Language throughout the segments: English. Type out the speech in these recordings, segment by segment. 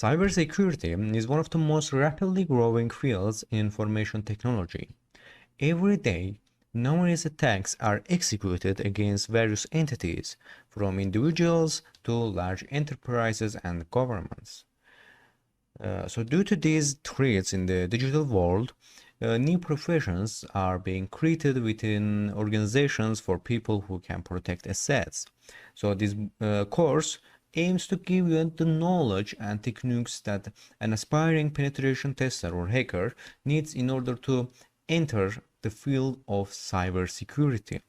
Cybersecurity is one of the most rapidly growing fields in information technology. Every day, numerous attacks are executed against various entities, from individuals to large enterprises and governments. So due to these threats in the digital world, new professions are being created within organizations for people who can protect assets. So this course aims to give you the knowledge and techniques that an aspiring penetration tester or hacker needs in order to enter the field of cybersecurity.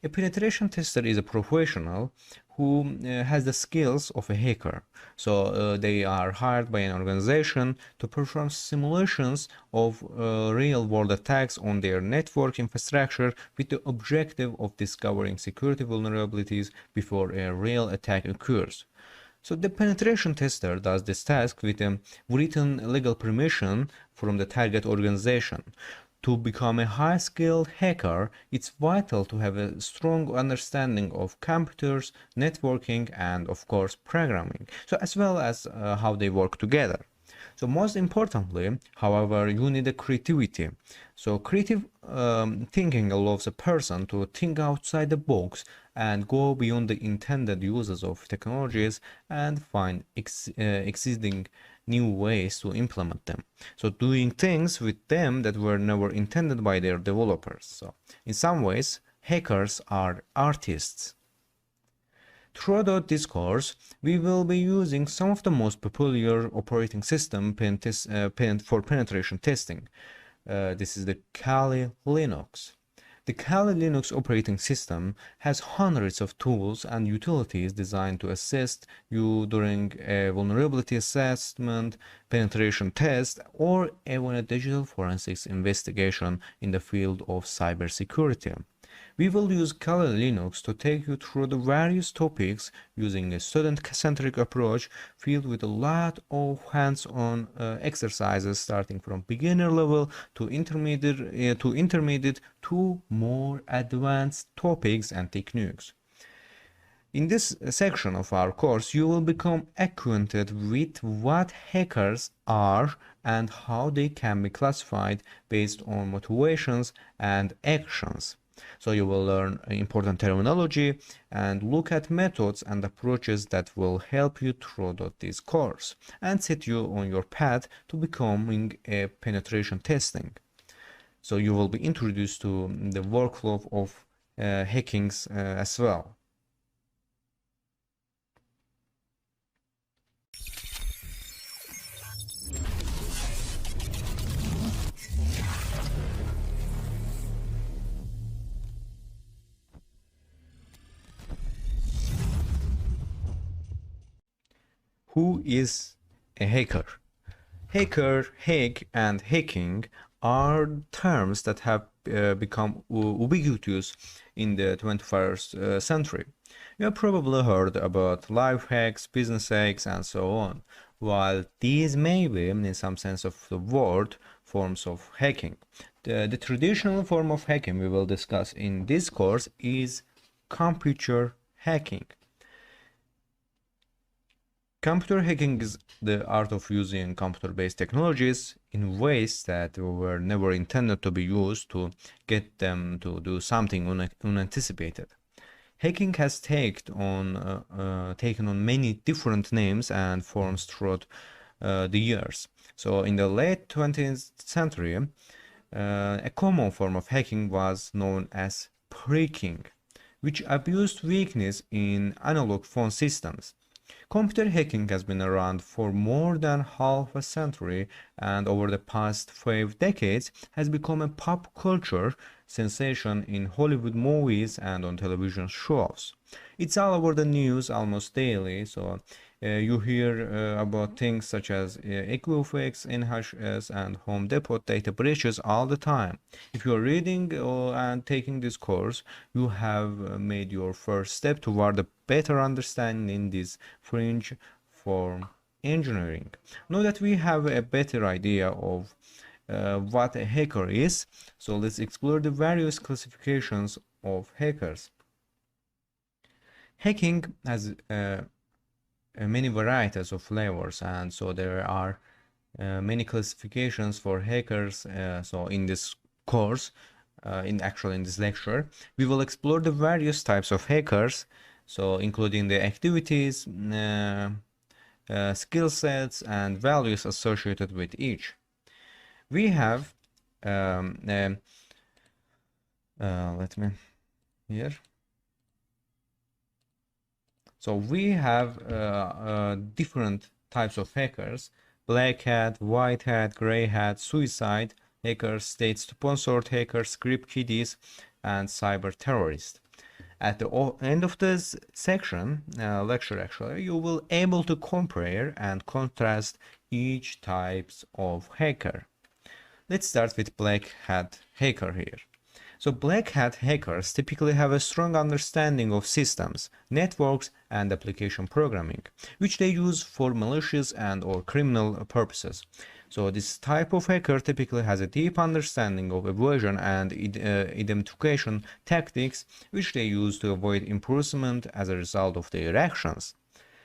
A penetration tester is a professional who has the skills of a hacker. So they are hired by an organization to perform simulations of real-world attacks on their network infrastructure with the objective of discovering security vulnerabilities before a real attack occurs. So the penetration tester does this task with a written legal permission from the target organization. To become a high-skilled hacker, it's vital to have a strong understanding of computers, networking, and of course programming, so as well as how they work together. So most importantly, however, you need a creativity. So creative thinking allows a person to think outside the box and go beyond the intended uses of technologies and find existing new ways to implement them. So doing things with them that were never intended by their developers. So in some ways, hackers are artists. Throughout this course, we will be using some of the most popular operating system for penetration testing. This is the Kali Linux. The Kali Linux operating system has hundreds of tools and utilities designed to assist you during a vulnerability assessment, penetration test, or even a digital forensics investigation in the field of cybersecurity. We will use Kali Linux to take you through the various topics using a student-centric approach filled with a lot of hands-on exercises starting from beginner level to intermediate to more advanced topics and techniques. In this section of our course, you will become acquainted with what hackers are and how they can be classified based on motivations and actions. So you will learn important terminology and look at methods and approaches that will help you throughout this course and set you on your path to becoming a penetration testing. So you will be introduced to the workflow of hackings as well. Who is a hacker? Hacker, hack, and hacking are terms that have become ubiquitous in the 21st century. You have probably heard about life hacks, business hacks, and so on. While these may be, in some sense of the word, forms of hacking, the traditional form of hacking we will discuss in this course is computer hacking. Computer hacking is the art of using computer-based technologies in ways that were never intended to be used to get them to do something unanticipated. Hacking has taken on many different names and forms throughout the years. So in the late 20th century, a common form of hacking was known as phreaking, which abused weakness in analog phone systems. Computer hacking has been around for more than half a century and over the past 5 decades has become a pop culture sensation in Hollywood movies and on television shows. It's all over the news almost daily, so you hear about things such as Equifax, NHS, and Home Depot data breaches all the time. If you are reading and taking this course, you have made your first step toward a better understanding in this fringe form engineering. Now that we have a better idea of what a hacker is, so let's explore the various classifications of hackers. Hacking has many varieties of flavors, and so there are many classifications for hackers. So in this course, in this lecture, we will explore the various types of hackers, so including the activities, skill sets, and values associated with each. We have let me here. So we have different types of hackers: black hat, white hat, gray hat, suicide hackers, state-sponsored hackers, script kiddies, and cyber terrorists. At the end of this section, lecture actually, you will able to compare and contrast each types of hacker. Let's start with black hat hacker here. So black hat hackers typically have a strong understanding of systems, networks, and application programming, which they use for malicious and or criminal purposes. So this type of hacker typically has a deep understanding of evasion and identification tactics, which they use to avoid imprisonment as a result of their actions.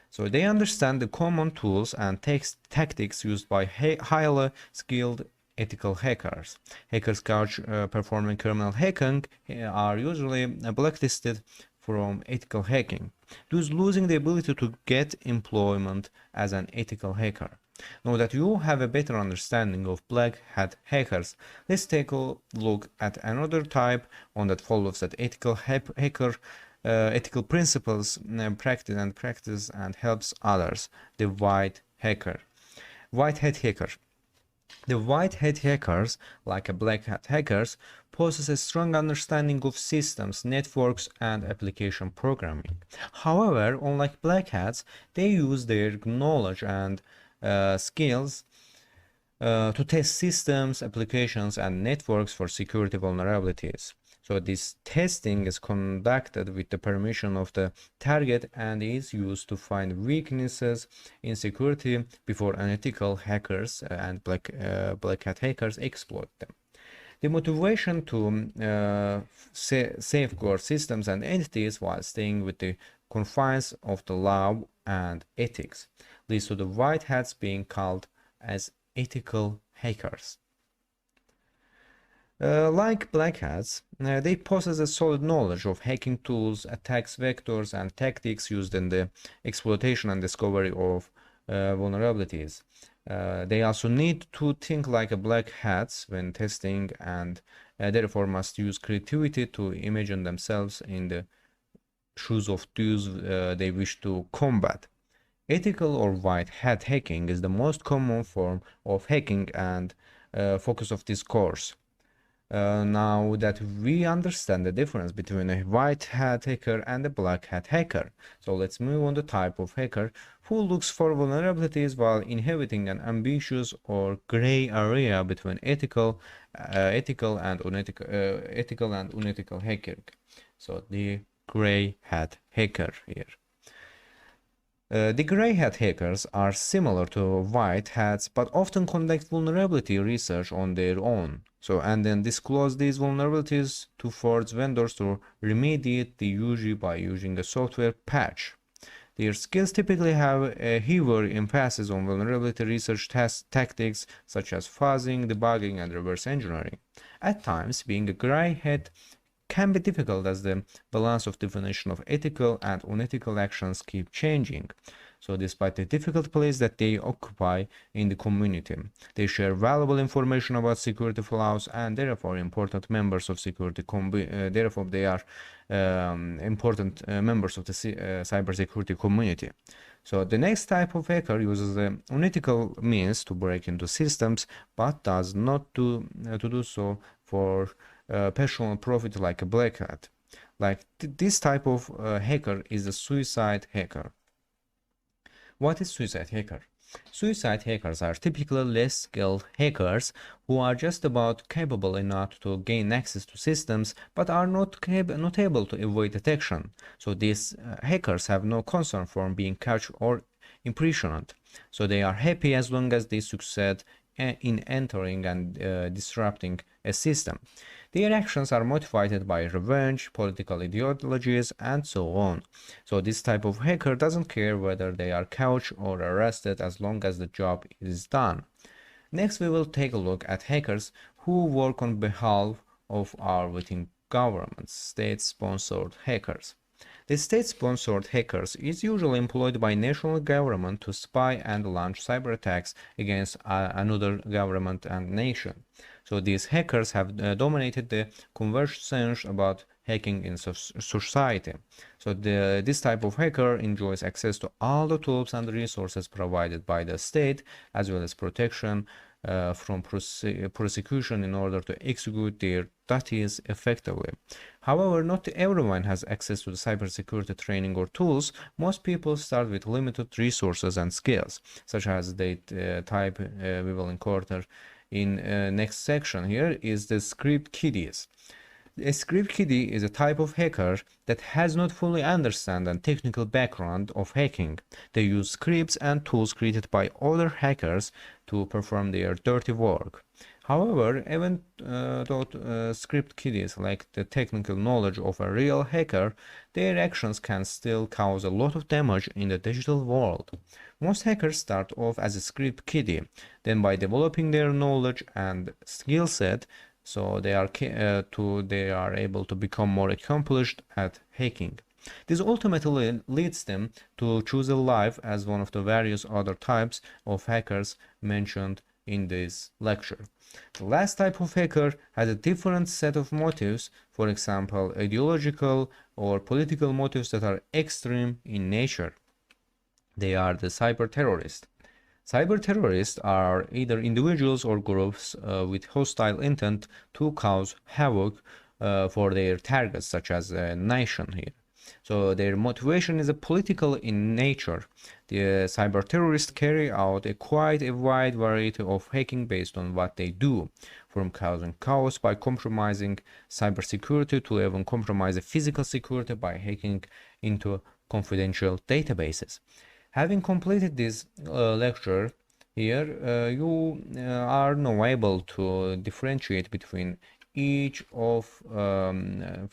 So they understand the common tools and tactics used by highly skilled ethical hackers. Hackers caught performing criminal hacking are usually blacklisted from ethical hacking, thus losing the ability to get employment as an ethical hacker. Now that you have a better understanding of black hat hackers, let's take a look at another type on that follows that ethical hacker ethical principles practice and helps others, the white hat hacker. The white hat hackers, like a black hat hackers, possess a strong understanding of systems, networks, and application programming. However, unlike black hats, they use their knowledge and skills to test systems, applications, and networks for security vulnerabilities. So this testing is conducted with the permission of the target and is used to find weaknesses in security before unethical hackers and black hat hackers exploit them. The motivation to safeguard systems and entities while staying with the confines of the law and ethics leads to the white hats being called as ethical hackers. Like black hats, they possess a solid knowledge of hacking tools, attacks vectors, and tactics used in the exploitation and discovery of vulnerabilities. They also need to think like a black hats when testing and therefore must use creativity to imagine themselves in the shoes of those they wish to combat. Ethical or white hat hacking is the most common form of hacking and focus of this course. Now that we understand the difference between a white hat hacker and a black hat hacker, so let's move on to the type of hacker who looks for vulnerabilities while inhabiting an ambitious or gray area between ethical and unethical hacking. So the gray hat hacker here. The gray hat hackers are similar to white hats but often conduct vulnerability research on their own. And then disclose these vulnerabilities to force vendors to remediate the issue by using a software patch. Their skills typically have a heavy emphasis on vulnerability research tactics such as fuzzing, debugging, and reverse engineering. At times, being a gray hat can be difficult as the balance of definition of ethical and unethical actions keep changing. So despite the difficult place that they occupy in the community, they share valuable information about security flaws and therefore important members of therefore they are important members of the cybersecurity community. So the next type of hacker uses the unethical means to break into systems but does not do so for personal profit like a black hat. This type of hacker is a suicide hacker. What is suicide hacker? Suicide hackers are typically less skilled hackers who are just about capable enough to gain access to systems but are not able to avoid detection. So these hackers have no concern for being caught or imprisoned. So they are happy as long as they succeed in entering and disrupting a system. Their actions are motivated by revenge, political ideologies, and so on. So this type of hacker doesn't care whether they are caught or arrested as long as the job is done. Next, we will take a look at hackers who work on behalf of or within governments, state-sponsored hackers. The state-sponsored hackers is usually employed by national government to spy and launch cyber attacks against another government and nation. So these hackers have dominated the conversations about hacking in society. So this type of hacker enjoys access to all the tools and resources provided by the state, as well as protection from prosecution in order to execute their duties effectively. However, not everyone has access to the cybersecurity training or tools. Most people start with limited resources and skills, such as the type we will encounter in next section here is the script kiddies. A script kiddie is a type of hacker that has not fully understand and technical background of hacking. They use scripts and tools created by other hackers to perform their dirty work. However, even though script kiddies lack the technical knowledge of a real hacker, their actions can still cause a lot of damage in the digital world. Most hackers start off as a script kiddie, then by developing their knowledge and skill set, so they are able to become more accomplished at hacking. This ultimately leads them to choose a life as one of the various other types of hackers mentioned in this lecture. The last type of hacker has a different set of motives, for example, ideological or political motives that are extreme in nature. They are the cyber terrorists. Cyber terrorists are either individuals or groups with hostile intent to cause havoc for their targets, such as a nation here. So their motivation is political in nature. The cyber terrorists carry out quite a wide variety of hacking based on what they do, from causing chaos by compromising cybersecurity to even compromise the physical security by hacking into confidential databases. Having completed this lecture here, you are now able to differentiate between each of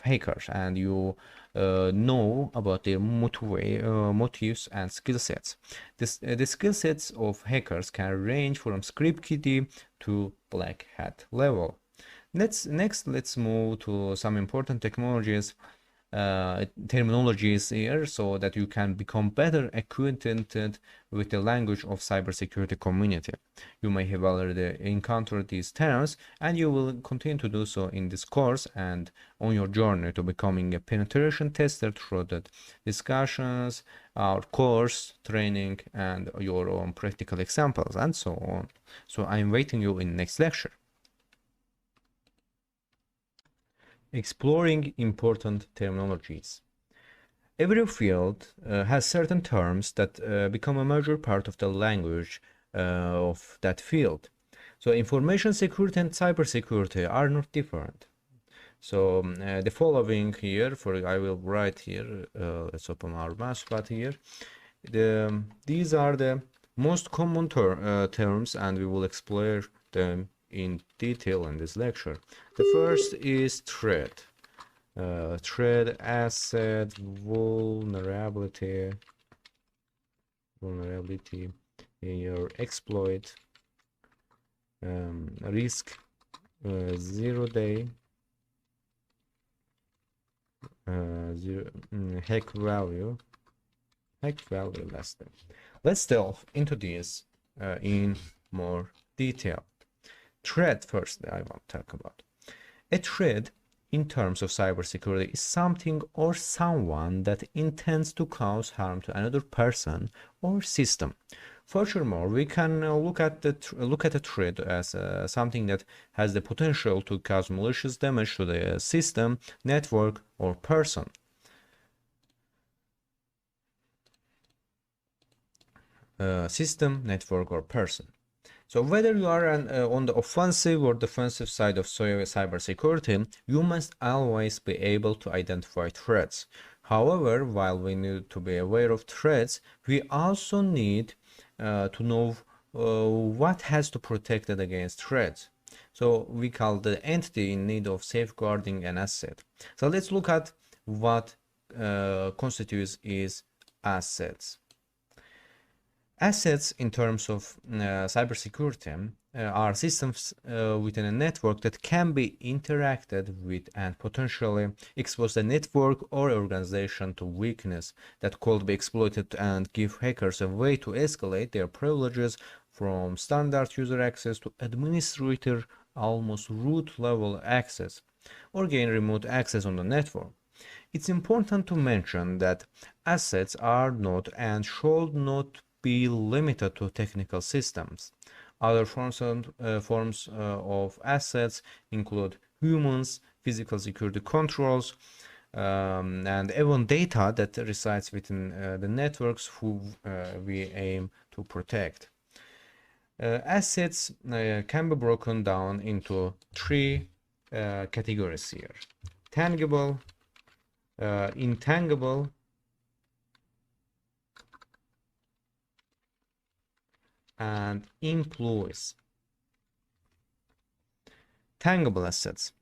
hackers, and you know about their motives and skill sets. The skill sets of hackers can range from script kiddie to black hat level. Next, let's move to some important terminologies here, so that you can become better acquainted with the language of cybersecurity community. You may have already encountered these terms, and you will continue to do so in this course and on your journey to becoming a penetration tester through the discussions, our course, training, and your own practical examples, and so on. So I'm waiting you in next lecture. Exploring important terminologies. Every field has certain terms that become a major part of the language of that field. So information security and cybersecurity are not different. So the following here, I will write here, let's open our Masterclass here. These are the most common terms, and we will explore them in detail in this lecture. The first is threat. Threat, asset, vulnerability in your exploit, risk, 0 day, hack value less than. Let's delve into this in more detail. Threat first, I want to talk about. A threat in terms of cybersecurity is something or someone that intends to cause harm to another person or system. Furthermore, we can look at a threat as something that has the potential to cause malicious damage to the system, network, or person. System, network, or person. So whether you are on the offensive or defensive side of cybersecurity, you must always be able to identify threats. However, while we need to be aware of threats, we also need to know what has to protect it against threats? So we call the entity in need of safeguarding an asset. So let's look at what constitutes is assets. Assets in terms of cybersecurity are systems within a network that can be interacted with and potentially expose a network or organization to weakness that could be exploited and give hackers a way to escalate their privileges from standard user access to administrator almost root level access or gain remote access on the network. It's important to mention that assets are not and should not be limited to technical systems. Other forms of assets include humans, physical security controls, and even data that resides within the networks who we aim to protect. Assets can be broken down into three categories here: tangible, intangible, and employees. Tangible assets.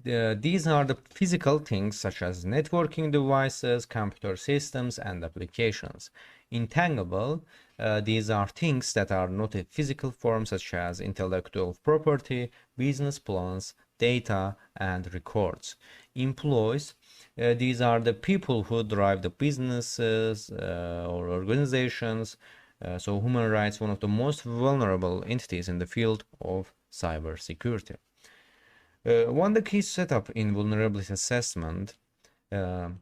These are the physical things such as networking devices, computer systems, and applications. Intangible, these are things that are not a physical form such as intellectual property, business plans, data, and records. Employees, these are the people who drive the businesses or organizations. So human rights, one of the most vulnerable entities in the field of cybersecurity. One of the key setup in vulnerability assessment and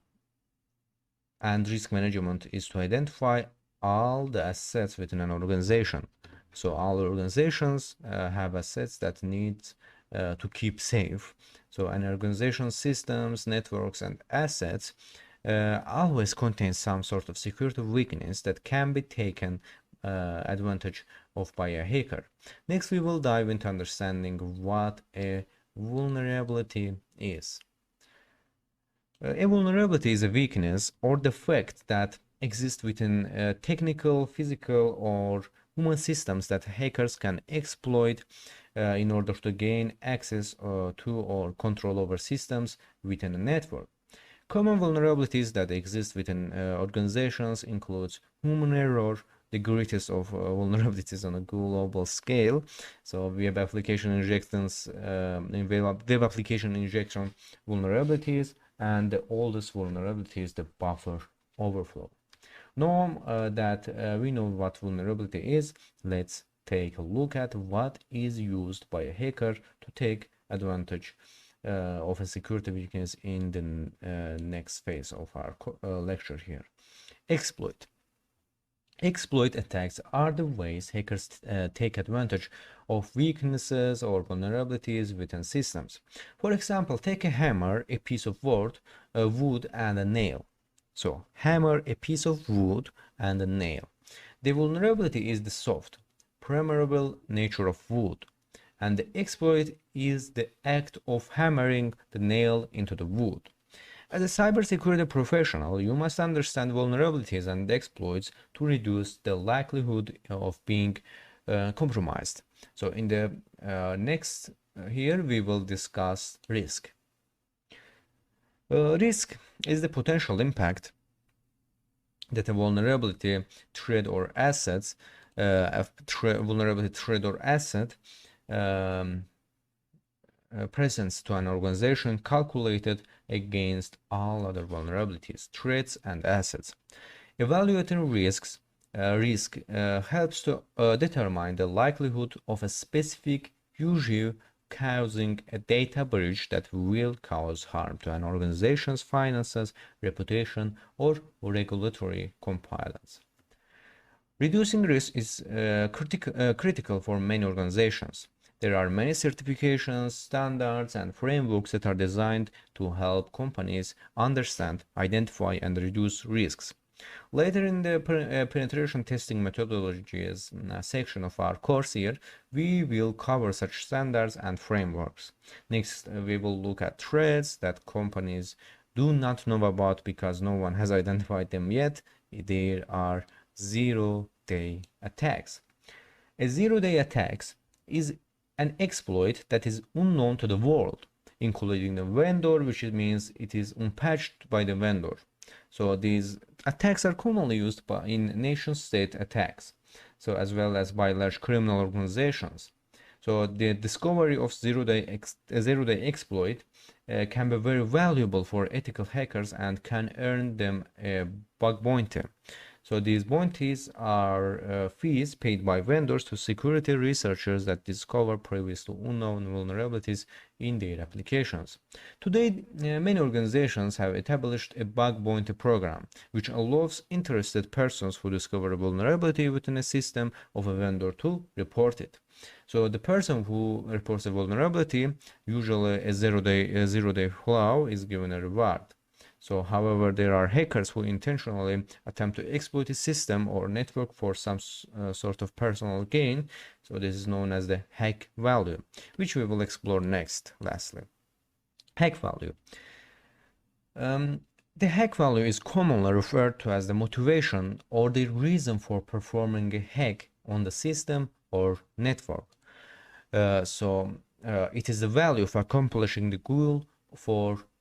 risk management is to identify all the assets within an organization. So all organizations have assets that need to keep safe. So an organization's systems, networks, and assets always contains some sort of security weakness that can be taken advantage of by a hacker. Next, we will dive into understanding what a vulnerability is. A vulnerability is a weakness or defect that exists within technical, physical, or human systems that hackers can exploit in order to gain access to or control over systems within a network. Common vulnerabilities that exist within organizations includes human error, the greatest of vulnerabilities on a global scale. So web application injections, web application injection vulnerabilities, and the oldest vulnerability is the buffer overflow. Now that we know what vulnerability is, let's take a look at what is used by a hacker to take advantage of a security weakness in the next phase of our lecture here. Exploit. Exploit attacks are the ways hackers take advantage of weaknesses or vulnerabilities within systems. For example, take a hammer, a piece of wood, and a nail. So, hammer, a piece of wood, and a nail. The vulnerability is the soft, permeable nature of wood, and the exploit is the act of hammering the nail into the wood. As a cybersecurity professional, you must understand vulnerabilities and exploits to reduce the likelihood of being compromised. So in the next here we will discuss risk. Risk is the potential impact that a vulnerability, threat, or assets, vulnerability, threat, or asset presents to an organization calculated against all other vulnerabilities, threats, and assets. Evaluating risk helps to determine the likelihood of a specific issue causing a data breach that will cause harm to an organization's finances, reputation, or regulatory compliance. Reducing risk is critical for many organizations. There are many certifications, standards, and frameworks that are designed to help companies understand, identify, and reduce risks. Later in the penetration testing methodologies section of our course here, we will cover such standards and frameworks. Next, we will look at threats that companies do not know about because no one has identified them yet. There are zero zero-day attacks. A zero-day attack is an exploit that is unknown to the world, including the vendor, which means it is unpatched by the vendor. So these attacks are commonly used in nation-state attacks, so as well as by large criminal organizations. So the discovery of zero-day exploit can be very valuable for ethical hackers and can earn them a bug bounty. So these bounties are fees paid by vendors to security researchers that discover previously unknown vulnerabilities in their applications. Today, many organizations have established a bug bounty program, which allows interested persons who discover a vulnerability within a system of a vendor to report it. So the person who reports a vulnerability, usually a zero-day flaw, is given a reward. So, however, there are hackers who intentionally attempt to exploit a system or network for some sort of personal gain. So this is known as the hack value, which we will explore next. Lastly, hack value. The hack value is commonly referred to as the motivation or the reason for performing a hack on the system or network. It is the value of accomplishing the goal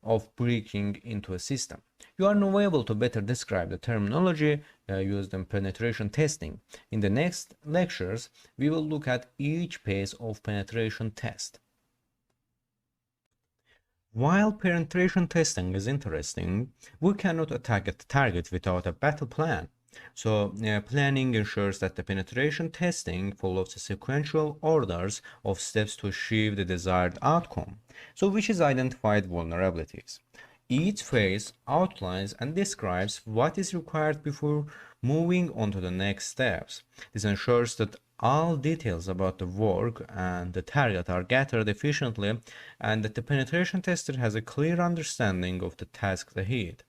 of breaking into a system. You are now able to better describe the terminology used in penetration testing. In the next lectures, we will look at each phase of penetration test. While penetration testing is interesting, we cannot attack a target without a battle plan. So planning ensures that the penetration testing follows a sequential orders of steps to achieve the desired outcome, so which is identified vulnerabilities. Each phase outlines and describes what is required before moving on to the next steps. This ensures that all details about the work and the target are gathered efficiently and that the penetration tester has a clear understanding of the tasks ahead.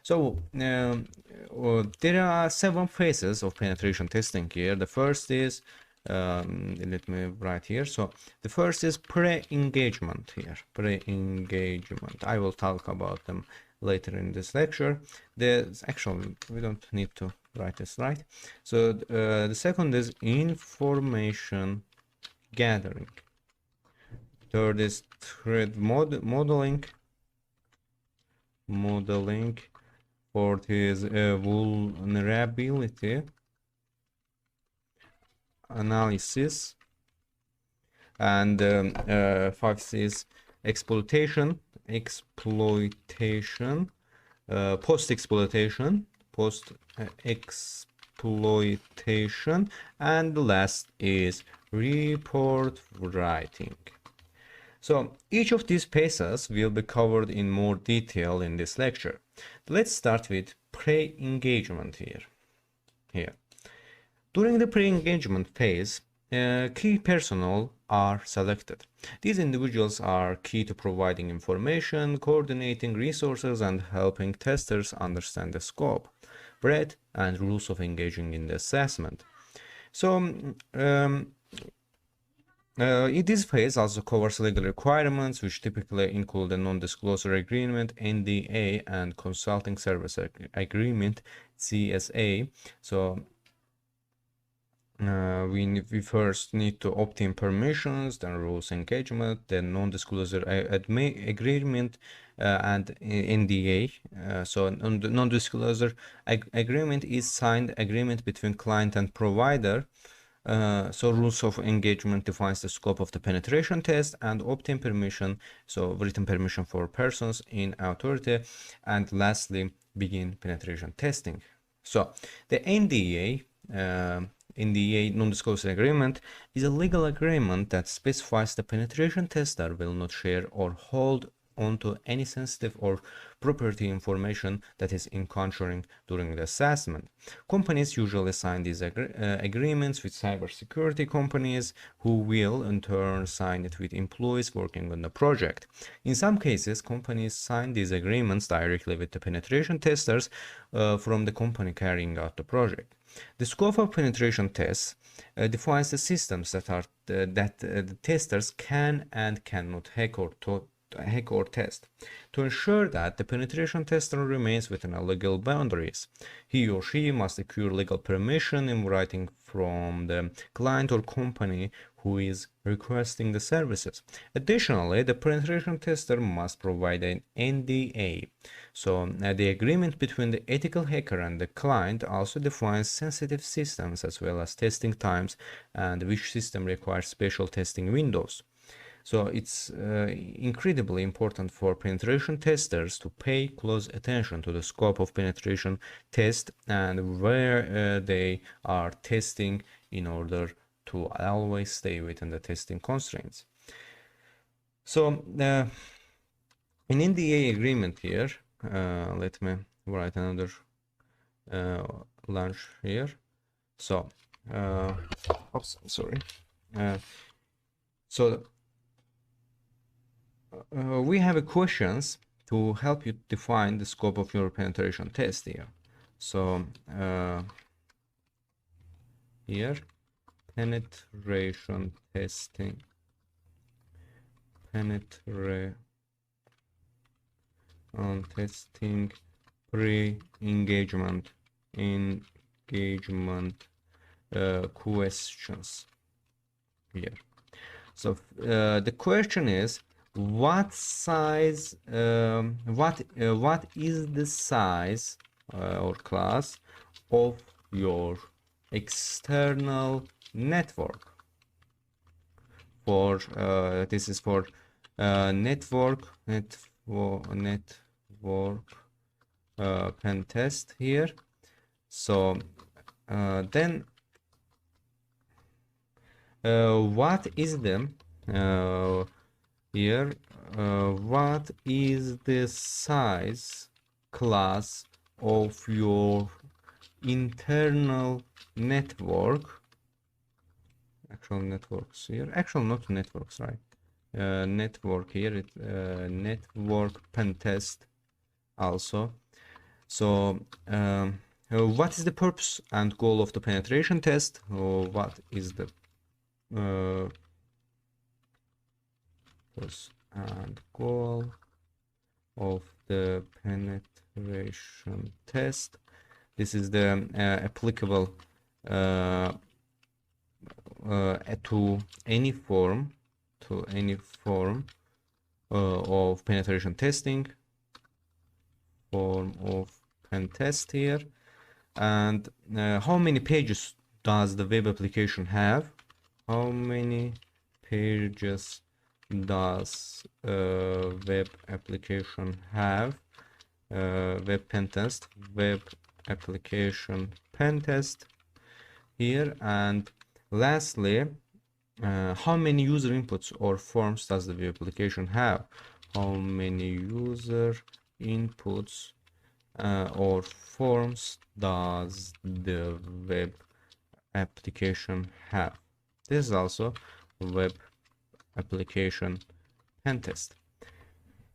So there are 7 phases of penetration testing here. The first is, let me write here. So the first is pre-engagement here. Pre-engagement. I will talk about them later in this lecture. Actually, we don't need to write this, right? So the second is information gathering. Third is threat modeling. Fourth is vulnerability analysis, and fifth is exploitation, post-exploitation, and the last is report writing. So each of these phases will be covered in more detail in this lecture. Let's start with pre-engagement here. During the pre-engagement phase, key personnel are selected. These individuals are key to providing information, coordinating resources, and helping testers understand the scope, breadth, and rules of engaging in the assessment. So this phase also covers legal requirements, which typically include a non-disclosure agreement, NDA, and consulting service agreement, CSA. So we first need to obtain permissions, then rules engagement, then non-disclosure agreement, and NDA. So non-disclosure agreement is signed agreement between client and provider. So rules of engagement defines the scope of the penetration test, and obtain permission, so written permission for persons in authority, and lastly begin penetration testing. So the NDA non-disclosure agreement is a legal agreement that specifies the penetration tester will not share or hold onto any sensitive or property information that is encountering during the assessment. Companies usually sign these agreements with cybersecurity companies, who will in turn sign it with employees working on the project. In some cases, companies sign these agreements directly with the penetration testers from the company carrying out the project. The scope of penetration tests defines the systems that the testers can and cannot hack or hack or test. To ensure that the penetration tester remains within legal boundaries, he or she must acquire legal permission in writing from the client or company who is requesting the services. Additionally, the penetration tester must provide an NDA. So the agreement between the ethical hacker and the client also defines sensitive systems as well as testing times and which system requires special testing windows. So it's incredibly important for penetration testers to pay close attention to the scope of penetration test and where they are testing in order to always stay within the testing constraints. So in NDA agreement here, let me write another launch here. So oops, sorry. We have questions to help you define the scope of your penetration test here. So here, penetration testing, testing pre-engagement, questions here. So the question is, what size, what is the size or class of your external network? For this is for network pen test here. So then what is the here what is the size class of your internal network, actual networks here, actual not networks, right? Network here, it network pen test also. So what is the purpose and goal of the penetration test? What is the purpose and goal of the penetration test? This is the applicable to any form of penetration testing, form of pen test here. And how many pages does the web application have? How many pages does web application have? Web pen test, web application pen test here. And lastly, how many user inputs or forms does the web application have? How many user inputs or forms does the web application have? This is also web application pen test.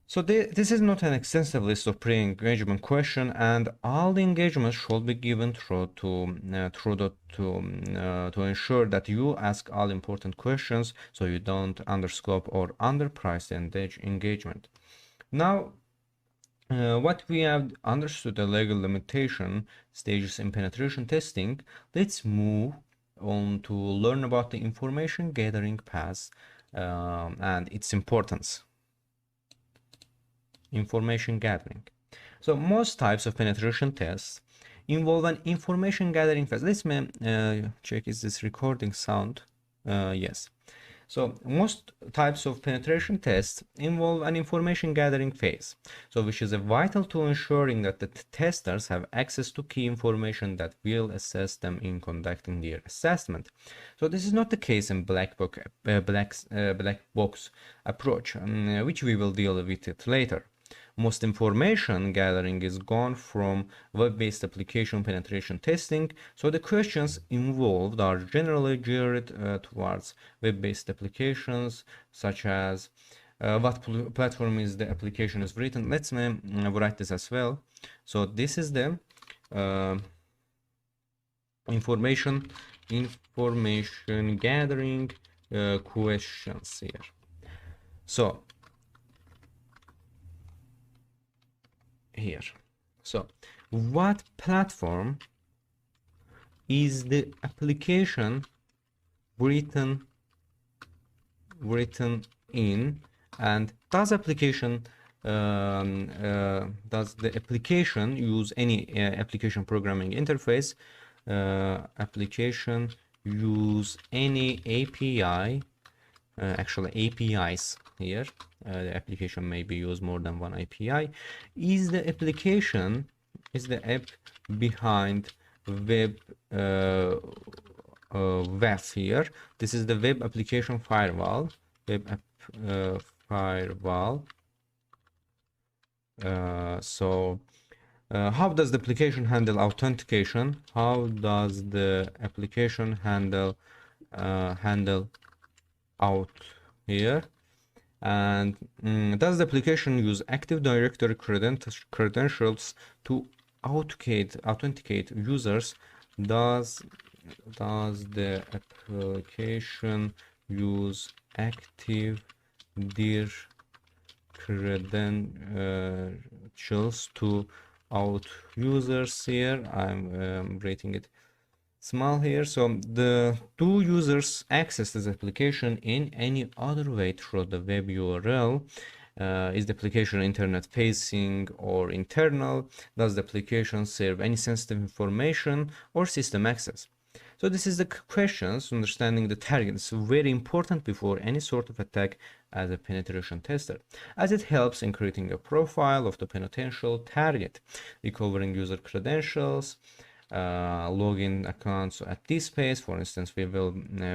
So this is not an extensive list of pre-engagement questions, and all the engagements should be given to ensure that you ask all important questions, so you don't underscope or underprice the engagement. Now, what we have understood the legal limitation stages in penetration testing, let's move on to learn about the information gathering path and its importance. Information gathering. So most types of penetration tests involve an information gathering phase. Let's check, is this recording sound? Yes. So most types of penetration tests involve an information gathering phase, so which is vital to ensuring that the testers have access to key information that will assist them in conducting their assessment. So this is not the case in black box approach, which we will deal with it later. Most information gathering is gone from web-based application penetration testing, so the questions involved are generally geared towards web-based applications, such as what platform is the application is written. Let's write this as well. So this is the information gathering questions here. So here. So what platform is the application written in, and does the application use any application programming interface? Application use any API, actually APIs here. The application maybe use more than one API. Is the app behind web here? This is the web application firewall. Firewall. How does the application handle authentication? How does the application handle out here? And does the application use Active Directory credentials to authenticate users? Does the application use Active Dir credentials to out users here? I'm rating it small here. So do users access this application in any other way through the web URL? Is the application internet facing or internal? Does the application serve any sensitive information or system access? So this is the questions. Understanding the target is very important before any sort of attack as a penetration tester, as it helps in creating a profile of the potential target, recovering user credentials, login accounts at this phase, for instance, will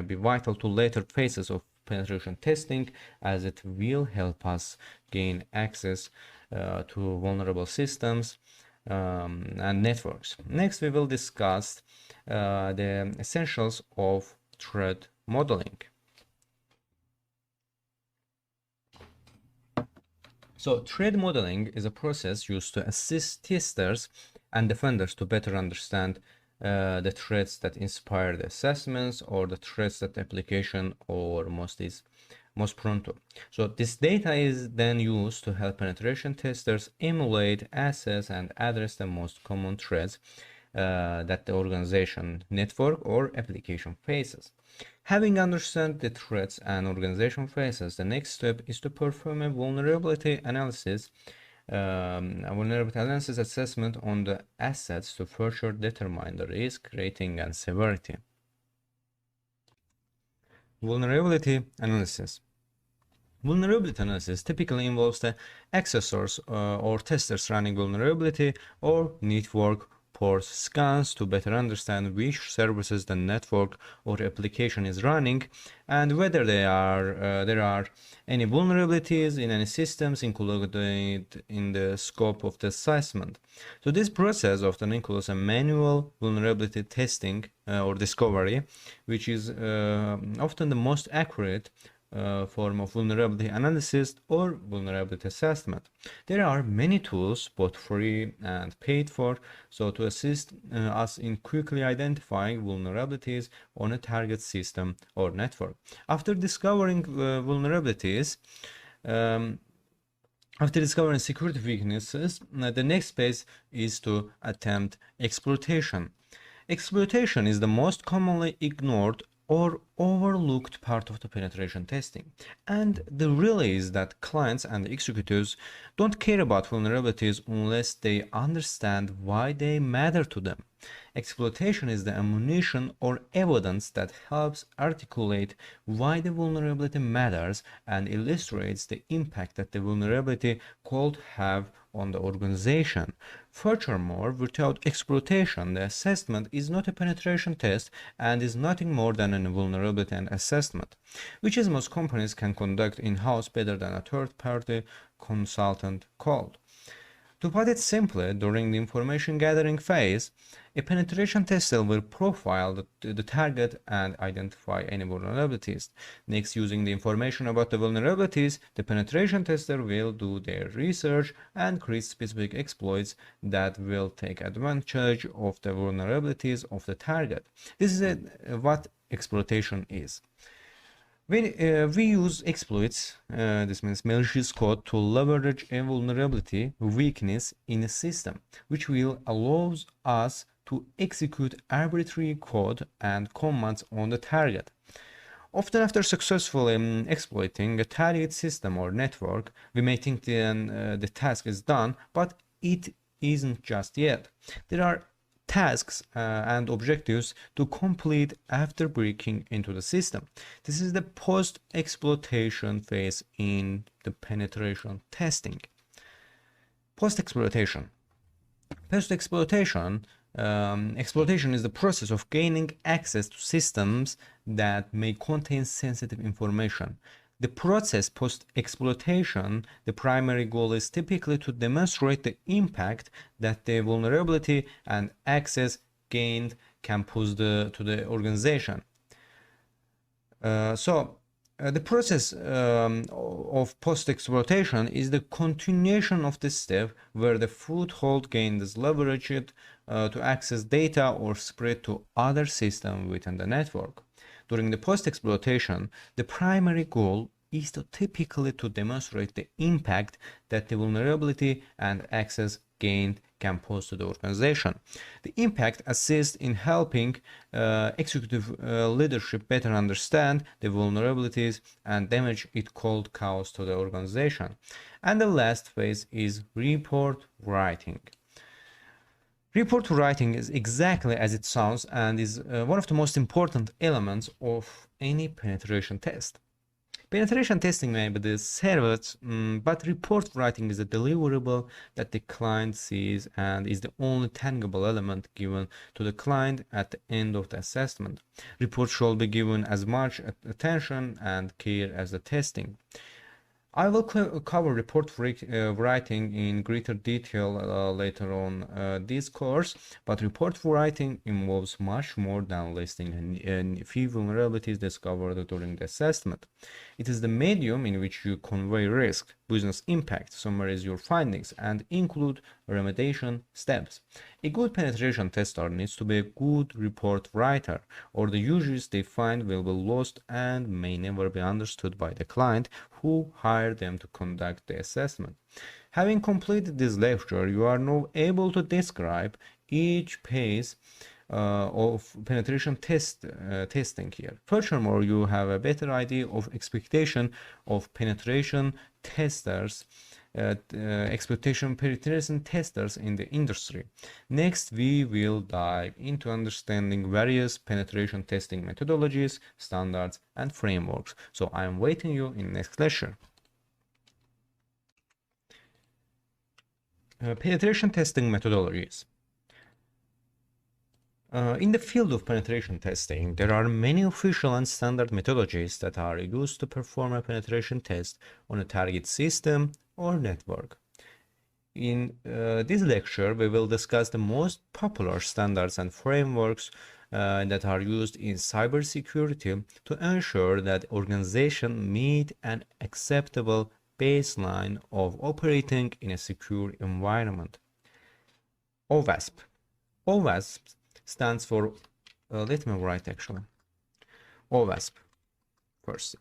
be vital to later phases of penetration testing, as it will help us gain access to vulnerable systems and networks. Next, we will discuss the essentials of threat modeling. So threat modeling is a process used to assist testers and defenders to better understand the threats that inspire the assessments, or the threats that the application or is most prone to. So this data is then used to help penetration testers emulate, assess, and address the most common threats that the organization, network, or application faces. Having understood the threats an organization faces, the next step is to perform a vulnerability analysis assessment on the assets to further determine the risk rating and severity. Vulnerability analysis. Vulnerability analysis typically involves the accessors or testers running vulnerability or network port scans to better understand which services the network or application is running, and whether there are any vulnerabilities in any systems included in the scope of the assessment. So this process often includes a manual vulnerability testing or discovery, which is often the most accurate form of vulnerability analysis or vulnerability assessment. There are many tools, both free and paid for, so to assist us in quickly identifying vulnerabilities on a target system or network. After discovering vulnerabilities, after discovering security weaknesses, the next phase is to attempt exploitation. Exploitation is the most commonly ignored or overlooked part of the penetration testing. And the really is that clients and executives don't care about vulnerabilities unless they understand why they matter to them. Exploitation is the ammunition or evidence that helps articulate why the vulnerability matters and illustrates the impact that the vulnerability could have on the organization. Furthermore, without exploitation, the assessment is not a penetration test and is nothing more than a vulnerability assessment, which is most companies can conduct in-house better than a third-party consultant called. To put it simply, during the information gathering phase, a penetration tester will profile the target and identify any vulnerabilities. Next, using the information about the vulnerabilities, the penetration tester will do their research and create specific exploits that will take advantage of the vulnerabilities of the target. This is what exploitation is. When we use exploits, this means malicious code, to leverage a vulnerability weakness in a system, which will allow us to execute arbitrary code and commands on the target. Often after successfully exploiting a target system or network, we may think the task is done, but it isn't just yet. There are tasks and objectives to complete after breaking into the system. This is the post-exploitation phase in the penetration testing. Post-exploitation. Post-exploitation exploitation is the process of gaining access to systems that may contain sensitive information. The process post-exploitation, the primary goal is typically to demonstrate the impact that the vulnerability and access gained can pose to the organization. The process of post-exploitation is the continuation of the step where the foothold gained is leveraged to access data or spread to other systems within the network. During the post-exploitation, the primary goal is typically to demonstrate the impact that the vulnerability and access gained can pose to the organization. The impact assists in helping executive leadership better understand the vulnerabilities and damage it could cause to the organization. And the last phase is report writing. Report writing is exactly as it sounds and is one of the most important elements of any penetration test. Penetration testing may be the service, but report writing is a deliverable that the client sees and is the only tangible element given to the client at the end of the assessment. Reports should be given as much attention and care as the testing. I will cover report writing in greater detail later on this course, but report writing involves much more than listing a few vulnerabilities discovered during the assessment. It is the medium in which you convey risk, business impact, summarize your findings, and include remediation steps. A good penetration tester needs to be a good report writer, or the issues they find will be lost and may never be understood by the client who hired them to conduct the assessment. Having completed this lecture, you are now able to describe each phase of penetration testing here. Furthermore, you have a better idea of expectation of penetration testers penetration testers in the industry. Next, we will dive into understanding various penetration testing methodologies, standards, and frameworks. So I am waiting you in next lecture. Penetration testing methodologies. In the field of penetration testing, there are many official and standard methodologies that are used to perform a penetration test on a target system or network. In this lecture, we will discuss the most popular standards and frameworks that are used in cybersecurity to ensure that organizations meet an acceptable baseline of operating in a secure environment. OWASP. OWASP stands for, let me write actually, OWASP first.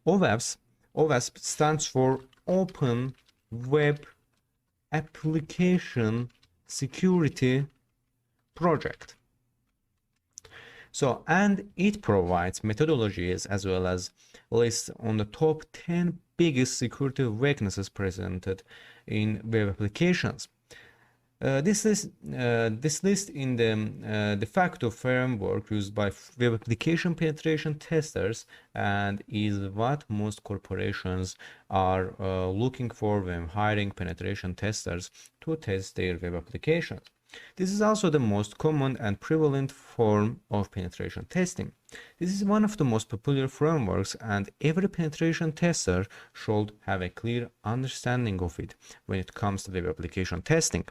OWASP stands for Open Web Application Security Project. So, and it provides methodologies as well as lists on the top 10 biggest security weaknesses presented in web applications. This list in the de facto framework used by web application penetration testers and is what most corporations are looking for when hiring penetration testers to test their web applications. This is also the most common and prevalent form of penetration testing. This is one of the most popular frameworks, and every penetration tester should have a clear understanding of it when it comes to web application testing.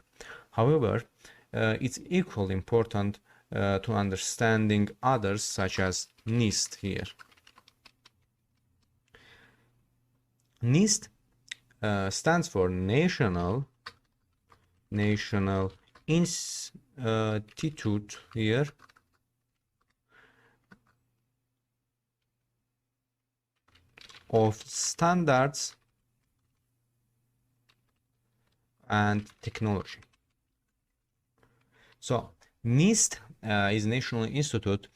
However, it's equally important to understanding others such as NIST here. NIST stands for National Institute here of standards and technology. So NIST is National Institute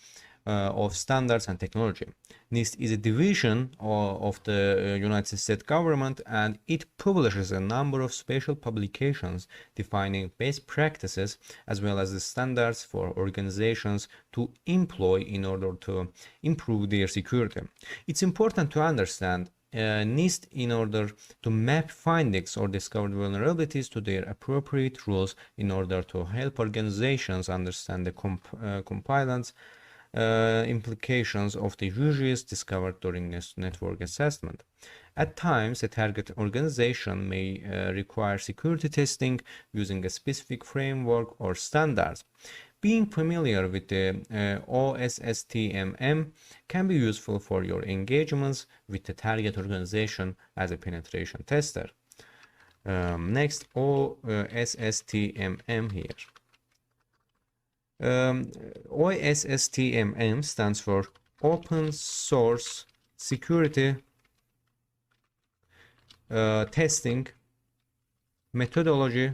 of Standards and Technology. NIST is a division of the United States government, and it publishes a number of special publications defining best practices as well as the standards for organizations to employ in order to improve their security. It's important to understand NIST in order to map findings or discovered vulnerabilities to their appropriate rules in order to help organizations understand the compliance implications of the issues discovered during this network assessment. At times, a target organization may require security testing using a specific framework or standards. Being familiar with the OSSTMM can be useful for your engagements with the target organization as a penetration tester. Next, OSSTMM here. OSSTMM stands for Open Source Security Testing Methodology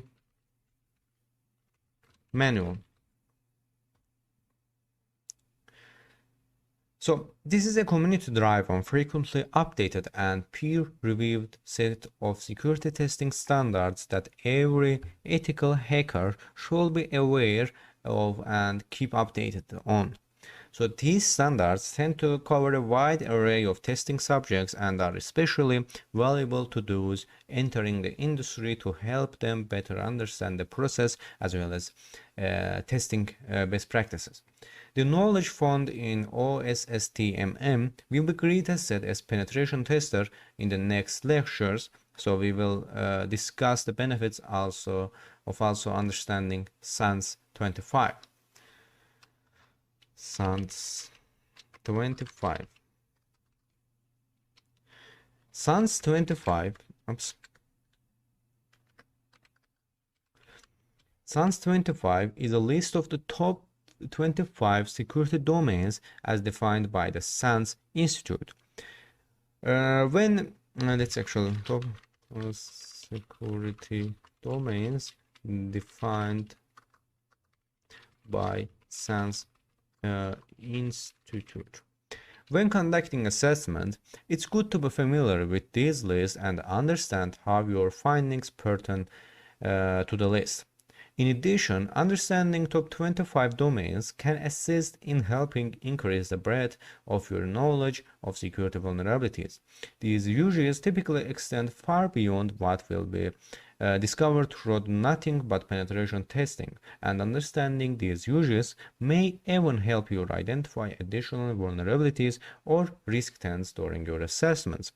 Manual. So this is a community-driven, frequently updated and peer-reviewed set of security testing standards that every ethical hacker should be aware of and keep updated on. So these standards tend to cover a wide array of testing subjects and are especially valuable to those entering the industry to help them better understand the process as well as testing best practices. The knowledge found in OSSTMM will be retested as penetration tester in the next lectures, so we will discuss the benefits of understanding SANS 25. SANS 25. SANS 25. SANS 25 is a list of the top 25 security domains as defined by the SANS Institute. Let's actually top security domains defined by SANS Institute. When conducting assessment, it's good to be familiar with these lists and understand how your findings pertain to the list. In addition, understanding top 25 domains can assist in helping increase the breadth of your knowledge of security vulnerabilities. These uses typically extend far beyond what will be discovered through nothing but penetration testing, and understanding these uses may even help you identify additional vulnerabilities or risk trends during your assessments.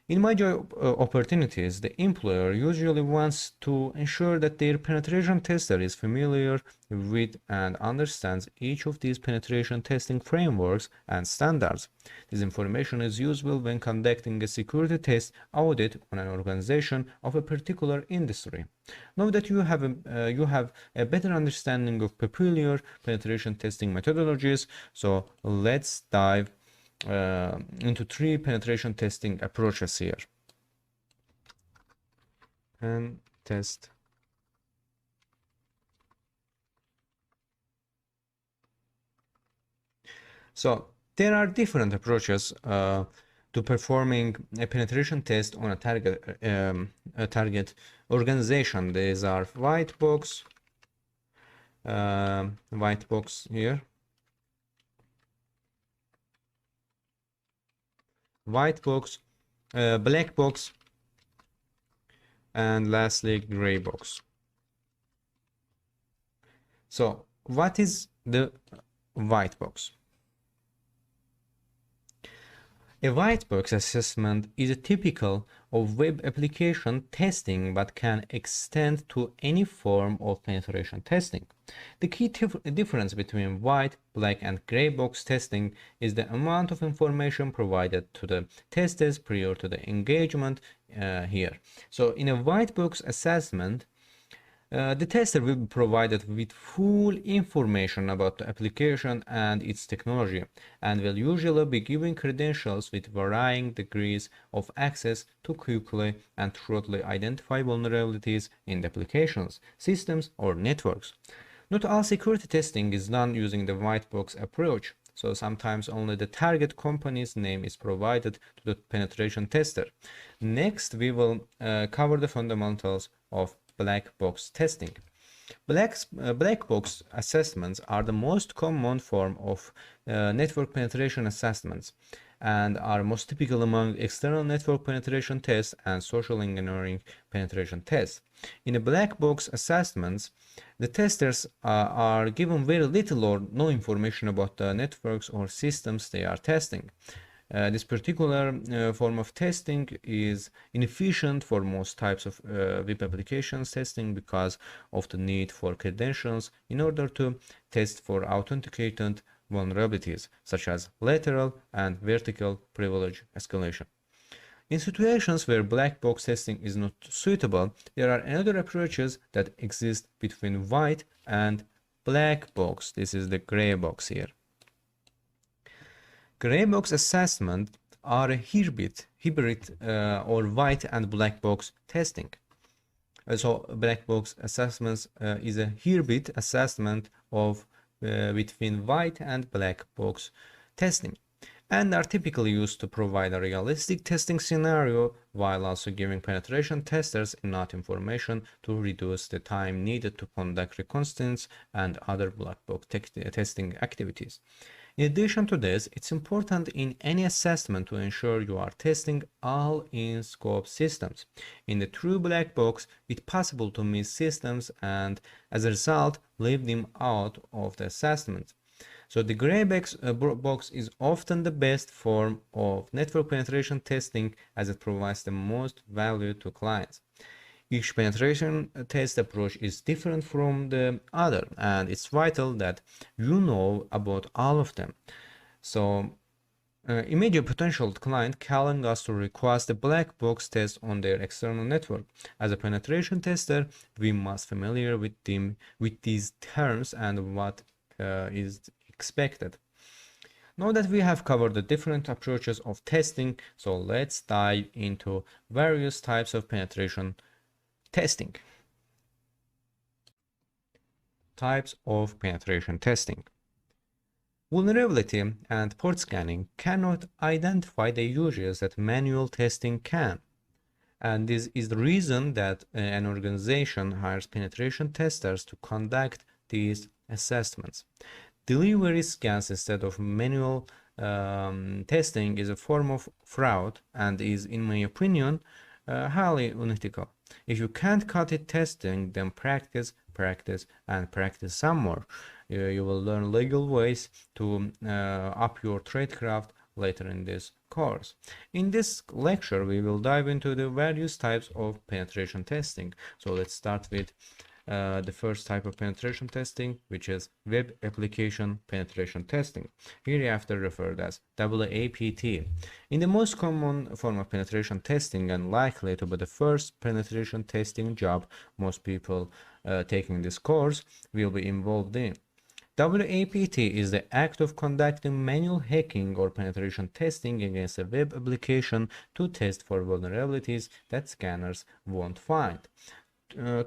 In my job opportunities, the employer usually wants to ensure that their penetration tester is familiar with and understands each of these penetration testing frameworks and standards. This information is useful when conducting a security test audit on an organization of a particular industry. Now that you have a better understanding of peculiar penetration testing methodologies, so let's dive into 3 penetration testing approaches here. Pen test. So there are different approaches to performing a penetration test on a target organization. These are white box here. White box, black box, and lastly gray box. So what is the white box? A white box assessment is a typical of web application testing but can extend to any form of penetration testing. The key difference between white, black, and gray box testing is the amount of information provided to the testers prior to the engagement here. So in a white box assessment, The tester will be provided with full information about the application and its technology, and will usually be given credentials with varying degrees of access to quickly and thoroughly identify vulnerabilities in the applications, systems, or networks. Not all security testing is done using the white box approach, so sometimes only the target company's name is provided to the penetration tester. Next, we will cover the fundamentals of black box testing. Black box assessments are the most common form of network penetration assessments and are most typical among external network penetration tests and social engineering penetration tests. In the black box assessments, the testers are given very little or no information about the networks or systems they are testing. This particular form of testing is inefficient for most types of web applications testing because of the need for credentials in order to test for authenticated vulnerabilities, such as lateral and vertical privilege escalation. In situations where black box testing is not suitable, there are other approaches that exist between white and black box. This is the gray box here. Gray box assessment are a hybrid or white and black box testing. So black box assessments is a hybrid assessment of between white and black box testing, and are typically used to provide a realistic testing scenario while also giving penetration testers enough information to reduce the time needed to conduct reconnaissance and other black box testing activities. In addition to this, it's important in any assessment to ensure you are testing all in-scope systems. In the true black box, it's possible to miss systems and, as a result, leave them out of the assessment. So the gray box is often the best form of network penetration testing as it provides the most value to clients. Each penetration test approach is different from the other, and it's vital that you know about all of them. So imagine a potential client calling us to request a black box test on their external network. As a penetration tester, we must familiar with these terms and what is expected. Now that we have covered the different approaches of testing, so let's dive into various types of penetration testing. Types of penetration testing. Vulnerability and port scanning cannot identify the uses that manual testing can. And this is the reason that an organization hires penetration testers to conduct these assessments. Delivery scans instead of manual testing is a form of fraud and is, in my opinion, highly unethical. If you can't cut it testing, then practice some more. You will learn legal ways to up your tradecraft later in this course. In this lecture, we will dive into the various types of penetration testing. So let's start with the first type of penetration testing, which is web application penetration testing, hereafter referred as WAPT. In the most common form of penetration testing and likely to be the first penetration testing job most people taking this course will be involved in. WAPT is the act of conducting manual hacking or penetration testing against a web application to test for vulnerabilities that scanners won't find.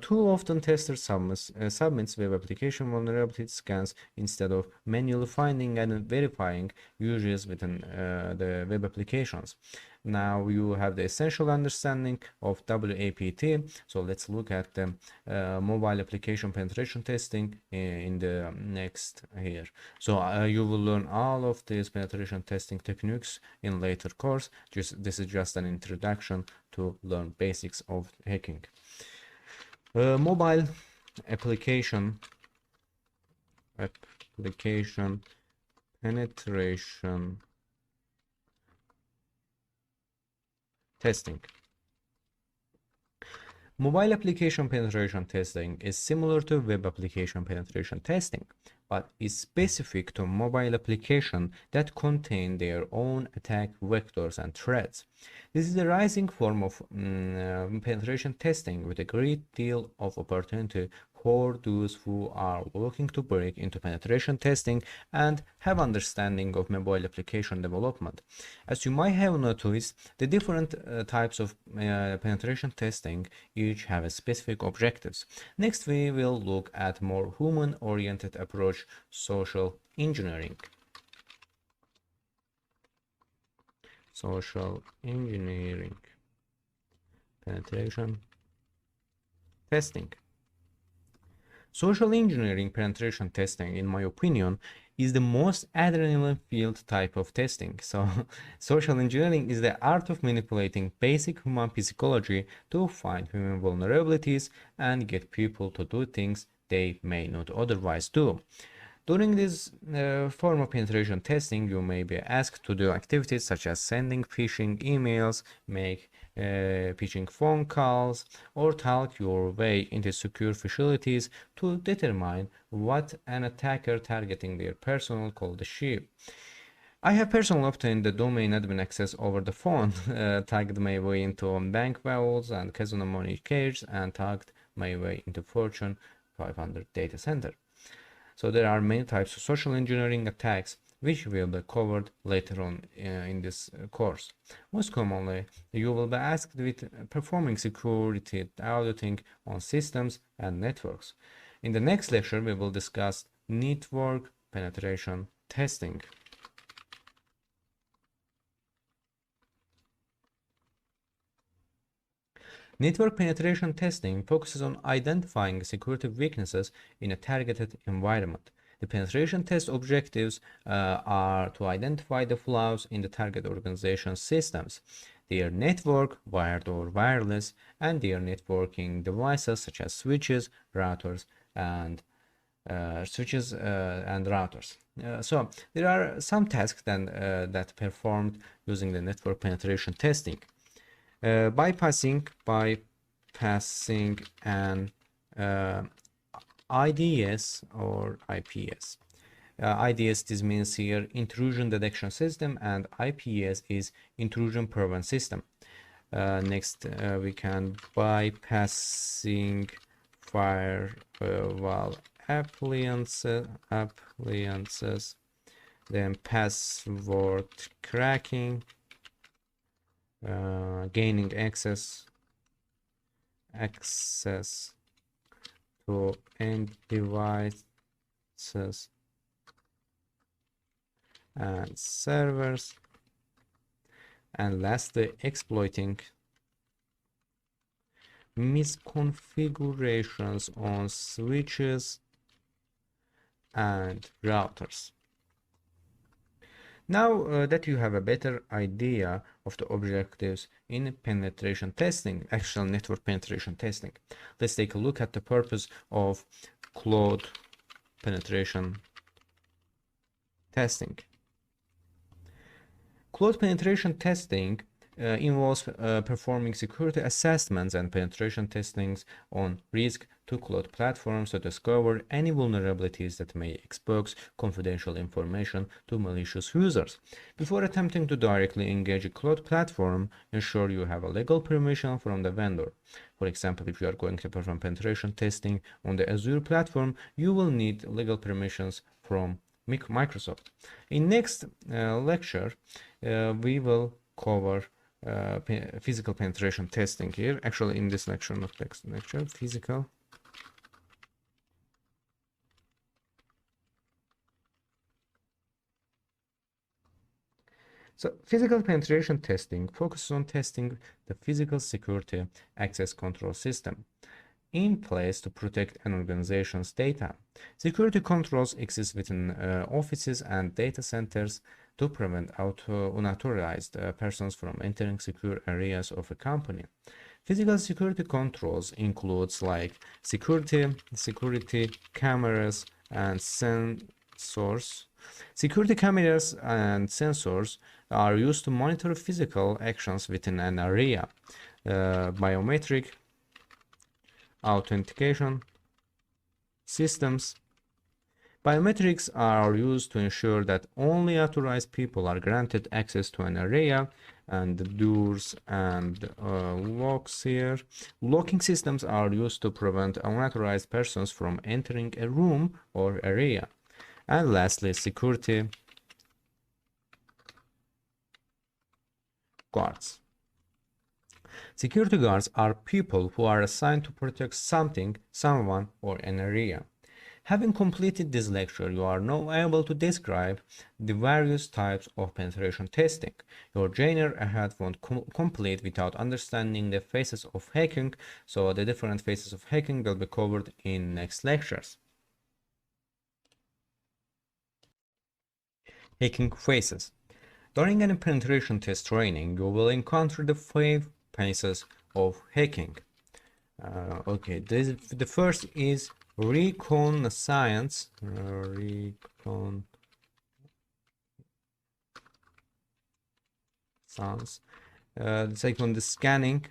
Too often testers submits web application vulnerability scans instead of manually finding and verifying uses within the web applications. Now you have the essential understanding of WAPT, so let's look at the mobile application penetration testing in the next here. So you will learn all of these penetration testing techniques in later course. This is just an introduction to learn basics of hacking. Mobile application penetration testing. Mobile application penetration testing is similar to web application penetration testing, but is specific to mobile applications that contain their own attack vectors and threats. This is a rising form of penetration testing with a great deal of opportunity for those who are looking to break into penetration testing and have understanding of mobile application development. As you might have noticed, the different types of penetration testing each have a specific objectives. Next, we will look at more human-oriented approach, social engineering. Social engineering penetration testing. Social engineering penetration testing, in my opinion, is the most adrenaline-filled type of testing. So, social engineering is the art of manipulating basic human psychology to find human vulnerabilities and get people to do things they may not otherwise do. During this form of penetration testing, you may be asked to do activities such as sending phishing emails, make phishing phone calls, or talk your way into secure facilities to determine what an attacker targeting their personnel called the sheep. I have personally obtained the domain admin access over the phone, tagged my way into bank vaults and casino money cages, and tagged my way into Fortune 500 data center. So there are many types of social engineering attacks which will be covered later on in this course. Most commonly, you will be asked with performing security auditing on systems and networks. In the next lecture, we will discuss network penetration testing. Network penetration testing focuses on identifying security weaknesses in a targeted environment. The penetration test objectives are to identify the flaws in the target organization's systems, their network, wired or wireless, and their networking devices such as switches, routers, and routers. So there are some tasks then, that performed using the network penetration testing. Bypassing an IDS or IPS. IDS, this means here intrusion detection system, and IPS is intrusion prevention system. Next, we can bypassing firewall appliances, then password cracking, gaining access to end devices and servers, and lastly exploiting misconfigurations on switches and routers. Now that you have a better idea of the objectives in penetration testing, actual network penetration testing, let's take a look at the purpose of cloud penetration testing. Cloud penetration testing involves performing security assessments and penetration testings on risk to cloud platforms to discover any vulnerabilities that may expose confidential information to malicious users. Before attempting to directly engage a cloud platform, ensure you have a legal permission from the vendor. For example, if you are going to perform penetration testing on the Azure platform, you will need legal permissions from Microsoft. In next lecture, we will cover physical penetration testing here. Actually, in this lecture, not next lecture, physical. So physical penetration testing focuses on testing the physical security access control system in place to protect an organization's data. Security controls exist within offices and data centers to prevent unauthorized persons from entering secure areas of a company. Physical security controls includes like security cameras and sensors. Security cameras and sensors are used to monitor physical actions within an area. Biometric authentication systems Biometrics are used to ensure that only authorized people are granted access to an area, and the doors and locks here. Locking systems are used to prevent unauthorized persons from entering a room or area. And lastly, security guards. Security guards are people who are assigned to protect something, someone, or an area. Having completed this lecture, you are now able to describe the various types of penetration testing. Your journey ahead won't complete without understanding the phases of hacking, so the different phases of hacking will be covered in next lectures. Hacking phases. During any penetration test training, you will encounter the 5 phases of hacking. The first is reconnaissance. The second is scanning.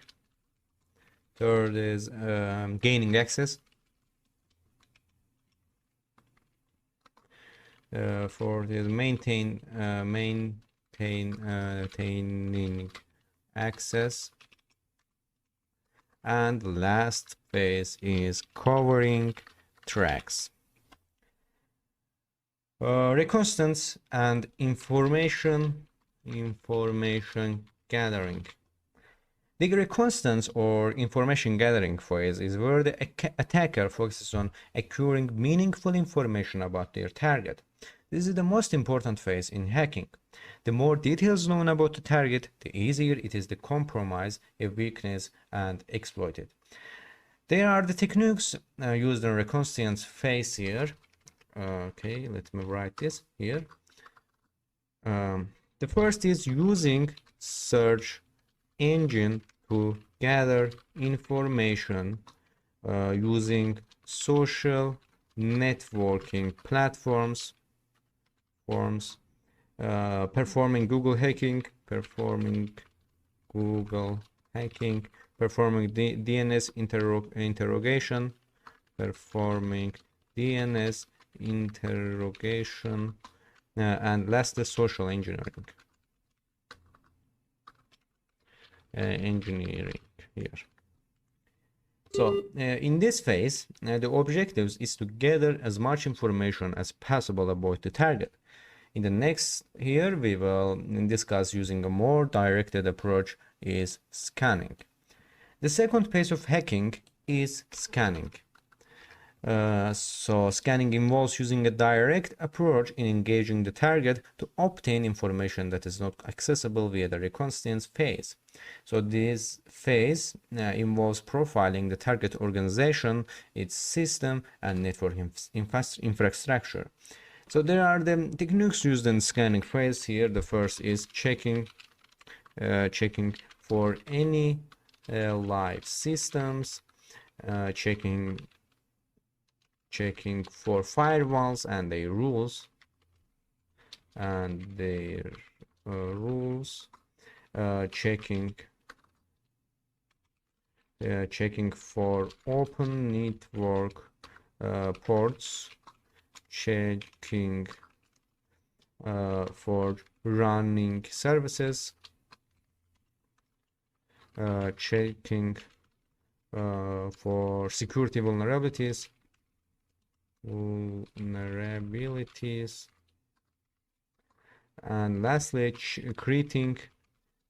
Third is gaining access. Fourth is maintaining access. And the last phase is covering tracks. Reconnaissance and information gathering. The reconnaissance or information gathering phase is where the attacker focuses on acquiring meaningful information about their target. This is the most important phase in hacking. The more details known about the target, the easier it is to compromise a weakness and exploit it. There are the techniques used in reconnaissance phase here. Okay, let me write this here. The first is using search engine to gather information, using social networking platforms, performing Google hacking, performing DNS interrogation, and lastly, social engineering. Here. So in this phase, the objective is to gather as much information as possible about the target. In the next here, we will discuss using a more directed approach is scanning. The second phase of hacking is scanning. So scanning involves using a direct approach in engaging the target to obtain information that is not accessible via the reconnaissance phase. So this phase involves profiling the target organization, its system, and network infrastructure. So there are the techniques used in scanning phase here. The first is checking for any live systems, checking for firewalls and their rules, checking for open network ports, checking for running services, checking for security vulnerabilities, and lastly creating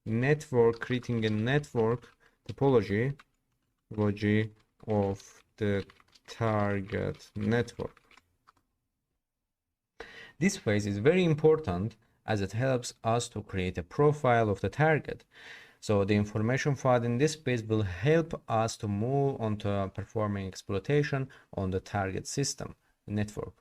a network topology of the target network. This phase is very important as it helps us to create a profile of the target. So the information found in this phase will help us to move on to performing exploitation on the target system, network.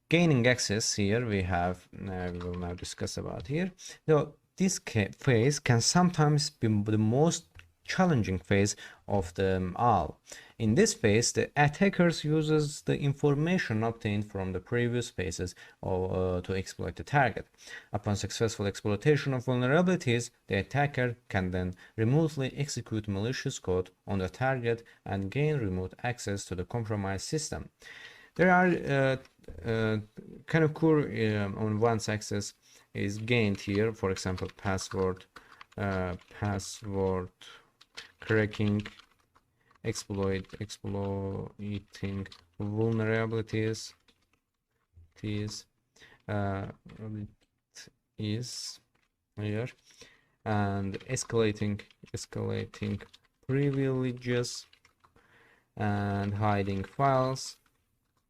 Gaining access here we will now discuss about here. So this phase can sometimes be the most challenging phase of them all. In this phase, the attackers uses the information obtained from the previous phases to exploit the target. Upon successful exploitation of vulnerabilities, the attacker can then remotely execute malicious code on the target and gain remote access to the compromised system. There are kind of core on one's access is gained here. For example, password cracking, exploiting vulnerabilities. Is here, and escalating privileges, and hiding files,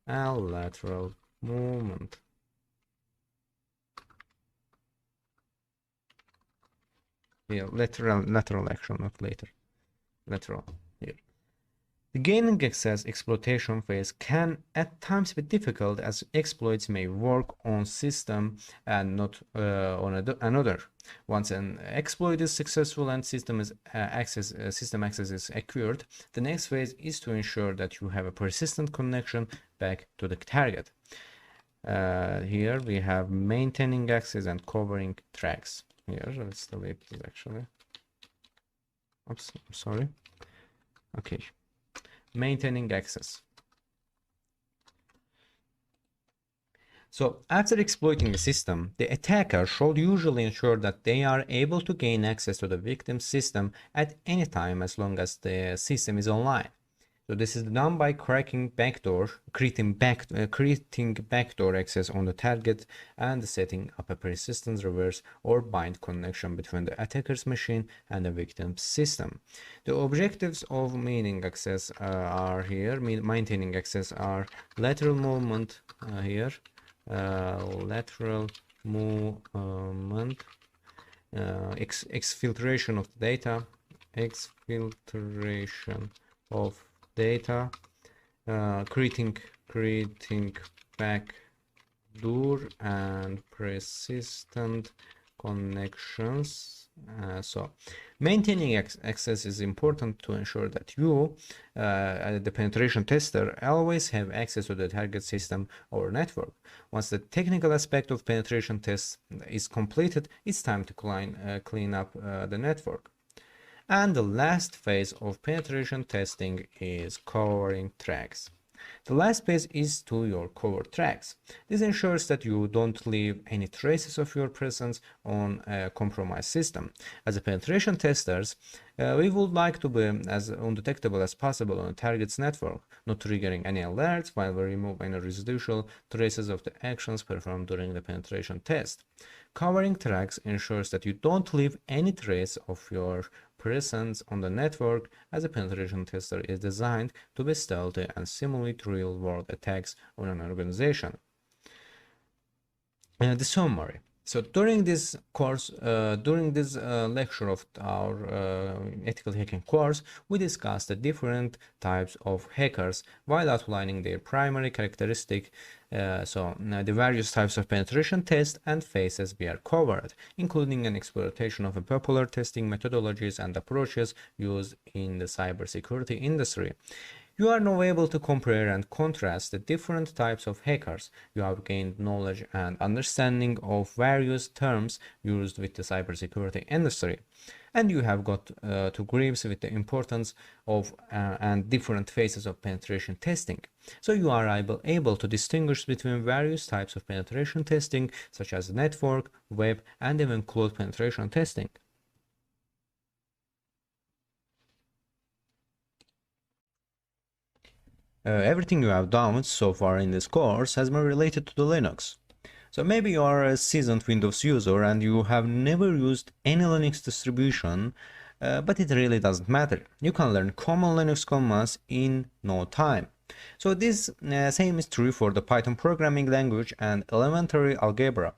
and lateral movement. Yeah, lateral action, not later. Lateral here. The gaining access exploitation phase can at times be difficult, as exploits may work on system and not on another. Once an exploit is successful and system access is acquired, the next phase is to ensure that you have a persistent connection back to the target. Here we have maintaining access and covering tracks. Here, let's delete this actually. Oops, I'm sorry. Okay. Maintaining access. So after exploiting the system, the attacker should usually ensure that they are able to gain access to the victim's system at any time as long as the system is online. So this is done by creating backdoor access on the target and setting up a persistent reverse or bind connection between the attacker's machine and the victim's system. The objectives of maintaining access are here. Maintaining access are lateral movement here, lateral movement, exfiltration of data, creating backdoor and persistent connections. So maintaining access is important to ensure that you, the penetration tester, always have access to the target system or network. Once the technical aspect of penetration test is completed, it's time to clean up the network. And the last phase of penetration testing is covering tracks. The last phase is to your cover tracks. This ensures that you don't leave any traces of your presence on a compromised system. As a penetration testers, we would like to be as undetectable as possible on a target's network, not triggering any alerts while we remove any residual traces of the actions performed during the penetration test. Covering tracks ensures that you don't leave any trace of your presence on the network, as a penetration tester is designed to be stealthy and simulate real-world attacks on an organization. The summary. So during this course, lecture of our ethical hacking course, we discussed the different types of hackers while outlining their primary characteristic. The various types of penetration tests and phases we are covered, including an exploitation of popular testing methodologies and approaches used in the cybersecurity industry. You are now able to compare and contrast the different types of hackers. You have gained knowledge and understanding of various terms used with the cybersecurity industry. And you have got to grips with the importance of and different phases of penetration testing. So you are able to distinguish between various types of penetration testing, such as network, web, and even cloud penetration testing. Everything you have done so far in this course has been related to the Linux. So maybe you are a seasoned Windows user and you have never used any Linux distribution, but it really doesn't matter. You can learn common Linux commands in no time. So this same is true for the Python programming language and elementary algebra.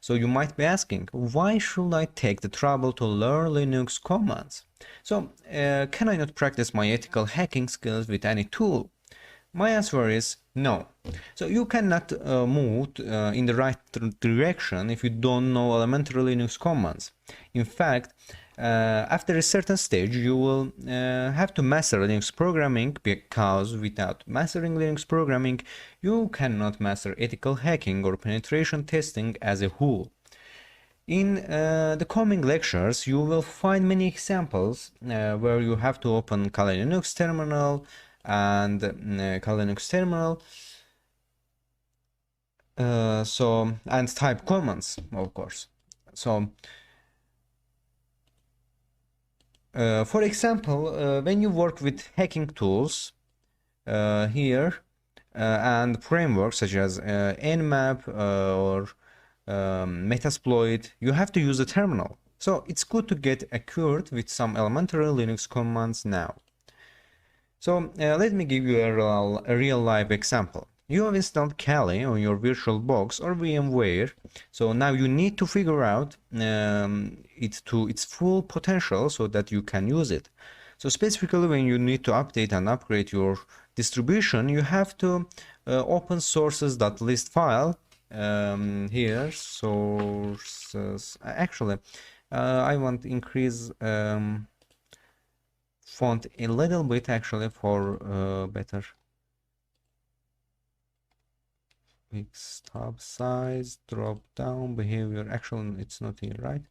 So you might be asking, why should I take the trouble to learn Linux commands? So can I not practice my ethical hacking skills with any tool? My answer is no. So you cannot move in the right direction if you don't know elementary Linux commands. In fact, after a certain stage, you will have to master Linux programming, because without mastering Linux programming, you cannot master ethical hacking or penetration testing as a whole. In the coming lectures, you will find many examples where you have to open Kali Linux terminal and And type commands, of course. So for example, when you work with hacking tools here and frameworks such as Nmap or Metasploit, you have to use a terminal. So it's good to get acquainted with some elementary Linux commands now. So let me give you a real life example. You have installed Kali on your VirtualBox or VMware, so now you need to figure out it to its full potential so that you can use it. So specifically when you need to update and upgrade your distribution, you have to open sources.list file here, sources, actually I want to increase font a little bit actually for better fix tab size, drop down behavior. Actually it's not here, right?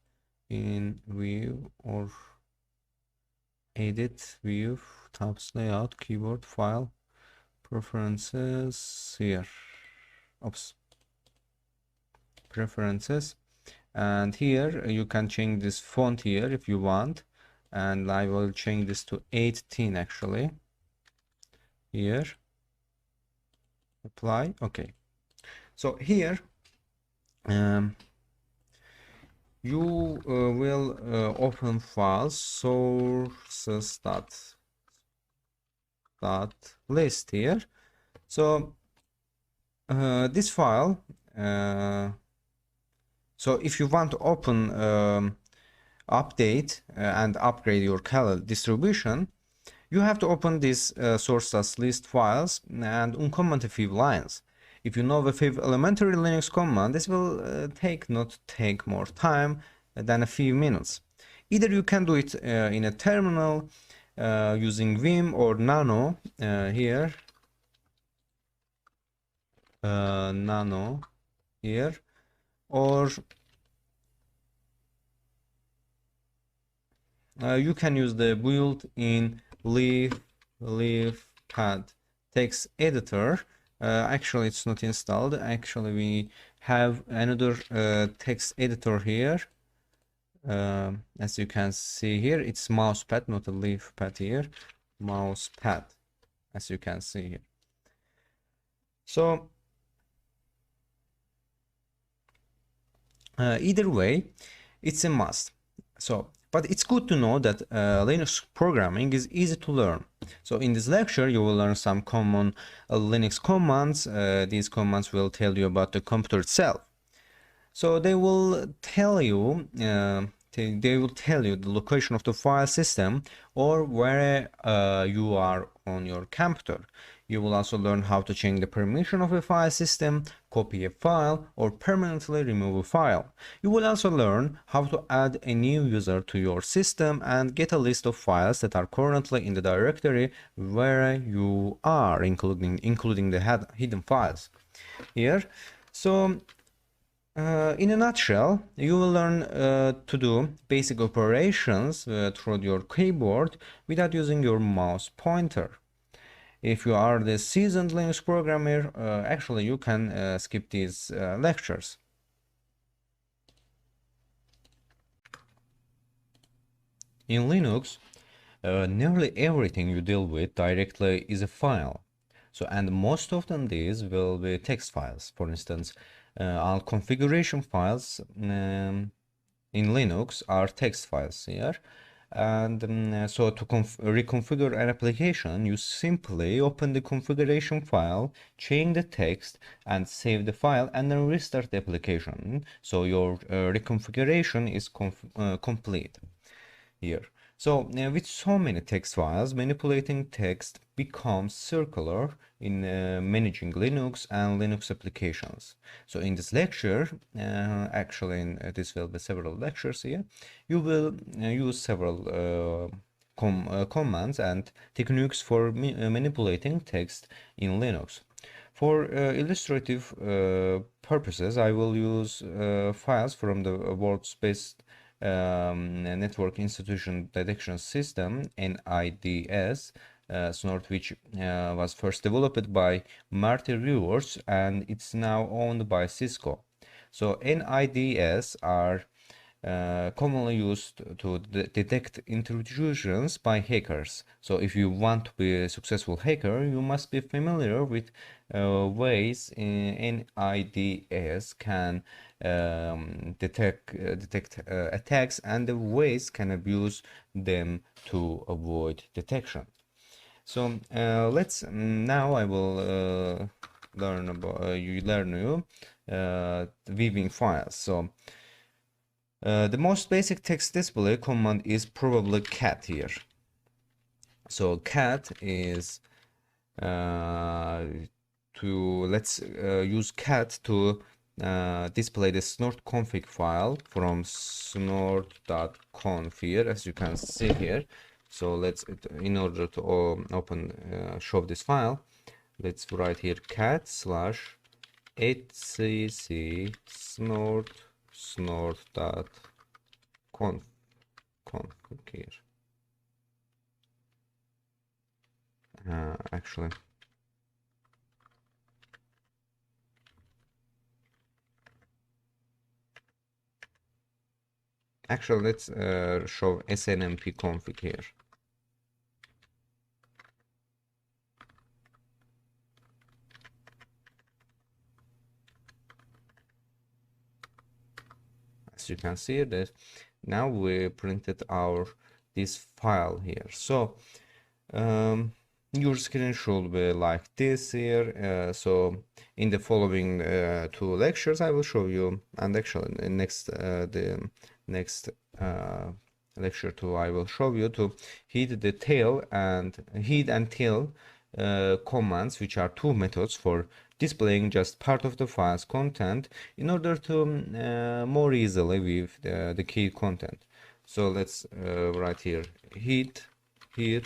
In view or edit view, tabs layout, keyboard, file, preferences here. Oops, preferences, and here you can change this font here if you want, and I will change this to 18 actually. Here, apply. Okay, so here you will open files sources dot list here. So this file, so if you want to open update and upgrade your Kali distribution, you have to open this source.list files and uncomment a few lines. If you know a few elementary Linux command, this will not take more time than a few minutes. Either you can do it in a terminal using Vim or Nano here, Nano here, or you can use the built-in leafpad text editor. Actually it's not installed. Actually we have another text editor here. As you can see here, it's mousepad, not a leafpad here. Mousepad, as you can see here. So either way, it's a must. So but it's good to know that Linux programming is easy to learn. So in this lecture, you will learn some common Linux commands. These commands will tell you about the computer itself. So they will tell you the location of the file system or where you are on your computer. You will also learn how to change the permission of a file system, copy a file, or permanently remove a file. You will also learn how to add a new user to your system and get a list of files that are currently in the directory where you are, including the hidden files here. So in a nutshell, you will learn to do basic operations through your keyboard without using your mouse pointer. If you are the seasoned Linux programmer, actually you can skip these lectures. In Linux, nearly everything you deal with directly is a file. So, and most often these will be text files. For instance, all configuration files in Linux are text files here. And so to reconfigure an application, you simply open the configuration file, change the text, and save the file, and then restart the application. So your reconfiguration is complete here. So with so many text files, manipulating text becomes circular in managing Linux and Linux applications. So in this lecture, actually this will be several lectures here, you will use several commands and techniques for manipulating text in Linux. For illustrative purposes, I will use files from the world's-based Network Institution Detection System, NIDS, snort, which was first developed by Marty Rivers, and it's now owned by Cisco. So NIDS are commonly used to detect intrusions by hackers. So if you want to be a successful hacker, you must be familiar with ways NIDS can detect attacks, and the ways can abuse them to avoid detection. So let's now I will learn about weaving files. So the most basic text display command is probably cat here. So cat is let's use cat to display the snort config file from snort.conf here, as you can see here. So let's, in order to open show this file, let's write here cat / etc snort.conf here. Actually, let's show snmp config here. As you can see that now we printed this file here. So your screen should be like this here. So in the following 2 lectures I will show you, and actually in the next lecture 2 I will show you to head and tail commands, which are 2 methods for displaying just part of the file's content in order to more easily weave the key content. So let's write here head etc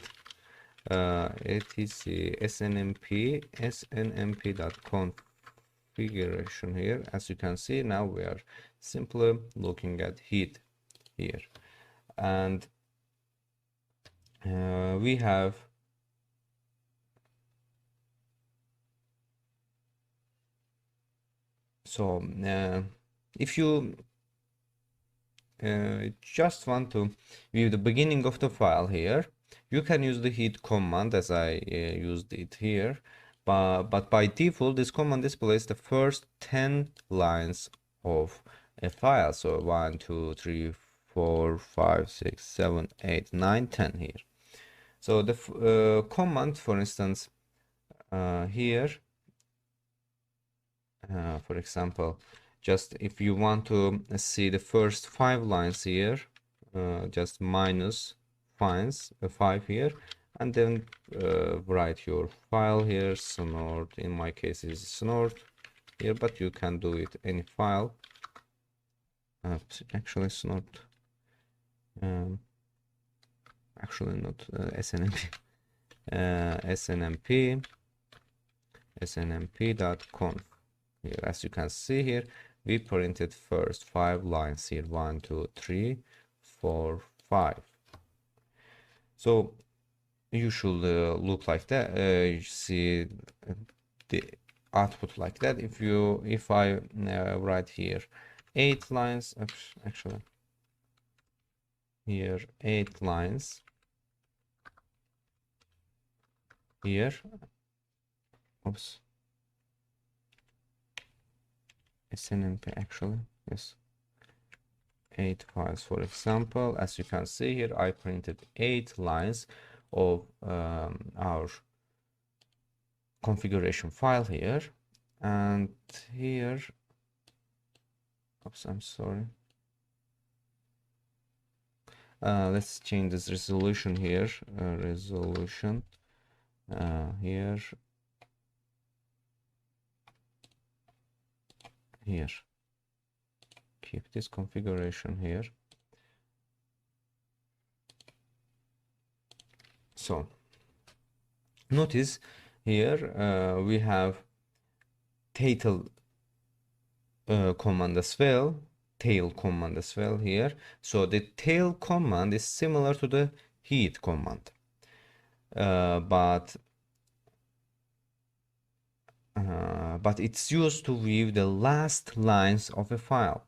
snmp.configuration here. As you can see, now we are simply looking at head here, and we have so if you just want to view the beginning of the file here, you can use the head command as I used it here, but by default this command displays the first 10 lines of a file. So 1 2 3 4 5 6 7 8 9 10 here. So the command, for instance, here for example, just if you want to see the first 5 lines here, just minus 5 here, and then write your file here, snort. In my case is snort here, but you can do it any file. Actually snort, actually not snmp, snmp.conf here. As you can see here, we printed first 5 lines here, 1 2 3 4 5. So you should look like that. You see the output like that. If I write here 8 lines, actually here 8 lines here, oops, snmp, actually, yes, 8 files, for example. As you can see here, I printed 8 lines of our configuration file here, and here, oops, I'm sorry, let's change this resolution here, resolution here, keep this configuration here. So notice here we have tail command as well, here. So the tail command is similar to the head command. but it's used to view the last lines of a file.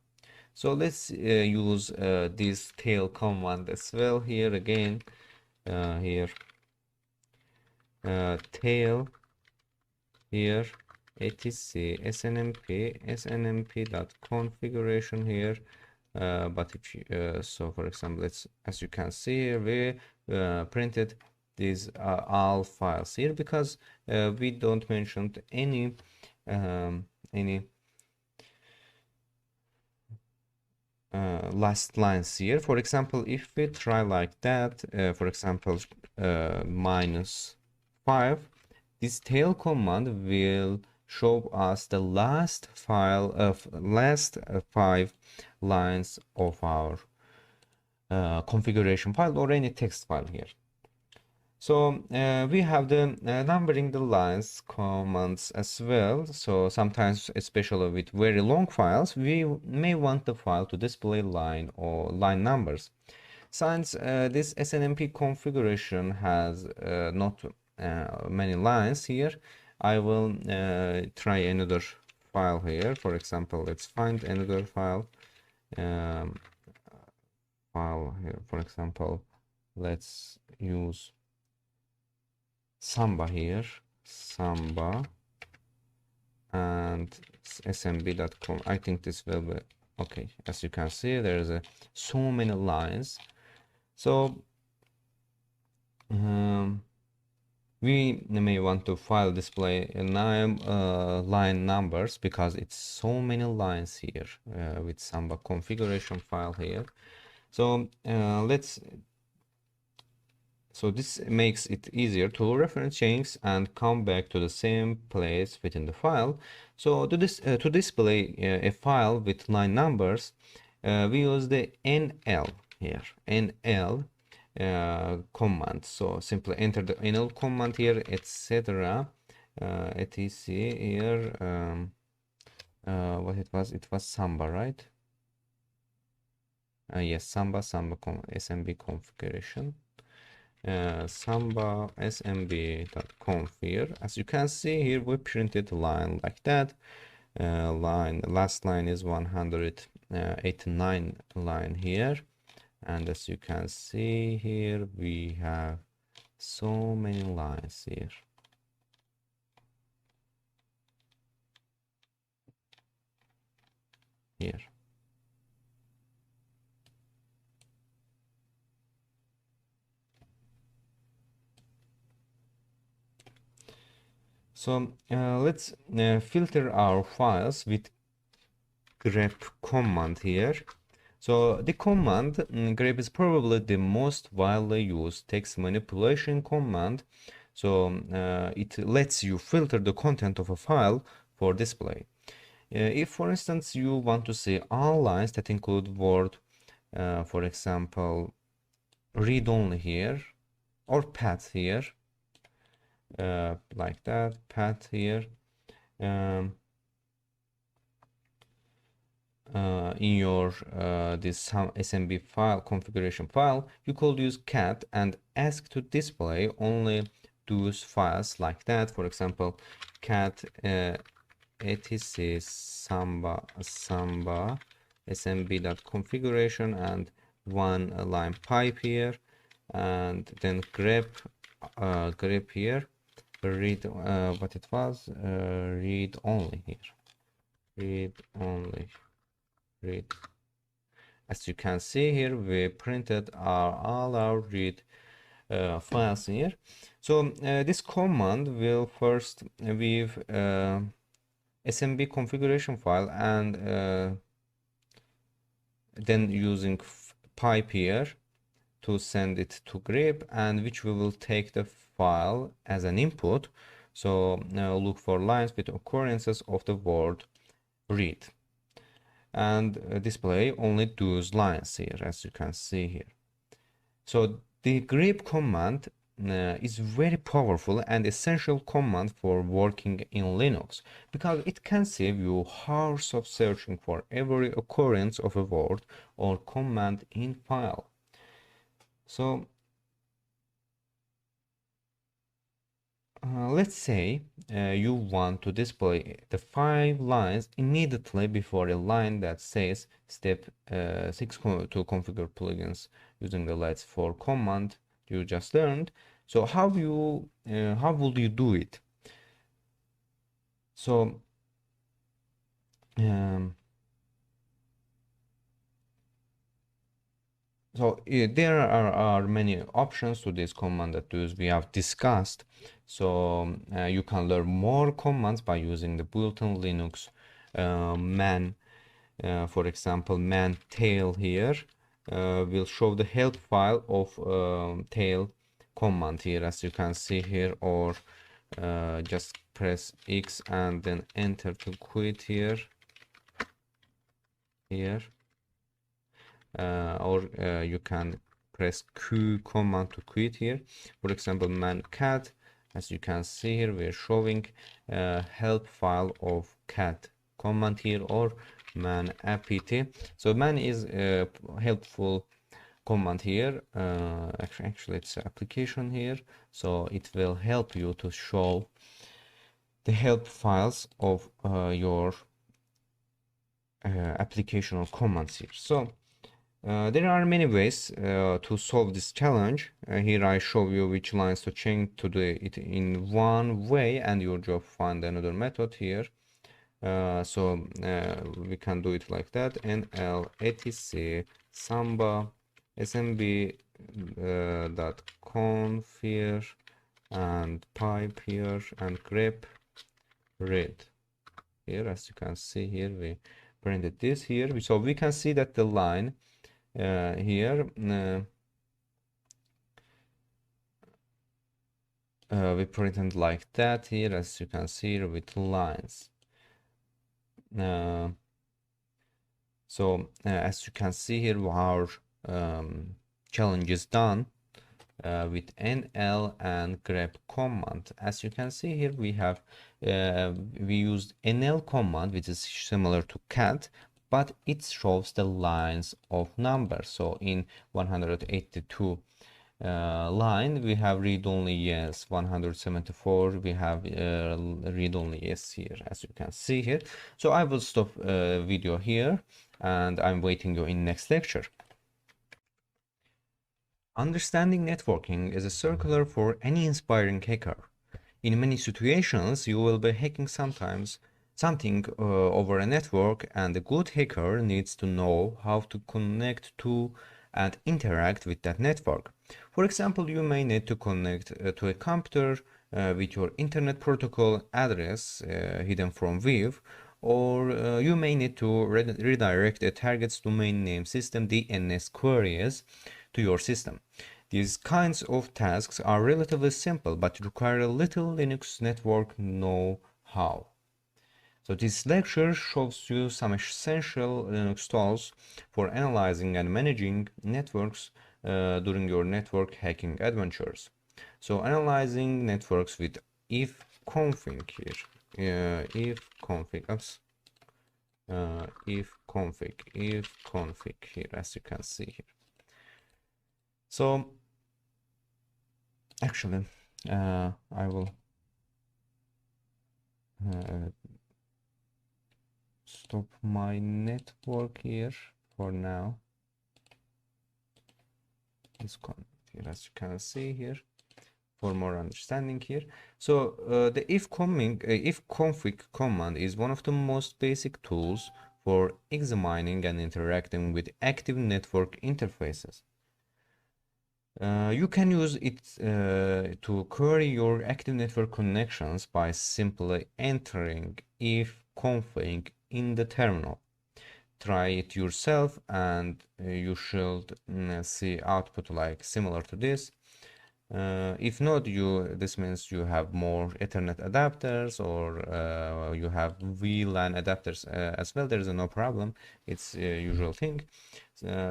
So let's use this tail command as well. Here again, here tail, here etc snmp.configuration here. But if you, so for example, let's, as you can see here, we printed these all files here because we don't mention any last lines here. For example, if we try like that, for example, -5, this tail command will show us the last file of last 5 lines of our configuration file or any text file here. So we have the numbering the lines commands as well. So sometimes, especially with very long files, we may want the file to display line or line numbers. Since this SNMP configuration has not many lines here, I will try another file here. For example, let's find another file. File here, for example, let's use Samba here, Samba, and smb.com. I think this will be okay. As you can see, there's so many lines. So we may want to file display line numbers because it's so many lines here with Samba configuration file here. So so this makes it easier to reference change and come back to the same place within the file. So to display a file with line numbers, we use the NL here, NL command. So simply enter the NL command here, etc. etc. here. What it was Samba, right? Yes, Samba SMB configuration. Samba smb.conf here. As you can see here, we printed a line like that. Last line is 189 line here, and as you can see here, we have so many lines here. So let's filter our files with grep command here. So the command grep is probably the most widely used text manipulation command. So it lets you filter the content of a file for display. If, for instance, you want to see all lines that include word, for example, read only here, or path here, like that, path here, in your this SMB file configuration file, you could use cat and ask to display only those files like that. For example, cat etc samba smb.configuration and one line pipe here, and then grep here, read what it was, read only here, read only, read. As you can see here, we printed all our read files here. So this command will first with SMB configuration file and then using pipe here to send it to grep, and which we will take the file as an input. So now look for lines with occurrences of the word read, and display only those lines here, as you can see here. So the grep command is very powerful and essential command for working in Linux because it can save you hours of searching for every occurrence of a word or command in file. So Let's say you want to display the 5 lines immediately before a line that says step 6 to configure plugins using the Let's For command you just learned. So how will you do it? So um, there are many options to this command that we have discussed. So you can learn more commands by using the built-in Linux man. For example, man tail here will show the help file of tail command here, as you can see here, or just press X and then enter to quit here. Or you can press Q command to quit here. For example, man cat, as you can see here, we're showing help file of cat command here, or man apt. So man is a helpful command here. Actually it's an application here, so it will help you to show the help files of your application or commands here. So there are many ways to solve this challenge. Here I show you which lines to change to do it in one way, and your job find another method here. We can do it like that. nl etc samba smb dot conf here, and pipe here, and grep read here. As you can see here, we printed this here, so we can see that the line here we printed like that here, as you can see here, with lines. As you can see here, our challenge is done with nl and grep command. As you can see here, we have we used nl command, which is similar to cat, but it shows the lines of numbers. So in 182 line we have read only yes, 174 we have read only yes here, as you can see here. So I will stop video here, and I'm waiting you in next lecture. Understanding networking is a circular for any inspiring hacker. In many situations, you will be hacking something over a network, and a good hacker needs to know how to connect to and interact with that network. For example, you may need to connect to a computer with your internet protocol address hidden from Viv, or you may need to redirect a target's domain name system DNS queries to your system. These kinds of tasks are relatively simple but require a little Linux network know-how. So this lecture shows you some essential Linux tools for analyzing and managing networks during your network hacking adventures. So analyzing networks with ifconfig here, ifconfig here, as you can see here. So actually I will stop my network here for now. Disconnect here, as you can see here, for more understanding here. So the ifconfig command is one of the most basic tools for examining and interacting with active network interfaces. You can use it to query your active network connections by simply entering ifconfig in the terminal. Try it yourself, and you should see output like similar to this. If not, this means you have more Ethernet adapters, or you have VLAN adapters as well. There is no problem. It's a usual thing.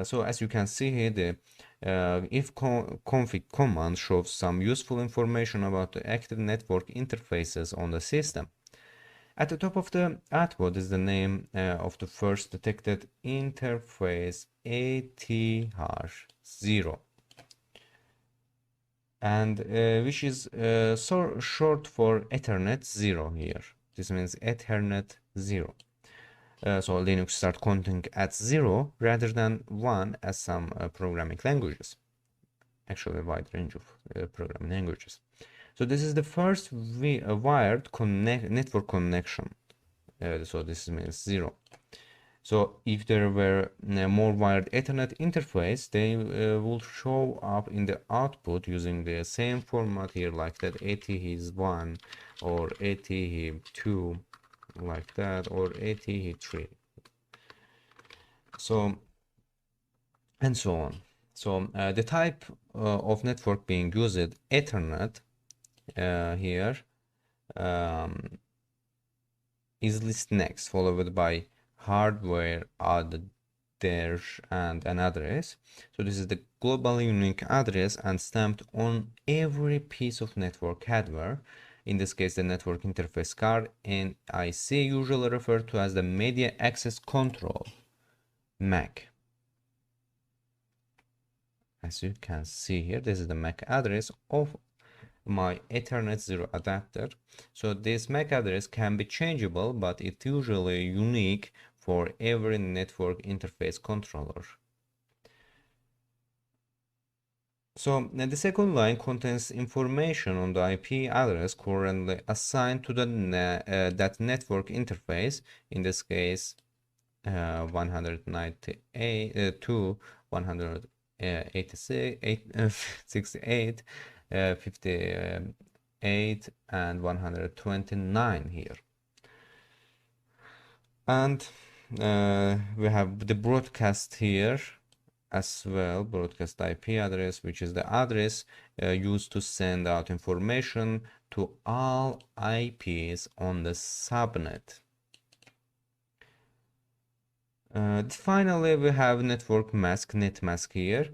So as you can see here, the ifconfig command shows some useful information about the active network interfaces on the system. At the top of the output is the name of the first detected interface ATH0. and which is so short for Ethernet 0 here. This means Ethernet 0. So Linux start counting at 0 rather than 1 as some programming languages. Actually, a wide range of programming languages. So this is the first wired network connection. So this means 0. So if there were more wired Ethernet interface, they will show up in the output using the same format here, like that ATH1 or ATH2, like that, or ATH3. So, and so on. So the type of network being used, Ethernet, here is listed next, followed by hardware address and an address. So this is the global unique address and stamped on every piece of network hardware. In this case, the network interface card, NIC, usually referred to as the media access control, MAC. As you can see here, this is the MAC address of my Ethernet 0 adapter. So this MAC address can be changeable, but it's usually unique for every network interface controller. So the second line contains information on the IP address currently assigned to the that network interface. In this case, 198 to 168, 58 and 129 here. And we have the broadcast here as well, broadcast IP address, which is the address used to send out information to all IPs on the subnet. Finally, we have network mask, net mask here,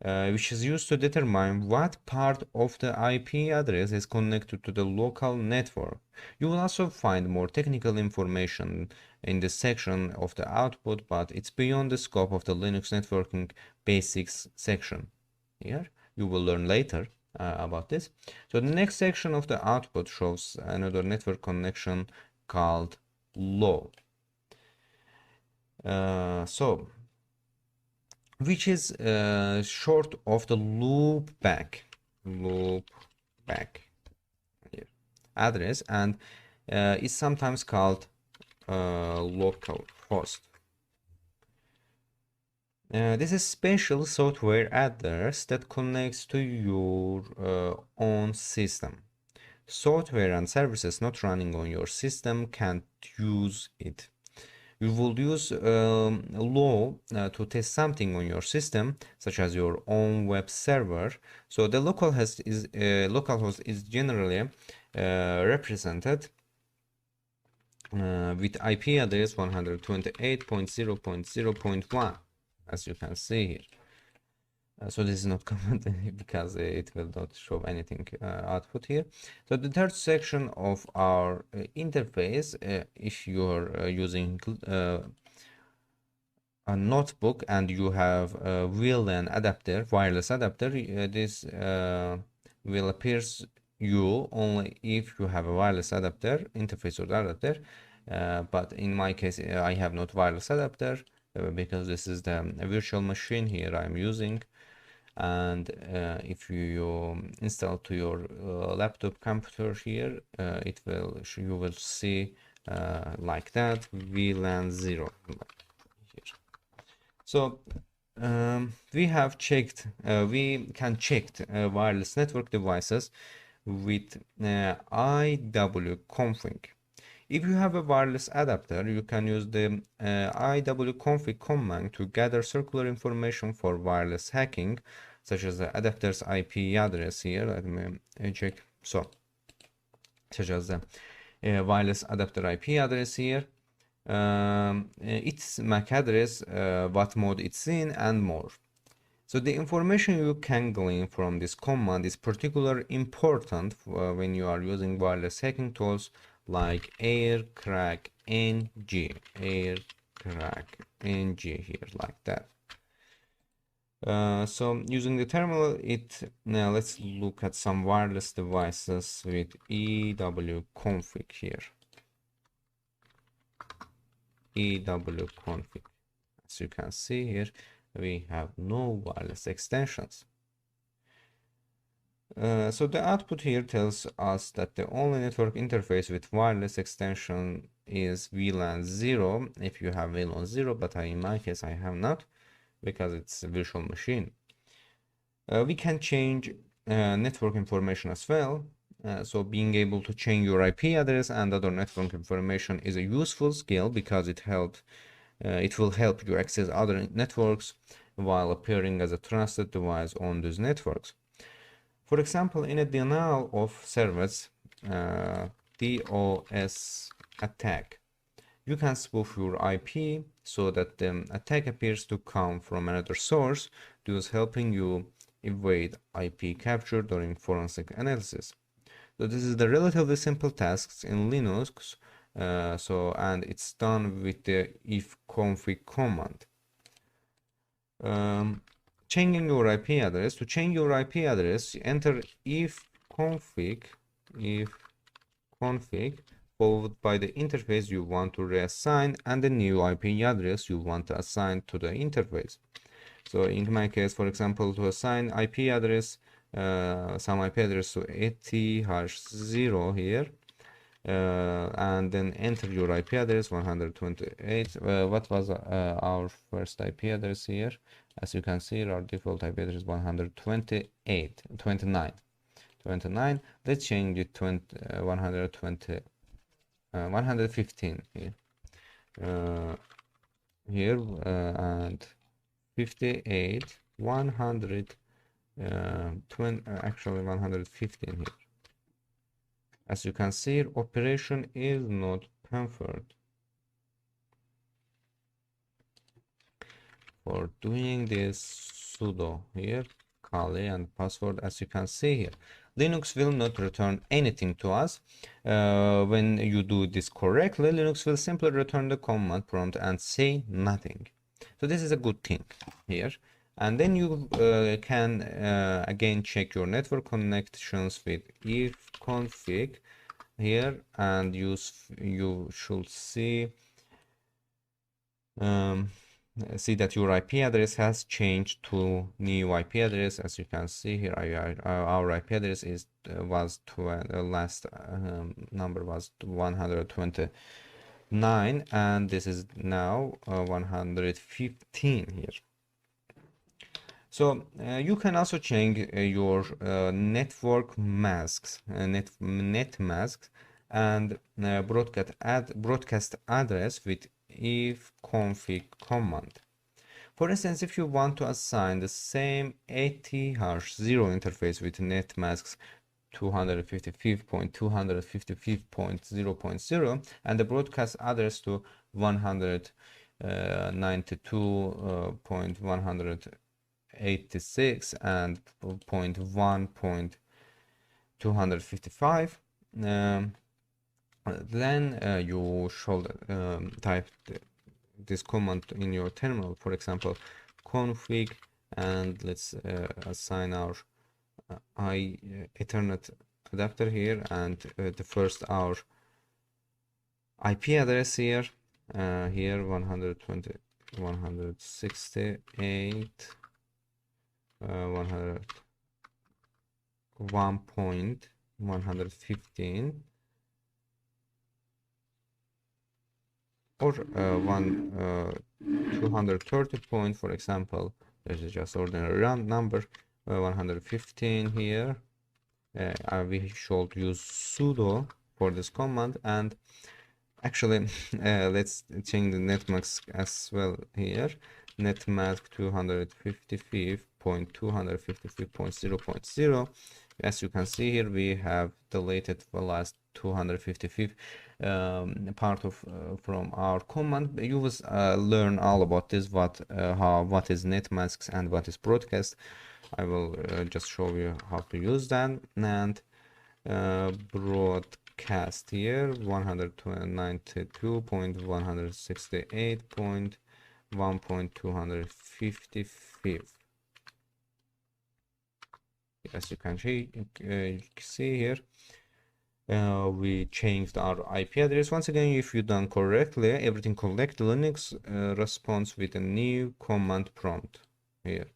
which is used to determine what part of the IP address is connected to the local network. You will also find more technical information in this section of the output, but it's beyond the scope of the Linux networking basics section. Here, you will learn later about this. So the next section of the output shows another network connection called low. Which is short of the loop back here address, and is sometimes called local host. This is special software address that connects to your own system. Software and services not running on your system can't use it. You will use low to test something on your system, such as your own web server. So the localhost is generally represented with IP address 128.0.0.1, as you can see here. So this is not commented because it will not show anything output here. So the third section of our interface, if you're using a notebook and you have a WLAN adapter, wireless adapter, this will appear you only if you have a wireless adapter, interface or adapter. But in my case, I have not wireless adapter because this is the virtual machine here I'm using. And if you install to your laptop computer here, you will see like that VLAN 0 here. So we can check wireless network devices with IWconfig. If you have a wireless adapter, you can use the IWconfig command to gather circular information for wireless hacking, such as the adapter's IP address here. Let me check. So, such as the wireless adapter IP address here, its MAC address, what mode it's in, and more. So the information you can glean from this command is particularly important when you are using wireless hacking tools like AirCrackNG here, like that. So using the terminal, now let's look at some wireless devices with EW-config here. EW-config. As you can see here, we have no wireless extensions. So the output here tells us that the only network interface with wireless extension is VLAN 0 if you have VLAN 0, but in my case I have not, because it's a virtual machine. We can change network information as well. So being able to change your IP address and other network information is a useful skill, because it will help you access other networks while appearing as a trusted device on these networks. For example, in a denial of service DOS attack, you can spoof your IP so that the attack appears to come from another source, thus helping you evade IP capture during forensic analysis. So this is the relatively simple tasks in Linux, and it's done with the ifconfig command. Changing your IP address. To change your IP address, enter ifconfig followed by the interface you want to reassign and the new IP address you want to assign to the interface. So in my case, for example, to assign IP address, some IP address to 80*0 here, and then enter your IP address 128. What was our first IP address here? As you can see, our default IP address is 129. Let's change it to 115 here. And 58 actually 115 here. As you can see, operation is not confirmed. For doing this, sudo here, kali and password. As you can see here, Linux will not return anything to us. When you do this correctly, Linux will simply return the command prompt and say nothing. So this is a good thing here. And then you can again check your network connections with ifconfig here, and you should see that your IP address has changed to new IP address. As you can see here, our IP address last number was 129, and this is now 115 here. So you can also change your network masks, net masks, and broadcast address with ifconfig command. For instance, if you want to assign the same 80*0 interface with net masks 255.255.0.0 and the broadcast address to 192.186 and 0.1.255, then you should type this command in your terminal. For example, config, and let's assign our Ethernet adapter here, and the first our IP address here, 120, 168, 101.115, or 230 point, for example. This is just ordinary round number. 115 here. We should use sudo for this command, and actually let's change the netmask as well here. Netmask 255.255.0.0. As you can see here, we have deleted the last 255 part of from our command. You will learn all about this, what is netmasks and what is broadcast. I will just show you how to use that. And broadcast here 192.168.1.255. As you can see here, we changed our IP address. Once again, if you done correctly, everything correct, Linux responds with a new command prompt here.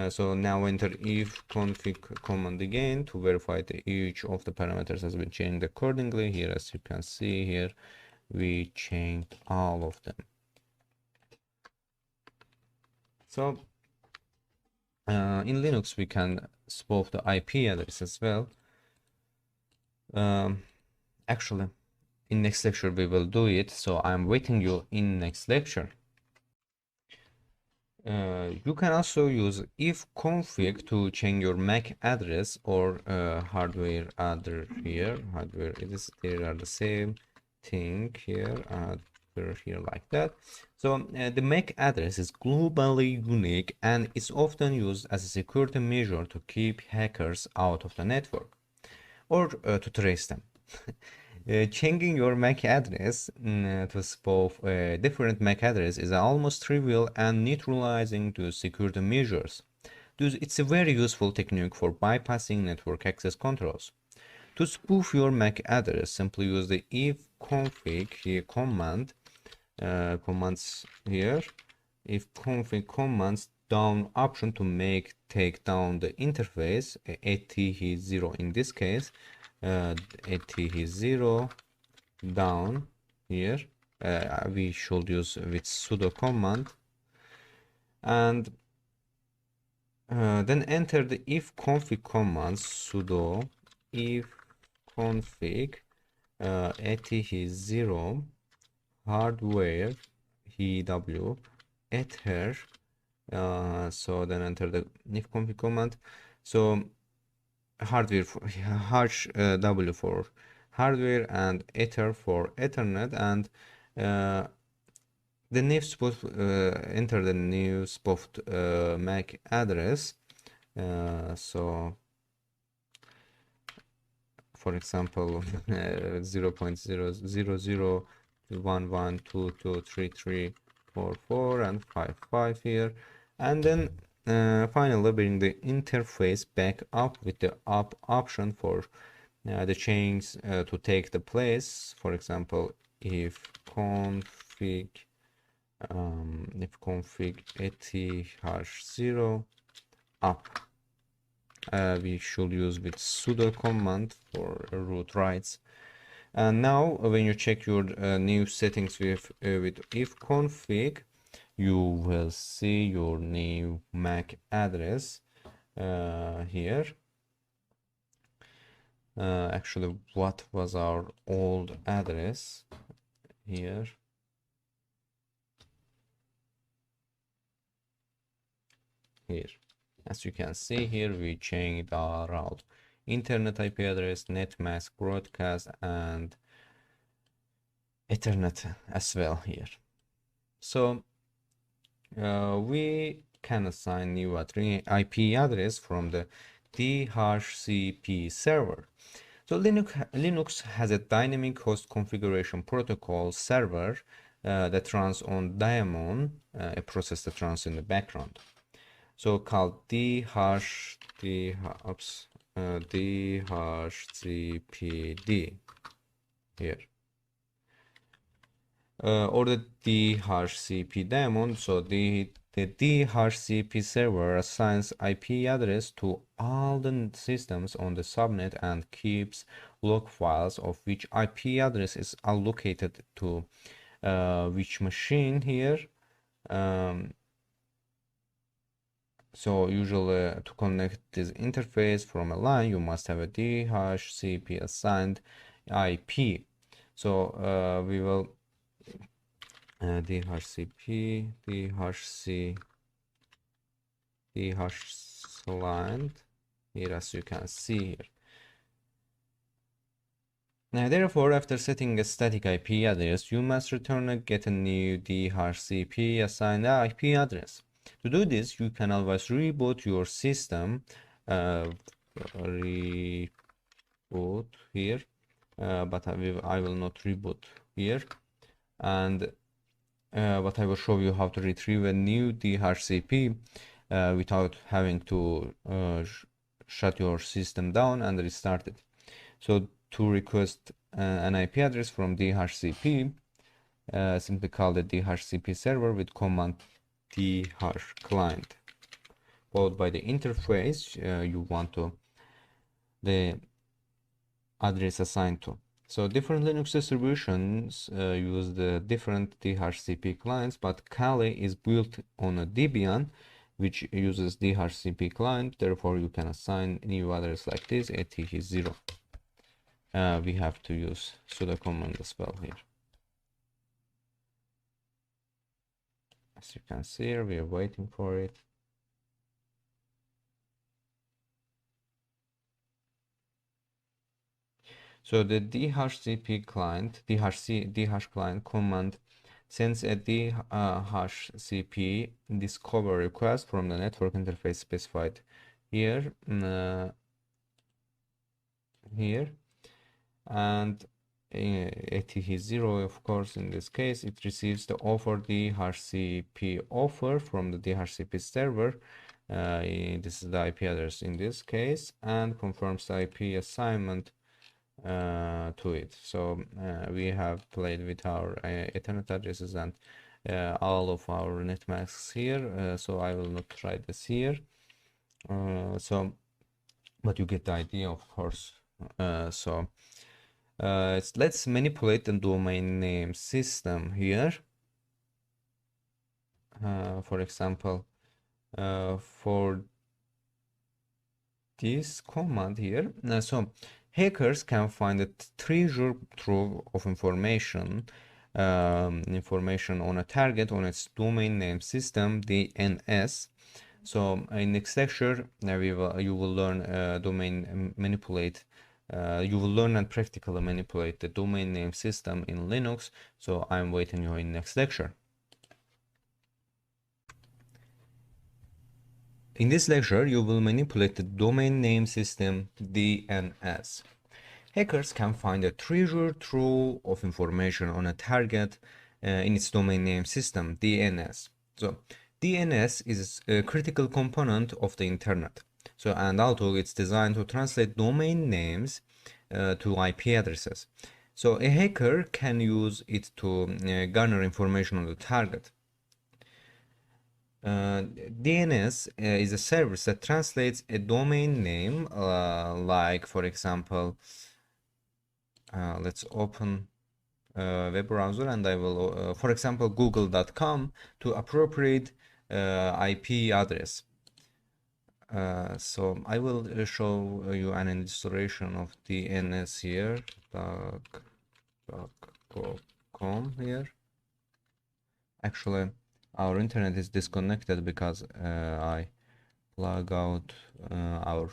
So now enter if config command again to verify that each of the parameters has been changed accordingly. Here, as you can see here, we changed all of them. So in Linux, we can swap the IP address as well. Actually, in next lecture we will do it, so I'm waiting you in next lecture. You can also use if config to change your MAC address or hardware address here. Hardware there are the same thing here. Here like that. So the MAC address is globally unique and is often used as a security measure to keep hackers out of the network or to trace them. Changing your MAC address to swap different MAC address is almost trivial and neutralizing to security measures. It's a very useful technique for bypassing network access controls. To spoof your MAC address, simply use the ifconfig here command. Commands here. Ifconfig commands down option to take down the interface AT0 in this case. AT0 down here. We should use with sudo command, and then enter the ifconfig command sudo ifconfig AT0 hardware HW ether. So then enter the ifconfig command. So hardware for w for hardware and ether for ethernet, and the new spot enter the new spot MAC address. So for example 0.00011223344 and 55 here, and then finally bring the interface back up with the up option for the change to take the place. For example, if config AT0 up, we should use with sudo command for root rights. And now when you check your new settings with ifconfig, you will see your new MAC address here. Actually, what was our old address here? Here, as you can see here, we changed our route, internet IP address, netmask, broadcast, and ethernet as well here. So we can assign new IP address from the DHCP server. So Linux has a dynamic host configuration protocol server that runs on daemon, a process that runs in the background. So called DHCPD here. Or the DHCP daemon. So the DHCP server assigns IP address to all the systems on the subnet and keeps log files of which IP address is allocated to which machine here. So usually to connect this interface from a line, you must have a DHCP assigned IP. So we will DHCP DHCLand here, as you can see here. Now, therefore, after setting a static IP address, you must return and get a new DHCP assigned IP address. To do this, you can always reboot your system, reboot here, but I will not reboot here, and but I will show you how to retrieve a new DHCP without having to shut your system down and restart it. So to request an IP address from DHCP, simply call the DHCP server with command DHClient, followed by the interface you want to the address assigned to. So different Linux distributions use the different DHCP clients, but Kali is built on a Debian which uses DHCP client. Therefore, you can assign new address like this, ATH0. We have to use sudo command as well here. As you can see here, we are waiting for it. So the DHCP client, DH client command sends a DHCP discover request from the network interface specified here, and ATH0, of course, in this case, it receives the offer DHCP offer from the DHCP server. This is the IP address in this case, and confirms the IP assignment to it. So we have played with our Ethernet addresses and all of our netmasks here, so I will not try this here. But you get the idea, of course. Let's manipulate the domain name system here. For example, for this command here, hackers can find a treasure trove of information on a target on its domain name system, DNS. So in next lecture, you will learn you will learn and practically manipulate the domain name system in Linux. So I'm waiting you in next lecture. In this lecture, you will manipulate the domain name system DNS. Hackers can find a treasure trove of information on a target in its domain name system, DNS. So DNS is a critical component of the internet. So, and also it's designed to translate domain names to IP addresses. So a hacker can use it to garner information on the target. DNS is a service that translates a domain name, like, for example, let's open a web browser, and I will, for example, google.com to appropriate IP address. So I will show you an illustration of DNS here, .com here. Actually, our internet is disconnected because I plug out our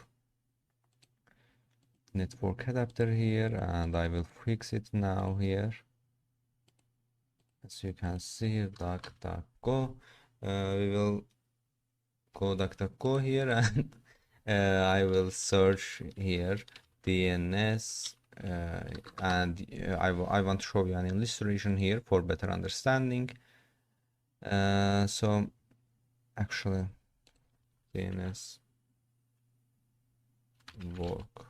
network adapter here, and I will fix it now here. As you can see, DuckDuckGo. We will go DuckDuckGo here, and I will search here DNS, and I want to show you an illustration here for better understanding. So actually DNS work.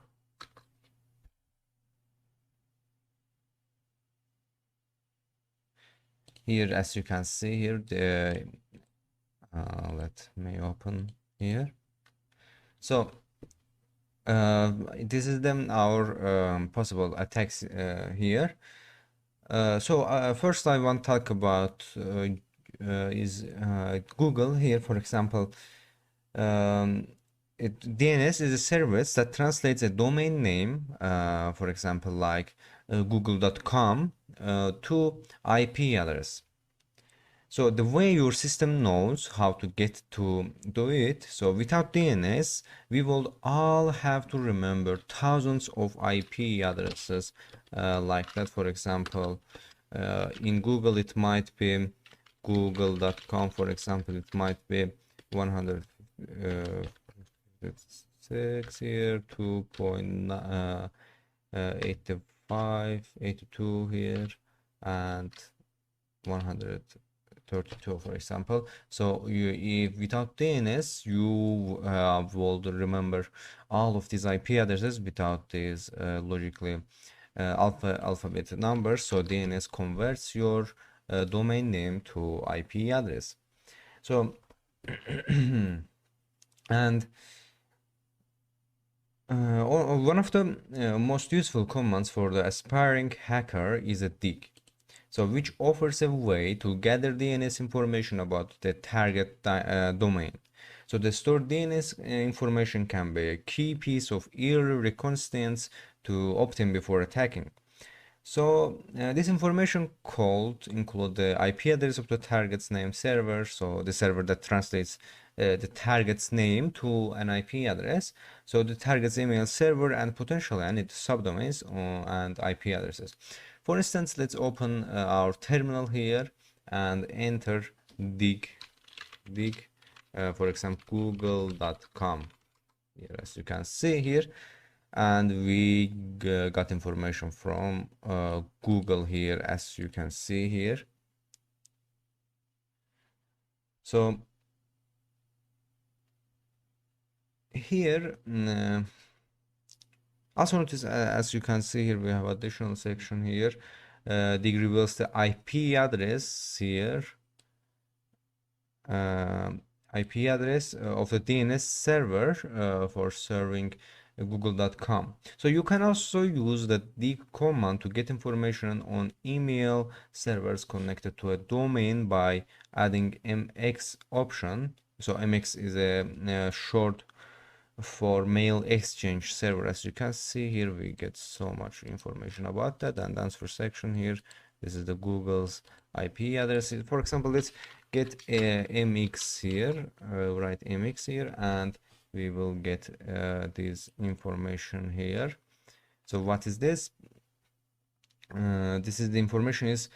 Here, as you can see here, let me open here. So this is our possible attacks here. First I want to talk about Google here, for example. DNS is a service that translates a domain name, for example, like google.com to IP address. So the way your system knows how to get to do it, so without DNS, we will all have to remember thousands of IP addresses like that. For example, in Google, it might be google.com, for example, it might be 106 here, 2.85, 82 here, and 100. 32, for example. So if without DNS, you would remember all of these IP addresses without these logically alphabet numbers. So DNS converts your domain name to IP address. So and one of the most useful commands for the aspiring hacker is a dig, so which offers a way to gather DNS information about the target domain. So the stored DNS information can be a key piece of early reconnaissance to obtain before attacking. So this information could include the IP address of the target's name server, so the server that translates the target's name to an IP address, so the target's email server, and potentially any subdomains and IP addresses. For instance, let's open our terminal here and enter dig for example google.com here, as you can see here, and we got information from Google here, as you can see here. So here also notice, as you can see here, we have additional section here. Dig reveals the IP address here, IP address of the DNS server for serving google.com. So you can also use the dig command to get information on email servers connected to a domain by adding MX option. So MX is a short for mail exchange server. As you can see here, we get so much information about that. And answer section here, this is the Google's IP address. For example, let's get MX here, write MX here, and we will get this information here. So what is this? This is the information is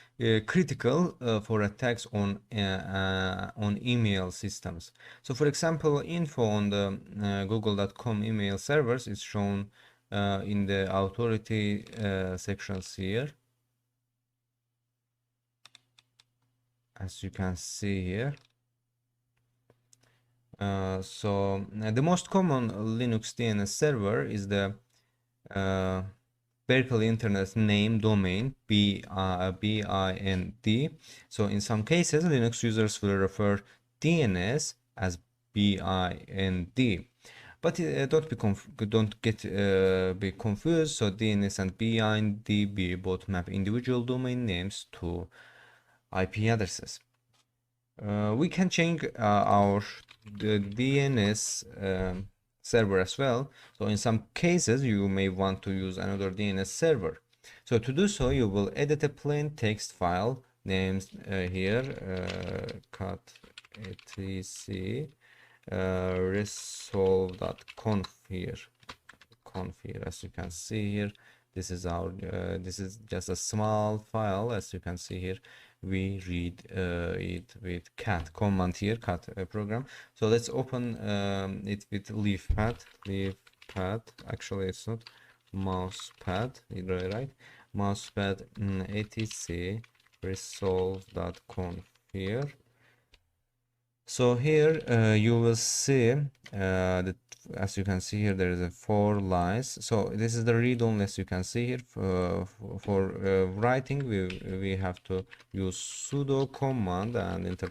critical for attacks on email systems. So for example, info on the google.com email servers is shown in the authority sections here, as you can see here. So the most common Linux DNS server is the Berkeley Internet Name Domain, BIND. So in some cases, Linux users will refer DNS as BIND. But don't get be confused. So DNS and BIND both map individual domain names to IP addresses. We can change our DNS server as well. So in some cases you may want to use another DNS server. So to do so, you will edit a plain text file named here cut etc resolve.conf here, as you can see here. This is our this is just a small file, as you can see here. We read it with cat command here, cat program. So let's open it with leafpad. Actually it's not mousepad, right? Mousepad etc resolve.conf here. So here you will see that, as you can see here, there is a 4 lines. So this is the read-only, as you can see here. For writing, we have to use sudo command and enter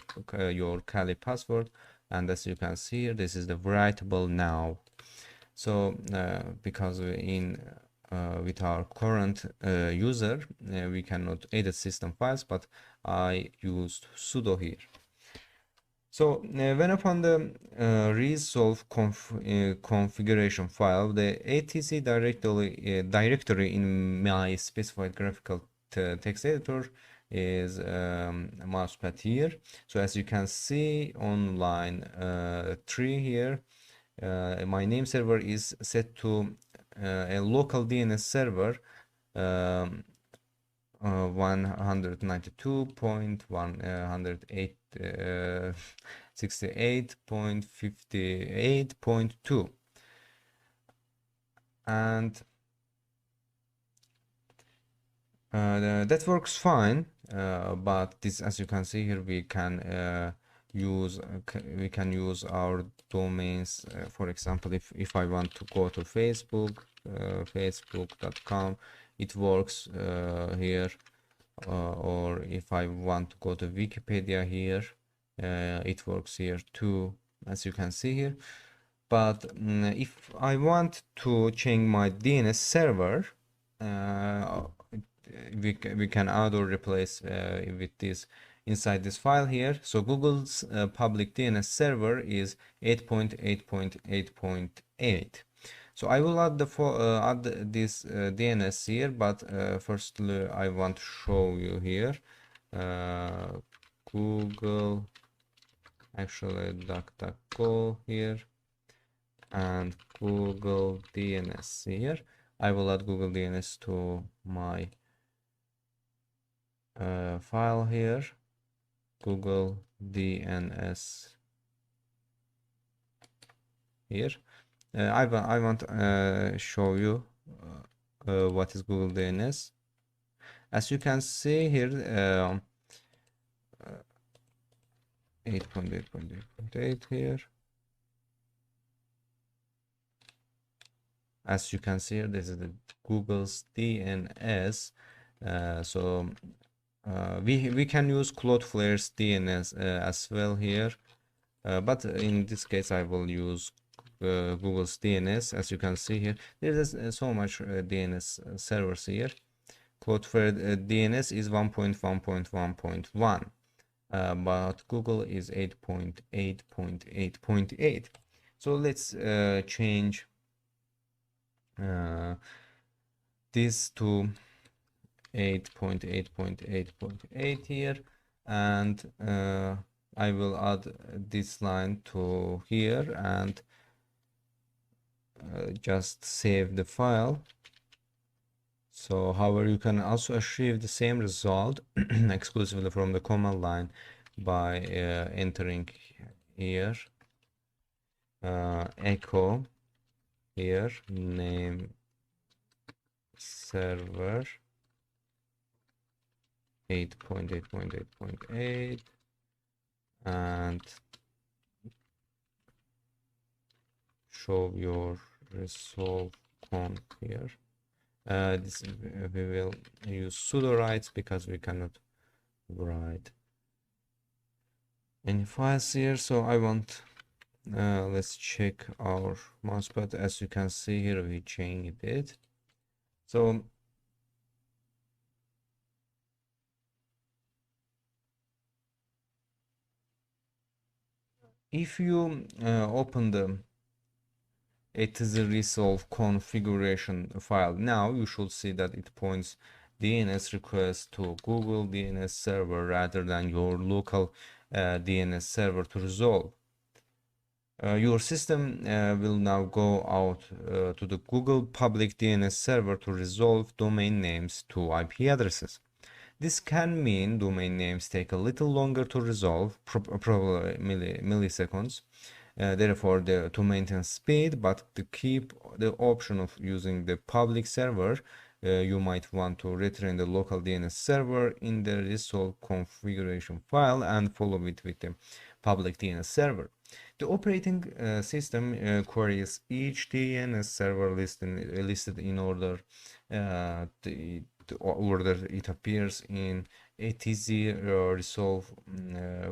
your Kali password. And as you can see here, this is the writable now. So because with our current user, we cannot edit system files, but I used sudo here. So when upon the resolve configuration file, the etc directory in my specified graphical text editor is mousepad here. So as you can see on line 3 here, my name server is set to a local DNS server 192.168.58.2, and that works fine. but this, as you can see here, we can use our domains. For example, if I want to go to Facebook, facebook.com, it works here. Or if I want to go to Wikipedia here, it works here too, as you can see here. But if I want to change my DNS server, we can add or replace with this inside this file here. So Google's public DNS server is 8.8.8.8. So I will add this DNS here, but firstly I want to show you here Google, actually DuckDuckGo here, and Google DNS here. I will add Google DNS to my file here, Google DNS here. I want to show you what is Google DNS. As you can see here, 8.8.8.8 here. As you can see here, this is the Google's DNS. We can use Cloudflare's DNS as well here, but in this case I will use Google's DNS. As you can see here, there is so much DNS servers here. Cloudflare DNS is 1.1.1.1, but Google is 8.8.8.8. So let's change this to 8.8.8.8 here, and I will add this line to here and just save the file. So however, you can also achieve the same result exclusively from the command line by entering here echo here name server 8.8.8.8 and show your resolve conf here. This we will use sudo writes because we cannot write any files here. So I want let's check our mousepad. As you can see here, we changed it. So if you open the resolve configuration file now, you should see that it points DNS request to Google DNS server rather than your local DNS server to resolve. Your system will now go out to the Google public DNS server to resolve domain names to IP addresses. This can mean domain names take a little longer to resolve, probably milliseconds. Therefore, to maintain speed, but to keep the option of using the public server, you might want to return the local DNS server in the resolve configuration file and follow it with the public DNS server. The operating system queries each DNS server listed in order the order it appears in ATZ resolve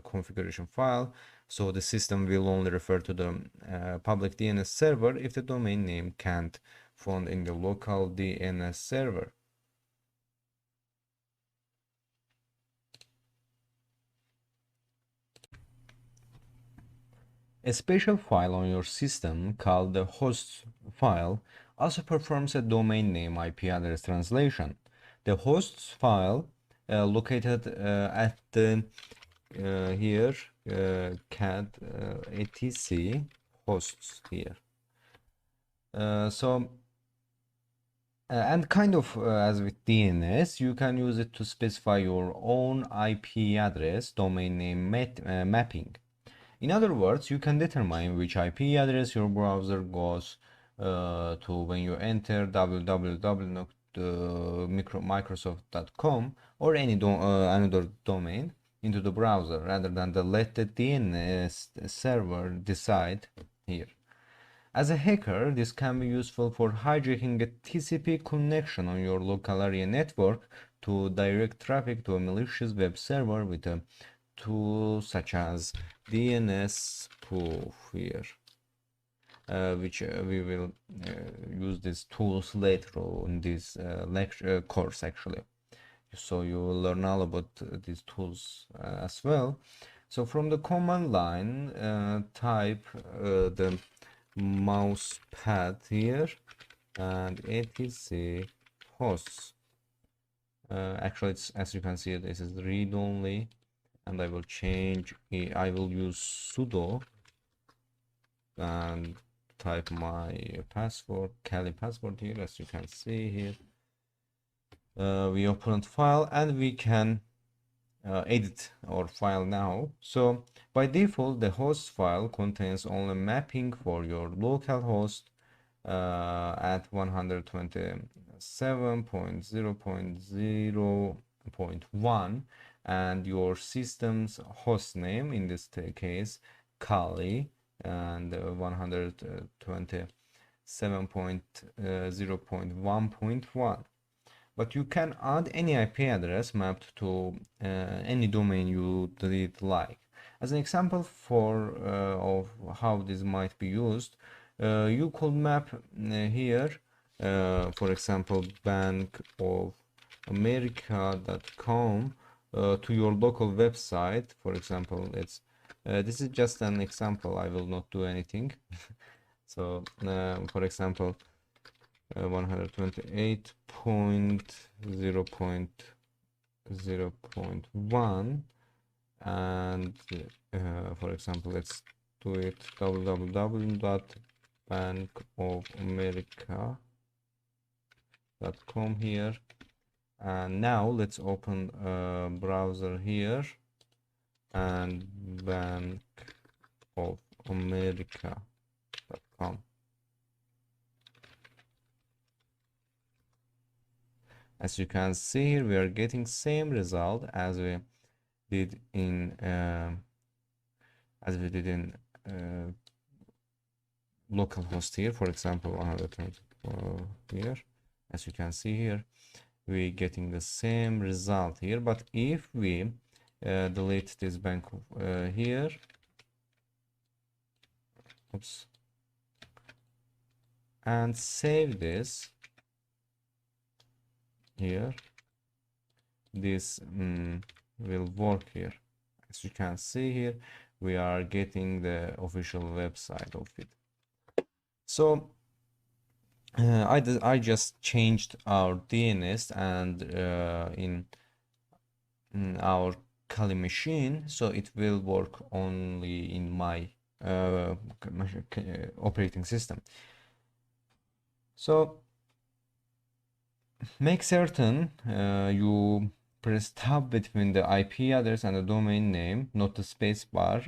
configuration file. So the system will only refer to the public DNS server if the domain name can't found in the local DNS server. A special file on your system called the hosts file also performs a domain name IP address translation. The hosts file located at the here cat etc hosts here. And kind of as with DNS, you can use it to specify your own IP address domain name mapping. In other words, you can determine which IP address your browser goes to when you enter www microsoft.com or any another domain into the browser rather than let the DNS server decide here. As a hacker, this can be useful for hijacking a TCP connection on your local area network to direct traffic to a malicious web server with a tool such as DNS spoof here, which we will use these tools later in this lecture course actually. So you will learn all about these tools as well. So from the command line, type the mouse pad here and etc hosts. Actually, it's, as you can see, this is read only, and I will change. I will use sudo and type my password, Kali password here. As you can see here, we open the file and we can edit our file now. So by default, the host file contains only mapping for your local host at 127.0.0.1 and your system's host name, in this case Kali, and 127.0.1.1. But you can add any IP address mapped to any domain you like. As an example of how this might be used, you could map here, for example, bankofamerica.com to your local website. For example, this is just an example. I will not do anything. So, for example, 128.0.0.1, and for example, let's do it www.bankofamerica.com here. And now let's open a browser here and bankofamerica.com. As you can see here, we are getting same result as we did in localhost here. For example, 124 here. As you can see here, we're getting the same result here. But if we delete this bank here, oops, and save this here, this will work here. As you can see here, we are getting the official website of it. So I just changed our DNS and in our Kali machine, so it will work only in my operating system. So make certain you press tab between the IP address and the domain name, not the space bar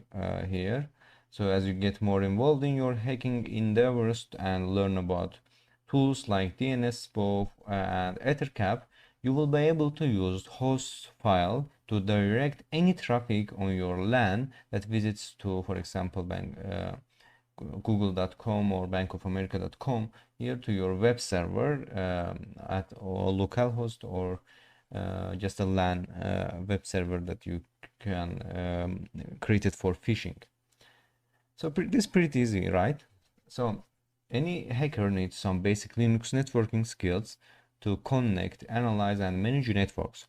here. So as you get more involved in your hacking endeavors and learn about tools like DNS spoof and ethercap, you will be able to use host file to direct any traffic on your LAN that visits to, for example, google.com or bankofamerica.com here to your web server at a localhost or just a LAN web server that you can create it for phishing. So this is pretty easy, right? So any hacker needs some basic Linux networking skills to connect, analyze, and manage networks.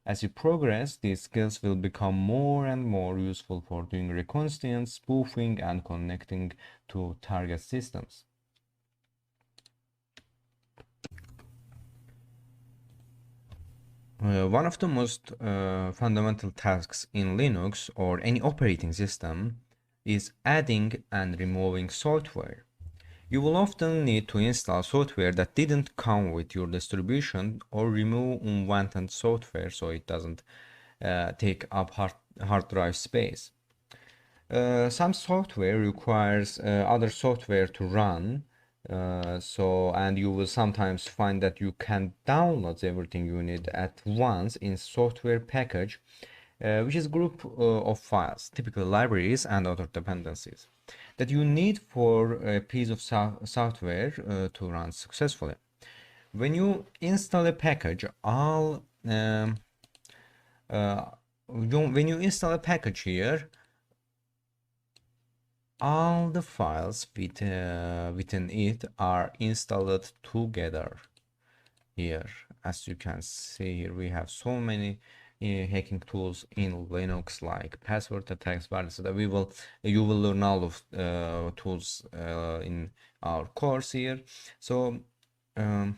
As you progress, these skills will become more and more useful for doing reconnaissance, spoofing, and connecting to target systems. One of the most fundamental tasks in Linux or any operating system is adding and removing software. You will often need to install software that didn't come with your distribution or remove unwanted software so it doesn't take up hard drive space. Some software requires other software to run And you will sometimes find that you can download everything you need at once in software package, which is group of files, typical libraries and other dependencies that you need for a piece of software to run successfully. When you install a package, when you install a package here, all the files within it are installed together. Here, as you can see here, we have so many hacking tools in Linux, like password attacks, so that you will learn all of tools in our course here. So in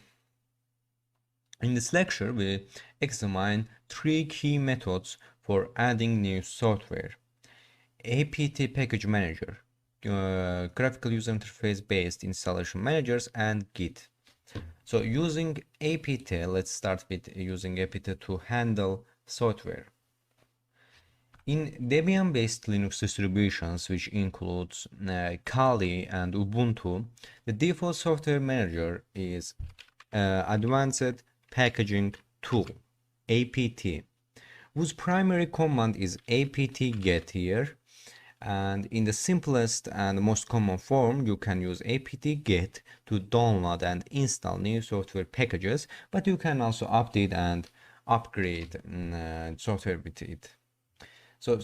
this lecture, we examine 3 key methods for adding new software: apt package manager, graphical user interface based installation managers, and Git. So using apt, let's start with using apt to handle software. In Debian-based Linux distributions, which includes Kali and Ubuntu, the default software manager is Advanced Packaging Tool, apt, whose primary command is apt-get here. And in the simplest and most common form, you can use apt-get to download and install new software packages, but you can also update and upgrade software with it. So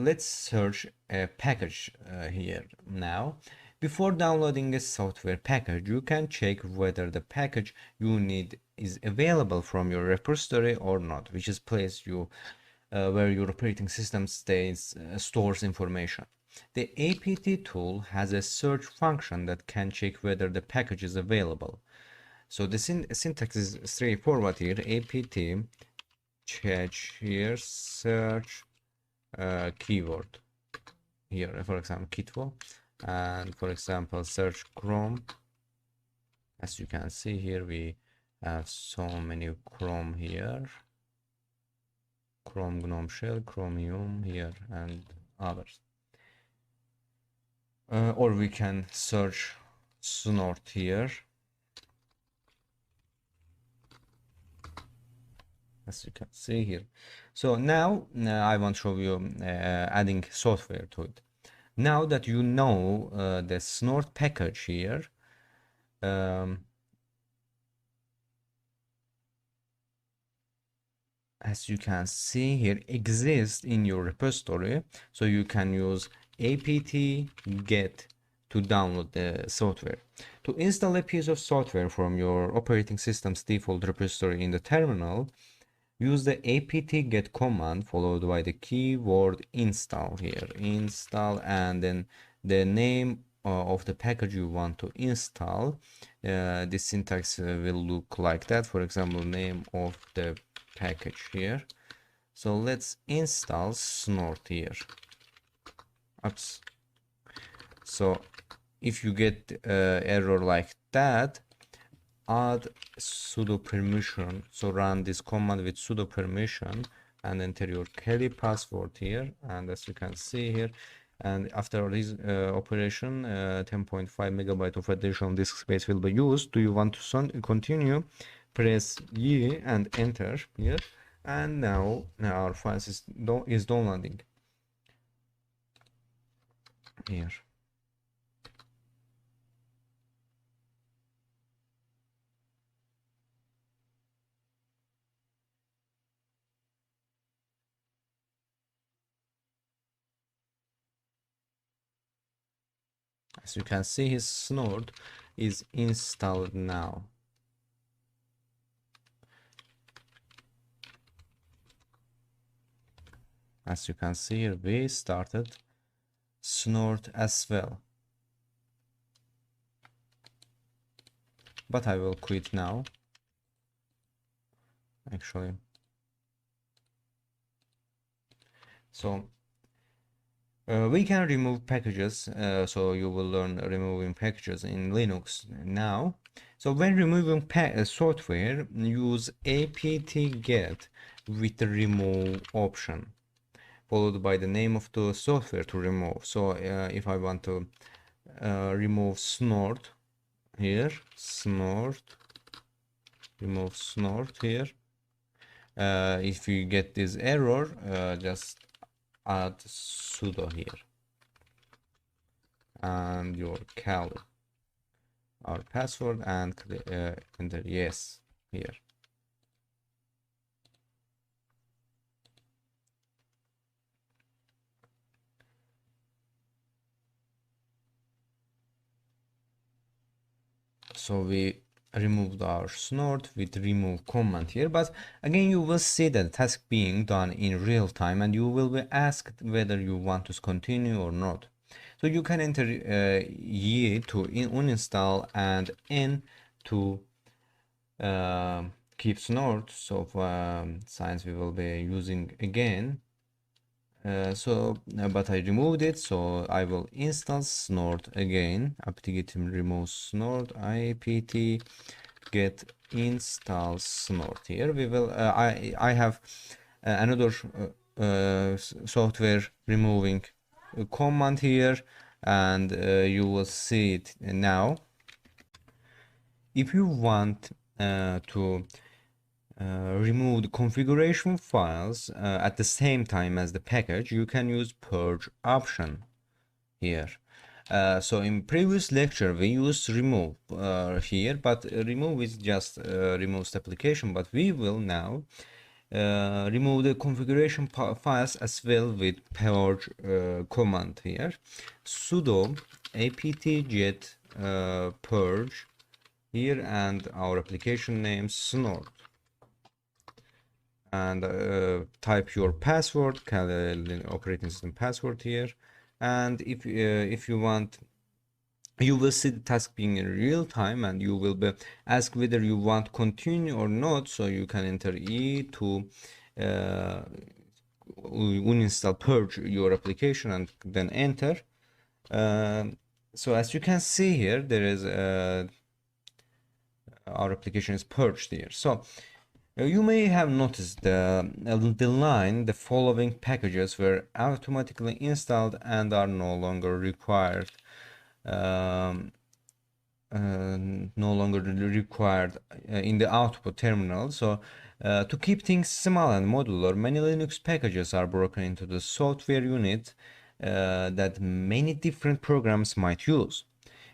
let's search a package here now. Before downloading a software package, you can check whether the package you need is available from your repository or not, which is place where your operating system stores information. The apt tool has a search function that can check whether the package is available. So the syntax is straightforward here. Apt check here, search keyword here, for example kitvo, and for example search Chrome. As you can see here, we have so many Chrome here, Chrome GNOME Shell, Chromium here, and others. Or we can search Snort here, as you can see here. So now I want to show you adding software to it. Now that you know the Snort package here, as you can see here, exists in your repository, so you can use apt-get to download the software. To install a piece of software from your operating system's default repository in the terminal, use the apt-get command followed by the keyword install here, install, and then the name of the package you want to install. This syntax will look like that. For example, name of the package here. So let's install Snort here. Oops. So if you get error like that, add sudo permission. So run this command with sudo permission and enter your Kali password here. And as you can see here, and after this operation, 10.5 megabyte of additional disk space will be used. Do you want to continue? Press Y and enter here. And now our file is downloading here. As you can see, his Snort is installed now. As you can see here, we started Snort as well. But I will quit now. Actually. So we can remove packages. So you will learn removing packages in Linux now. So when removing software, use apt-get with the remove option, followed by the name of the software to remove. So if I want to remove Snort here, snort, remove snort here. If you get this error, just add sudo here and your cal, our password, and enter yes here. So we removed our snort with remove command here, but again you will see the task being done in real time and you will be asked whether you want to continue or not. So you can enter Y to uninstall and N to keep snort. So since we will be using again, but I removed it, so I will install snort again. apt-get remove snort, apt get install snort. Here we will I have another software removing command here, and you will see it now. If you want to remove the configuration files at the same time as the package, you can use purge option here. So in previous lecture we used remove here, but remove is just removes the application, but we will now remove the configuration files as well with purge command here. Sudo apt-get purge here, and our application name snort, and type your password, operating system password here. And if you want, you will see the task being in real time, and you will be asked whether you want to continue or not. So you can enter E to uninstall, purge your application, and then enter. So as you can see here, there is our application is purged here. So you may have noticed the line, the following packages were automatically installed and are no longer required. No longer required in the output terminal. So to keep things small and modular, many Linux packages are broken into the software unit that many different programs might use.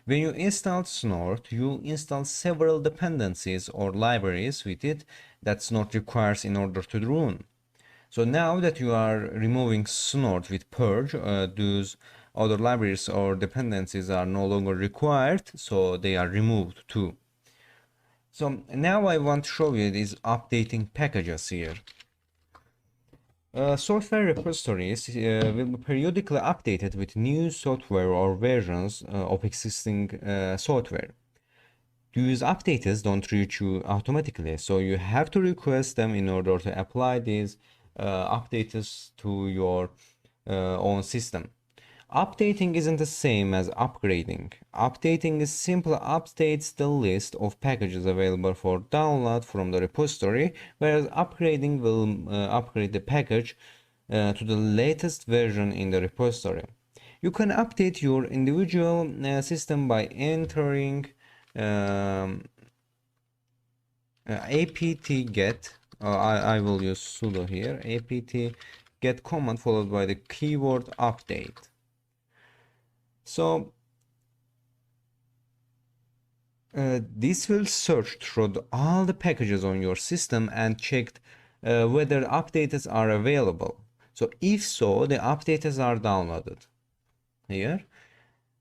When you install snort, you install several dependencies or libraries with it that snort requires in order to run. So now that you are removing snort with purge, those other libraries or dependencies are no longer required, so they are removed too. So now I want to show you these updating packages here. Software repositories will be periodically updated with new software or versions of existing software. These updates don't reach you automatically, so you have to request them in order to apply these updates to your own system. Updating isn't the same as upgrading. Updating is simply updates the list of packages available for download from the repository, whereas upgrading will upgrade the package to the latest version in the repository. You can update your individual system by entering apt-get, I will use sudo here, apt-get command followed by the keyword update. So this will search through all the packages on your system and check whether updates are available. So if so, the updates are downloaded here.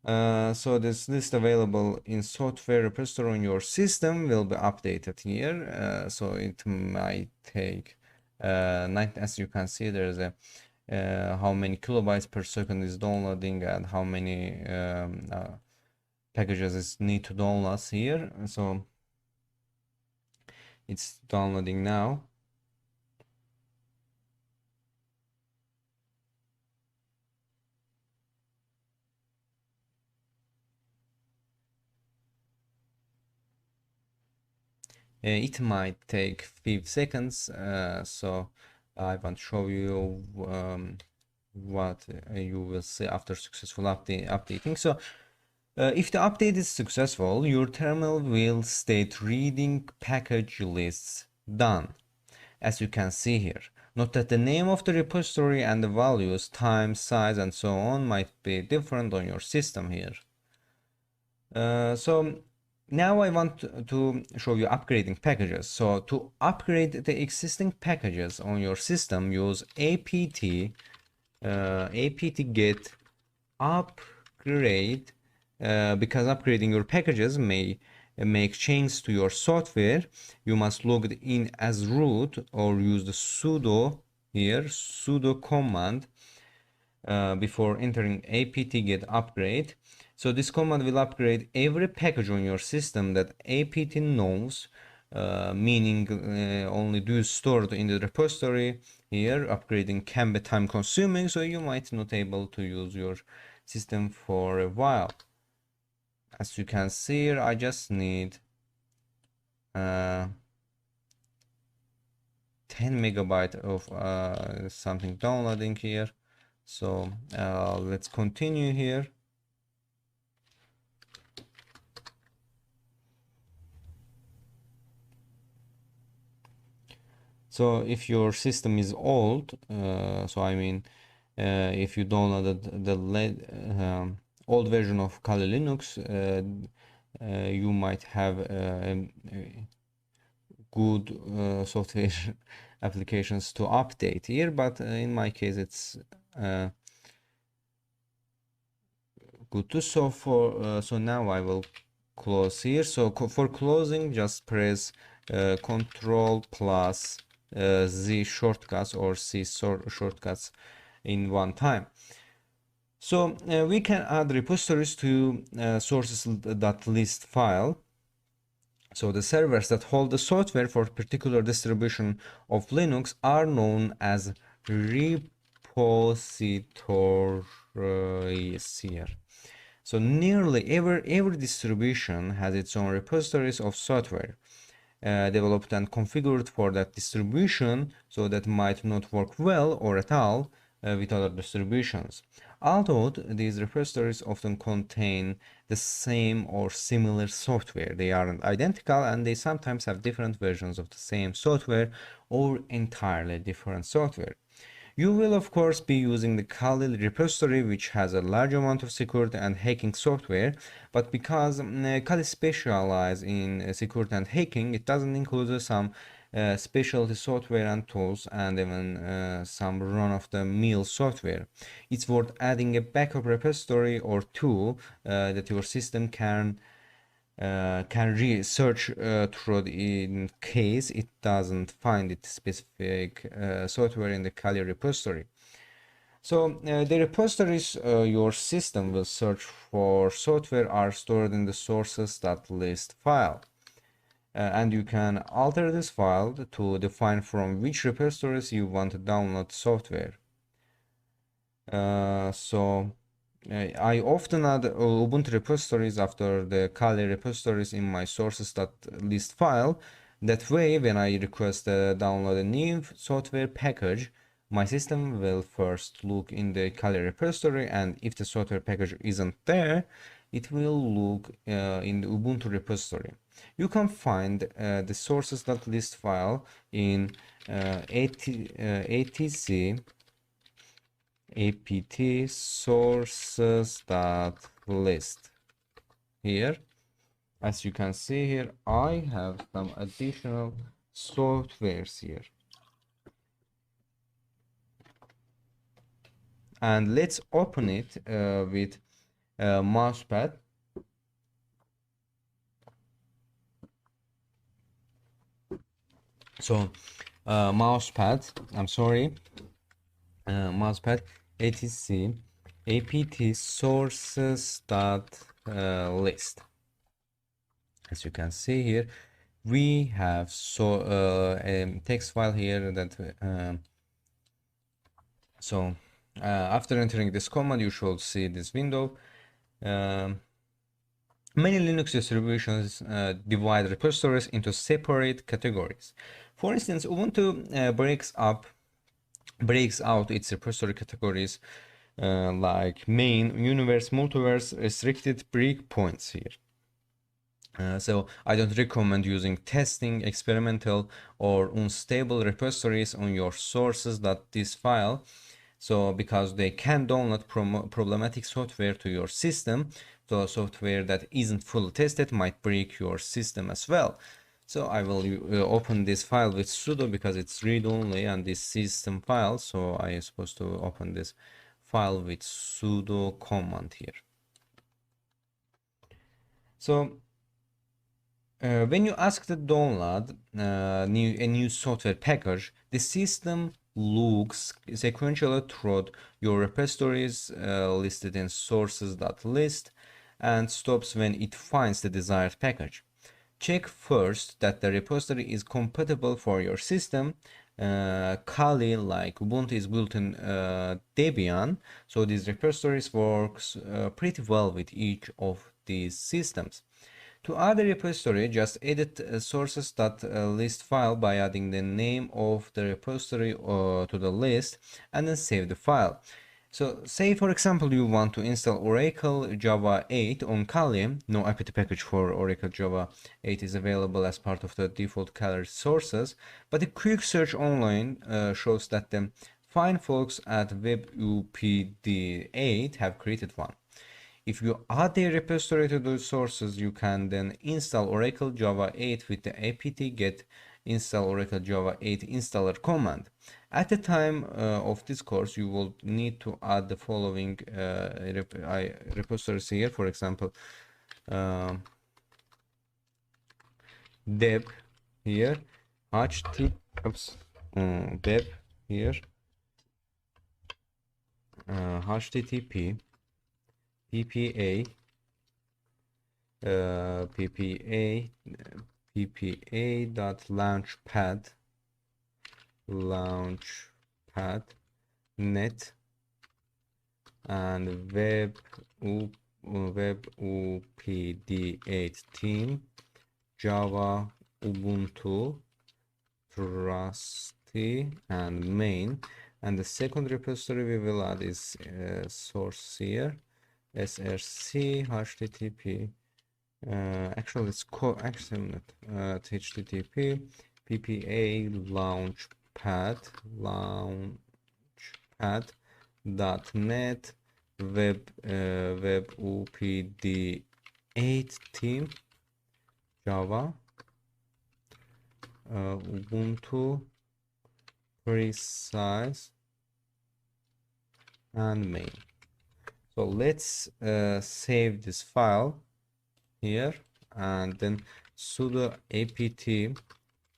So this list available in software repository on your system will be updated here. So it might take as you can see, there is a how many kilobytes per second is downloading and how many packages is need to download here. So it's downloading now. It might take 5 seconds, so I want to show you what you will see after successful updating. So If the update is successful, your terminal will state reading package lists done, as you can see here. Note that the name of the repository and the values, time, size, and so on might be different on your system here. So now I want to show you upgrading packages. So to upgrade the existing packages on your system, use apt get upgrade, because upgrading your packages may make changes to your software. You must log in as root or use the sudo command before entering apt get upgrade. So this command will upgrade every package on your system that apt knows, meaning only those stored in the repository. Here upgrading can be time consuming, so you might not able to use your system for a while. As you can see here, I just need 10 megabyte of something downloading here. So let's continue here. So if your system is old, so I mean if you downloaded the old version of Kali Linux, you might have good software applications to update here, but in my case it's good to. So for so now I will close here. So for closing, just press Control plus Z shortcuts or C shortcuts in one time. So we can add repositories to sources.list file. So the servers that hold the software for a particular distribution of Linux are known as repositories here. So nearly every distribution has its own repositories of software developed and configured for that distribution, so that might not work well or at all with other distributions. Although these repositories often contain the same or similar software, they aren't identical, and they sometimes have different versions of the same software or entirely different software. You will of course be using the Kali repository, which has a large amount of security and hacking software, but because Kali specializes in security and hacking, it doesn't include some specialty software and tools, and even some run-of-the-mill software. It's worth adding a backup repository or two that your system can research through in case it doesn't find its specific software in the Kali repository. So the repositories your system will search for software are stored in the sources.list file. And you can alter this file to define from which repositories you want to download software. I often add Ubuntu repositories after the Kali repositories in my sources.list file. That way, when I request to download a new software package, my system will first look in the Kali repository, and if the software package isn't there, it will look in the Ubuntu repository. You can find the sources.list file in etc apt sources.list. Here, as you can see here, I have some additional softwares here. And let's open it with mousepad. So mousepad, I'm sorry, mousepad etc apt sources.list. As you can see here, we have a text file here that after entering this command, you should see this window. Many Linux distributions divide repositories into separate categories. For instance, Ubuntu breaks out its repository categories like main, universe, multiverse, restricted breakpoints here. So I don't recommend using testing, experimental, or unstable repositories on your sources.this file. So because they can download problematic software to your system, so software that isn't fully tested might break your system as well. So I will open this file with sudo because it's read-only and this system file. So I am supposed to open this file with sudo command here. So when you ask to download a new software package, the system looks sequentially through your repositories listed in sources.list and stops when it finds the desired package. Check first that the repository is compatible for your system. Kali, like Ubuntu, is built in Debian, so these repositories works pretty well with each of these systems. To add a repository, just edit sources.list file by adding the name of the repository to the list and then save the file. So say for example you want to install Oracle Java 8 on Kali. No apt package for Oracle Java 8 is available as part of the default Kali sources, but a quick search online shows that the fine folks at WebUPD8 have created one. If you add a repository to those sources, you can then install Oracle Java 8 with the apt get install Oracle Java 8 installer command. At the time of this course, you will need to add the following repositories here. For example, deb here, deb here, http ppa ppa.launchpad net and webupd8 team Java Ubuntu trusty and main, and the second repository we will add is source here src http actually it's http ppa launchpad.net webupd8 team Java Ubuntu precise and main. So let's save this file here and then sudo apt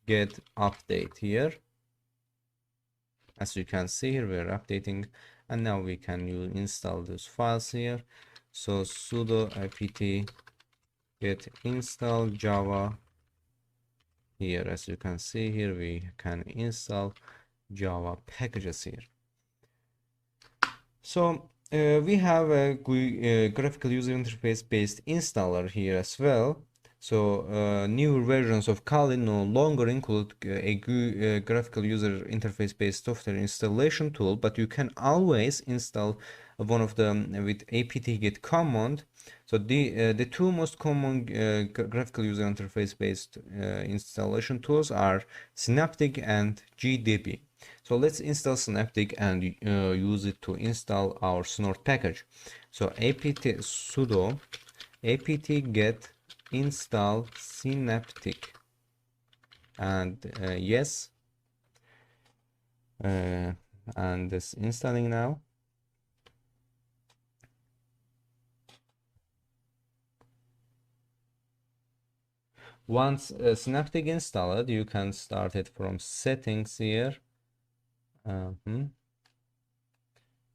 get update here. As you can see here, we're updating, and now we can install those files here. So sudo apt get install Java. Here, as you can see here, we can install Java packages here. So we have a graphical user interface based installer here as well. So newer versions of Kali no longer include a graphical user interface based software installation tool, but you can always install one of them with apt-get command. So the two most common graphical user interface based installation tools are Synaptic and GDB. So let's install Synaptic and use it to install our snort package. So sudo apt get install Synaptic and yes, and it's installing now. Once Synaptic installed, you can start it from settings here.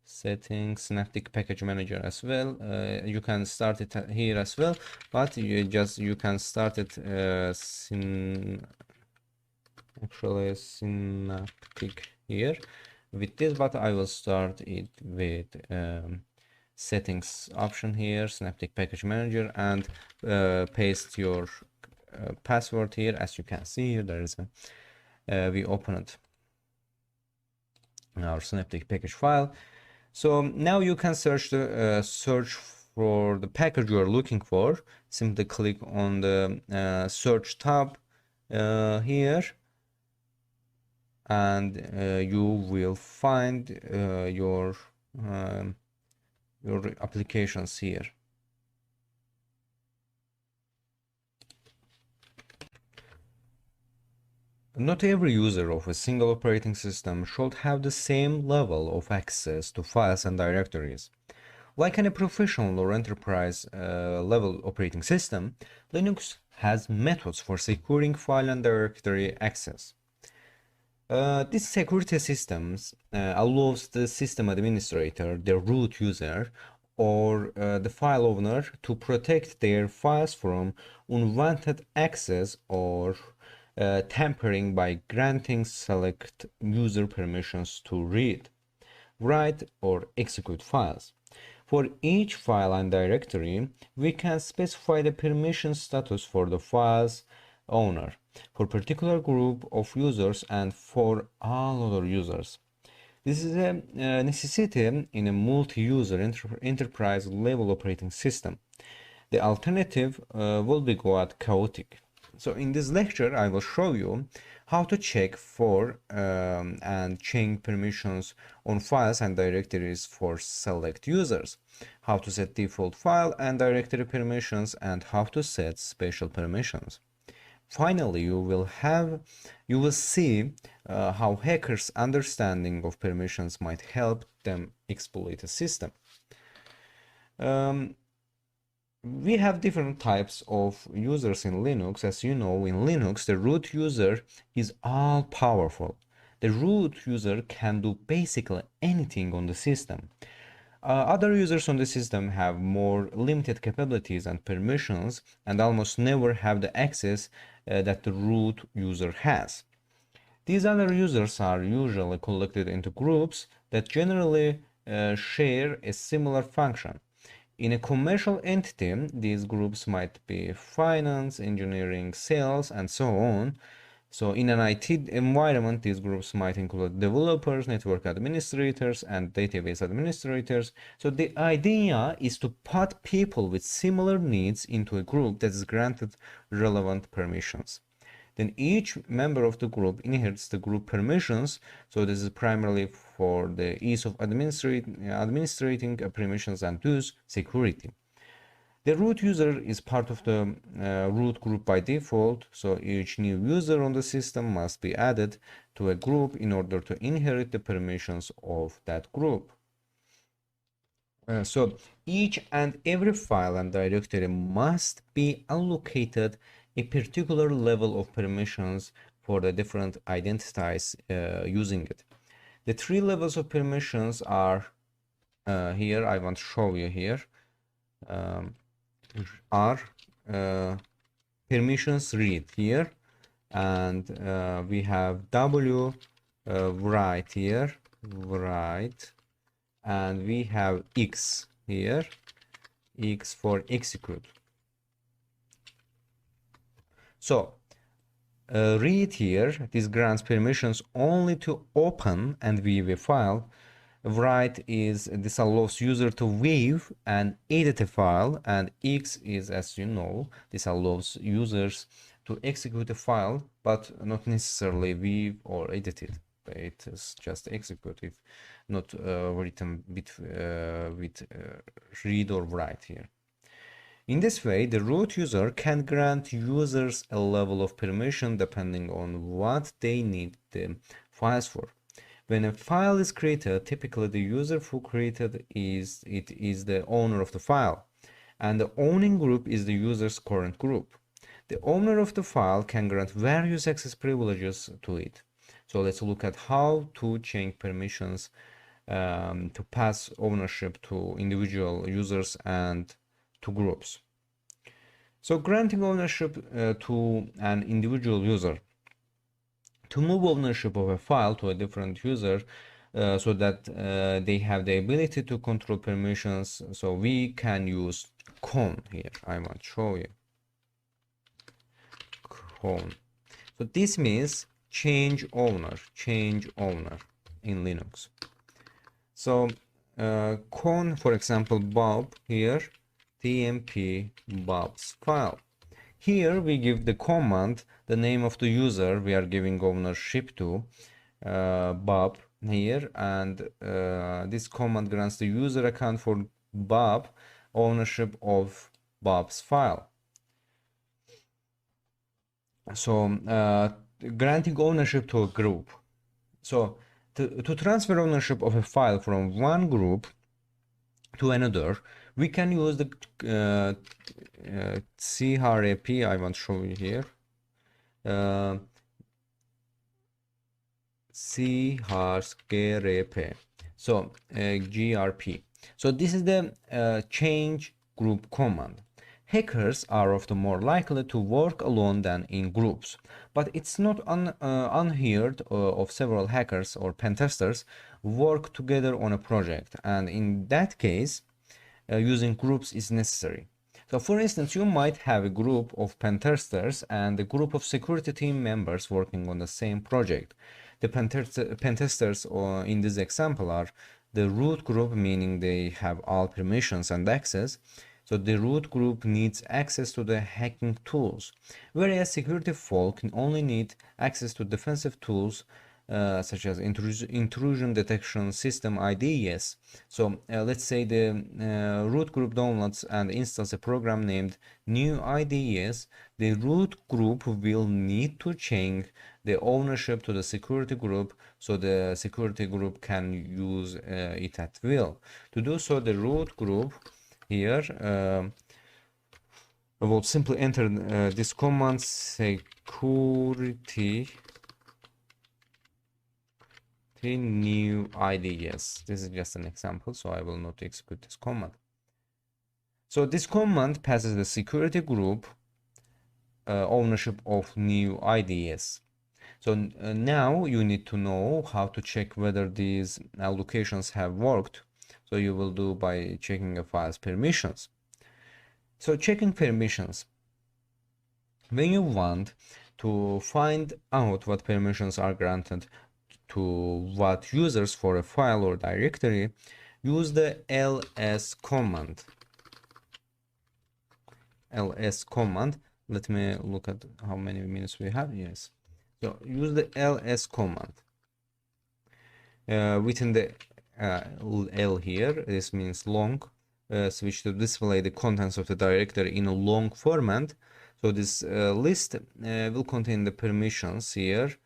Settings, Synaptic package manager as well. You can start it here as well, but you can start it Synaptic here with this, but I will start it with settings option here, Synaptic package manager, and paste your password here. As you can see here, there is a we open it our Synaptic package file. So now you can search for the package you are looking for. Simply click on the search tab here, and you will find your applications here. Not every user of a single operating system should have the same level of access to files and directories. Like in a professional or enterprise level operating system, Linux has methods for securing file and directory access. These security systems allows the system administrator, the root user, or the file owner to protect their files from unwanted access or tampering by granting select user permissions to read, write, or execute files. For each file and directory, we can specify the permission status for the file's owner, for particular group of users, and for all other users. This is a necessity in a multi-user enterprise level operating system. The alternative will be quite chaotic. So in this lecture, I will show you how to check for and change permissions on files and directories for select users, how to set default file and directory permissions, and how to set special permissions. Finally, you will see how hackers' understanding of permissions might help them exploit a system. We have different types of users in Linux. As you know, in Linux, the root user is all powerful. The root user can do basically anything on the system. Other users on the system have more limited capabilities and permissions and almost never have the access that the root user has. These other users are usually collected into groups that generally share a similar function. In a commercial entity, these groups might be finance, engineering, sales, and so on. So in an IT environment, these groups might include developers, network administrators, and database administrators. So the idea is to put people with similar needs into a group that is granted relevant permissions. Then each member of the group inherits the group permissions. So this is primarily for the ease of administrating permissions and thus security. The root user is part of the root group by default, so each new user on the system must be added to a group in order to inherit the permissions of that group. So each and every file and directory must be allocated a particular level of permissions for the different identities using it. The three levels of permissions are here. I want to show you here. Are permissions read here, and we have W write here, write, and we have X here, X for execute. So read here, this grants permissions only to open and view a file. Write this allows user to view and edit a file, and X is, as you know, this allows users to execute a file but not necessarily view or edit it. It is just execute if not written with read or write here. In this way, the root user can grant users a level of permission depending on what they need the files for. When a file is created, typically the user who created is the owner of the file, and the owning group is the user's current group. The owner of the file can grant various access privileges to it. So let's look at how to change permissions to pass ownership to individual users and to groups. So granting ownership to an individual user. To move ownership of a file to a different user so that they have the ability to control permissions, so we can use con here. I want to show you con. So this means change owner in Linux. So con, for example, Bob here, tmp Bob's file. Here we give the command the name of the user we are giving ownership to, Bob here, and this command grants the user account for Bob ownership of Bob's file. So granting ownership to a group. So to transfer ownership of a file from one group to another, we can use the CRAP. I want to show you here. CRAP. So GRP. So this is the change group command. Hackers are often more likely to work alone than in groups, but it's not unheard of several hackers or pen testers work together on a project, and in that case, using groups is necessary. So for instance, you might have a group of pen testers and a group of security team members working on the same project. The pen testers in this example are the root group, meaning they have all permissions and access. So the root group needs access to the hacking tools, whereas security folk only need access to defensive tools such as intrusion detection system IDEs. So let's say the root group downloads and installs a program named new IDEs. The root group will need to change the ownership to the security group so the security group can use it at will. To do so, the root group here will simply enter this command security new IDEs. This is just an example, so I will not execute this command. So this command passes the security group ownership of new IDEs. So now you need to know how to check whether these allocations have worked. So you will do by checking a file's permissions. So checking permissions. When you want to find out what permissions are granted to what users for a file or directory, use the ls command. ls command. Let me look at how many minutes we have. Yes. So use the ls command. Within the L here, this means long, switch to display the contents of the directory in a long format. So this list will contain the permissions here.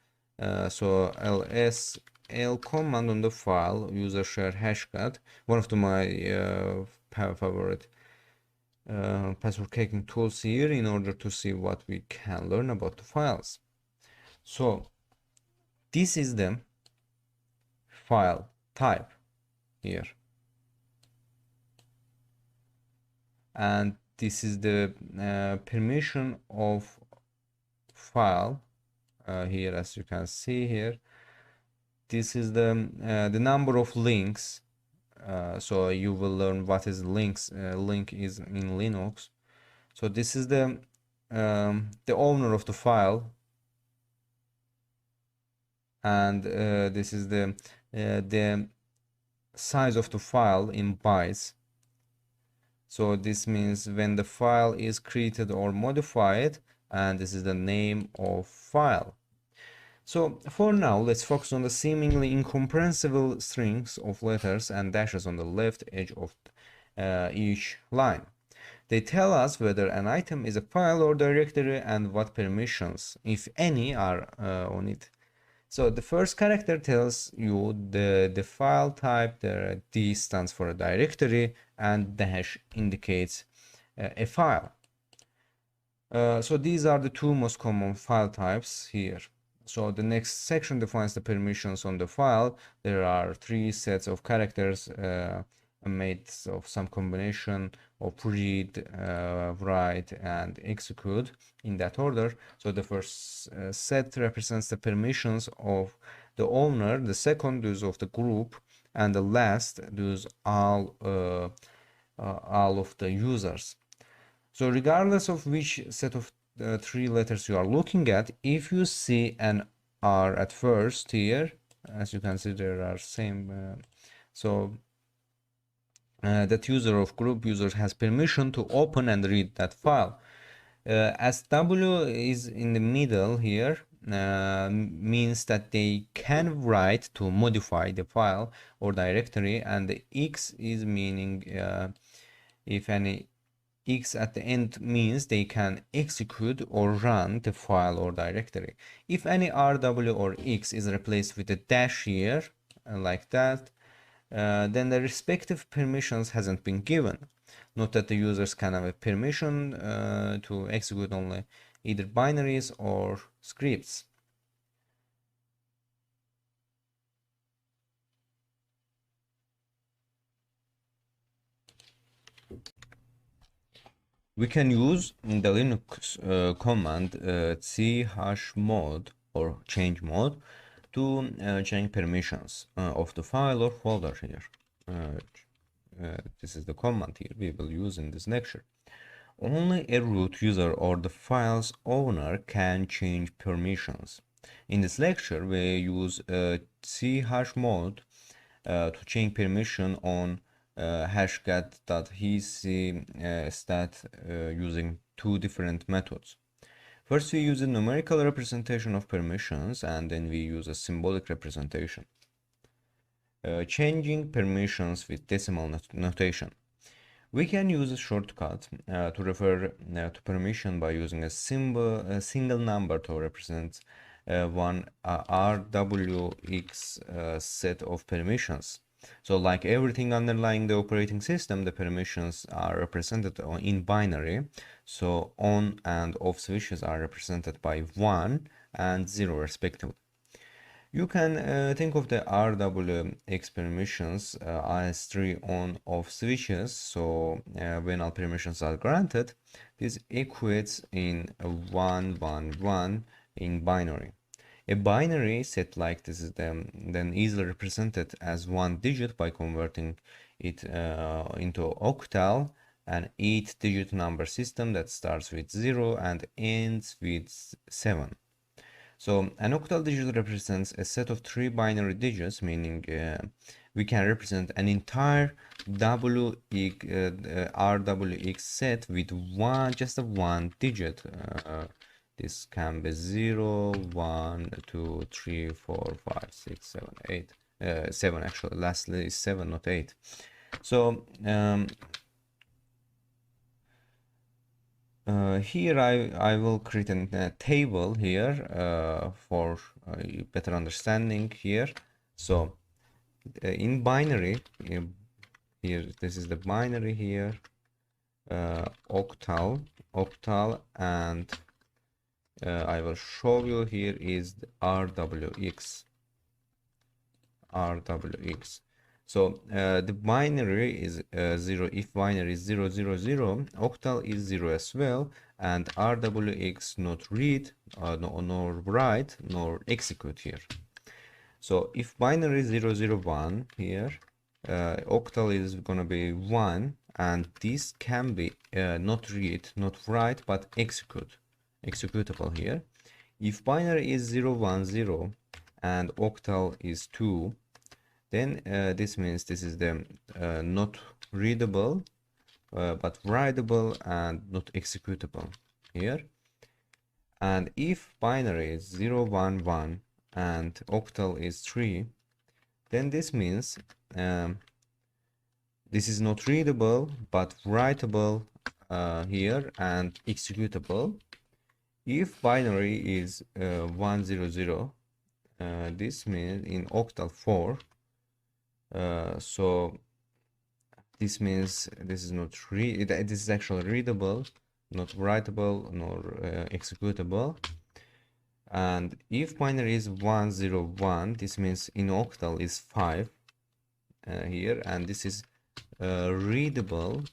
So ls l command on the file user share hashcat, one of my favorite password cracking tools here in order to see what we can learn about the files. So this is the file type here, and this is the permission of file here, as you can see here. This is the number of links. So you will learn what is links. Link is in Linux. So this is the owner of the file, and this is the size of the file in bytes. So this means when the file is created or modified, and this is the name of file. So for now, let's focus on the seemingly incomprehensible strings of letters and dashes on the left edge of each line. They tell us whether an item is a file or directory and what permissions, if any, are on it. So the first character tells you the file type. The D stands for a directory, and dash indicates a file. So these are the two most common file types here. So the next section defines the permissions on the file. There are three sets of characters made of some combination of read, write, and execute in that order. So the first set represents the permissions of the owner, the second those of the group, and the last those all of the users. So regardless of which set of three letters you are looking at, if you see an R at first here, as you can see there are same, so that user of group users has permission to open and read that file. As W is in the middle here, means that they can write to modify the file or directory, and the X is meaning if any X at the end means they can execute or run the file or directory. If any RW or X is replaced with a dash here, like that, then the respective permissions hasn't been given. Note that the users can have a permission to execute only either binaries or scripts. We can use the Linux command chmod or change mode to change permissions of the file or folder here. This is the command here we will use in this lecture. Only a root user or the file's owner can change permissions. In this lecture, we use chmod to change permission on hashcat.hc stat using two different methods. First, we use a numerical representation of permissions, and then we use a symbolic representation. Changing permissions with decimal notation. We can use a shortcut to refer to permission by using a single number to represent one RWX set of permissions. So like everything underlying the operating system, the permissions are represented in binary. So on and off switches are represented by 1 and 0 respectively. You can think of the RWX permissions as 3 on-off switches. So when all permissions are granted, this equates in a 1, 1, 1 in binary. A binary set like this is then easily represented as one digit by converting it into octal, an 8-digit number system that starts with 0 and ends with 7. So an octal digit represents a set of 3 binary digits, meaning we can represent an entire RWX set with just a one digit. This can be 0, 1, 2, 3, 4, 5, 6, 7, 8. 7 actually, lastly is 7, not 8. So here I will create a table here for better understanding here. So in binary, here this is the binary here, octal, and I will show you here is the RWX. So the binary is 0. If binary is 0, 0, 0, octal is 0 as well, and RWX not read, nor write, nor execute here. So if binary is 0, 0, 1 here, octal is gonna be 1, and this can be not read, not write, but executable here. If binary is 0, 1, 0, and octal is 2, then this means this is the not readable but writable and not executable here. And if binary is 0, 1, 1 and octal is 3, then this means this is not readable but writable here and executable. If binary is 1, 0, 0, this means in octal 4, so this means this is not this is actually readable, not writable nor executable. And if binary is 1, 0, 1, this means in octal is 5 here, and this is readable.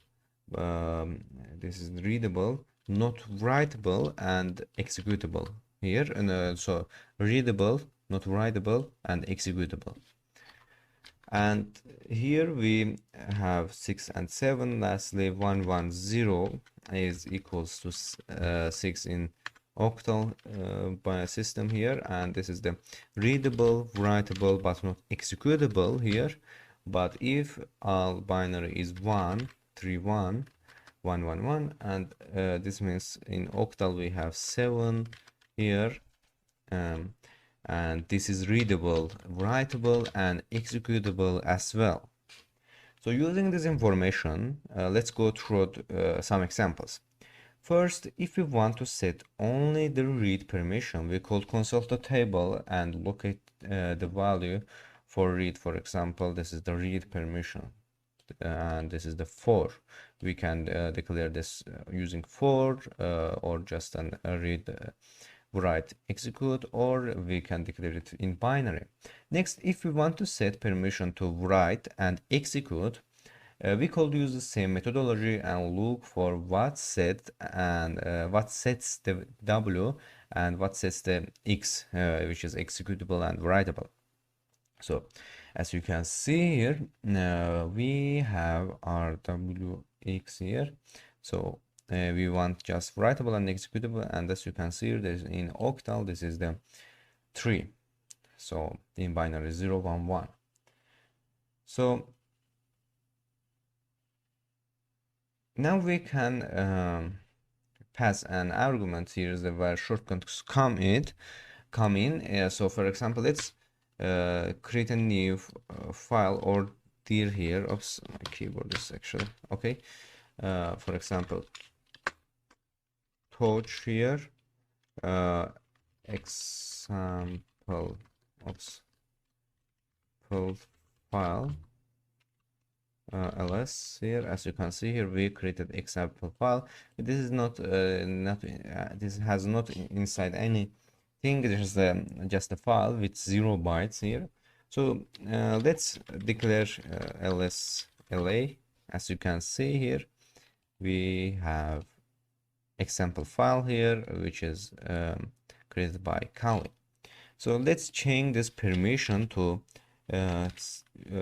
This is readable, not writable, and executable here. And so readable, not writable, and executable. And here we have 6 and 7. Lastly, 1, 1, 0 is equals to 6 in octal by a system here, and this is the readable, writable, but not executable here. But if all binary is 1 3 1 1 1 1, and this means in octal we have 7 here, and this is readable, writable, and executable as well. So using this information, let's go through some examples. First, if we want to set only the read permission, we could consult the table and locate the value for read. For example, this is the read permission, and this is the for. We can declare this using for, or just an read, write, execute, or we can declare it in binary. Next, if we want to set permission to write and execute, we could use the same methodology and look for what set and what sets the W and what sets the X, which is executable and writable. So as you can see here, we have our WX here. So we want just writable and executable, and as you can see here, there's in octal, this is the 3. So in binary 0 1 1. So now we can pass an argument here where shortcuts come in. So for example, let's create a new file or dir here. Oops, my keyboard is actually okay. For example, touch here, example, oops, file. ls here. As you can see here, we created example file. This is not this has not inside anything. There's just a file with 0 bytes here. So let's declare ls la. As you can see here, we have example file here, which is created by Kali. So let's change this permission to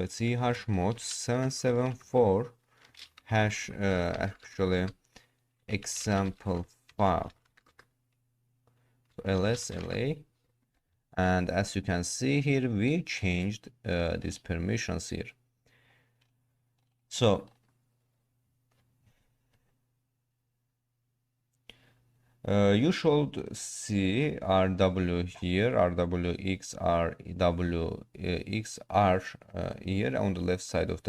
ch.mode 774 hash actually example file, so ls la, and as you can see here, we changed these permissions here. So you should see rw here, rwx, rwx r here on the left side of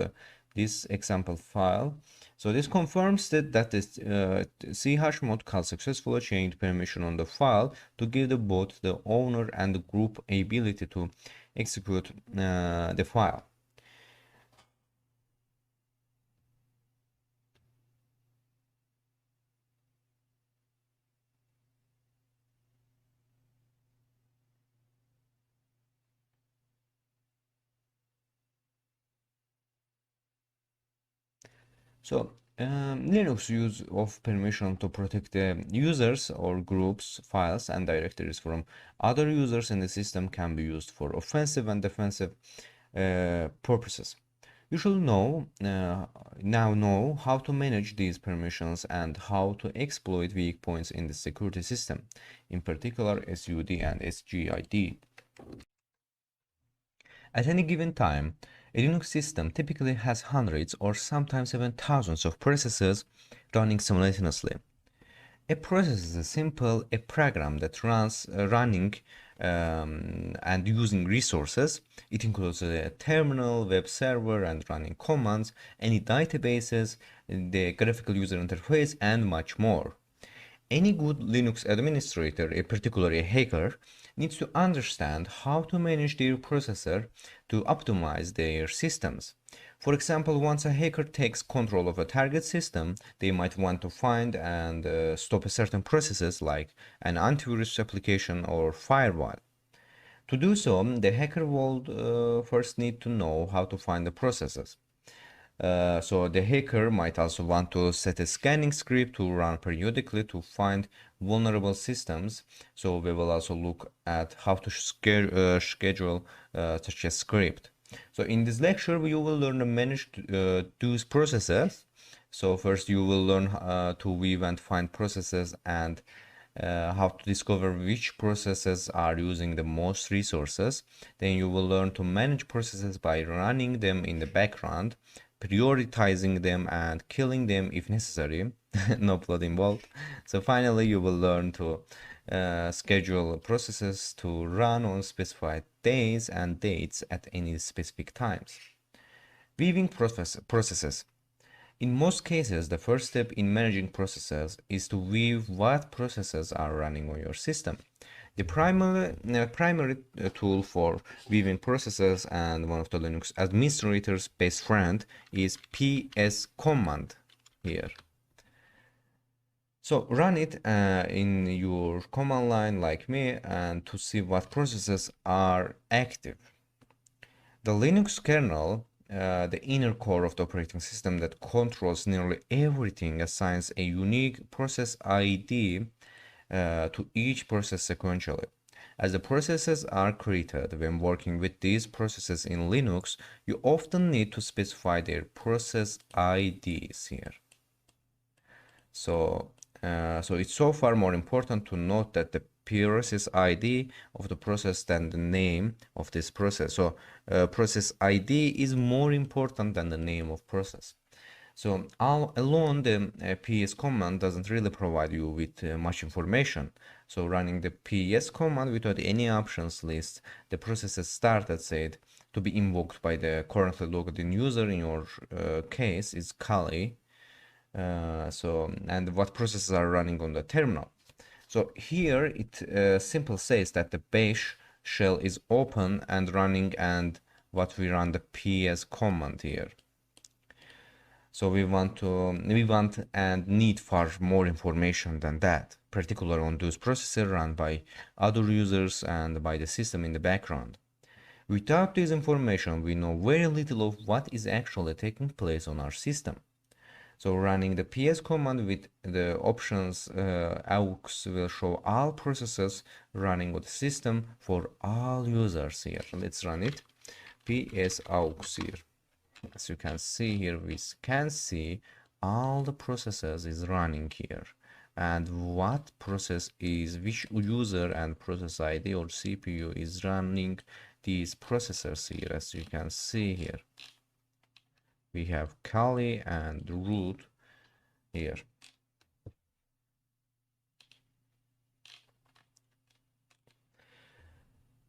this example file. So this confirms that this ch.mode call successfully changed permission on the file to give both the owner and the group ability to execute the file. So Linux use of permission to protect the users or groups, files, and directories from other users in the system can be used for offensive and defensive purposes. You should now know how to manage these permissions and how to exploit weak points in the security system, in particular SUD and SGID. At any given time, a Linux system typically has hundreds or sometimes even thousands of processes running simultaneously. A process is a program that runs and using resources. It includes a terminal, web server, and running commands, any databases, the graphical user interface, and much more. Any good Linux administrator, particularly a hacker, needs to understand how to manage their processor to optimize their systems. For example, once a hacker takes control of a target system, they might want to find and stop certain processes like an antivirus application or firewall. To do so, the hacker will first need to know how to find the processes. So the hacker might also want to set a scanning script to run periodically to find vulnerable systems. So we will also look at how to schedule such a script. So in this lecture, you will learn to manage those processes. So first you will learn to weave and find processes and how to discover which processes are using the most resources. Then you will learn to manage processes by running them in the background, prioritizing them and killing them if necessary. No plot involved. So finally you will learn to schedule processes to run on specified days and dates at any specific times. Weaving processes. In most cases, the first step in managing processes is to weave what processes are running on your system. The primary tool for weaving processes and one of the Linux administrator's best friend is ps command here. So run it in your command line like me and to see what processes are active. The Linux kernel, the inner core of the operating system that controls nearly everything, assigns a unique process ID to each process sequentially. As the processes are created when working with these processes in Linux, you often need to specify their process IDs here. So it's so far more important to note that the process ID of the process than the name of this process. So process ID is more important than the name of process. So alone the ps command doesn't really provide you with much information. So running the ps command without any options list, the processes started said to be invoked by the currently logged in user in your case is Kali. And what processes are running on the terminal. So here it simply says that the bash shell is open and running, and what we run the ps command here. So we want and need far more information than that, particularly on those processes run by other users and by the system in the background. Without this information, we know very little of what is actually taking place on our system. So running the ps command with the options aux will show all processes running on the system for all users here. Let's run it. ps aux here. As you can see here, we can see all the processes is running here, and what process is which user and process ID or CPU is running these processors here. As you can see here, we have Kali and root here.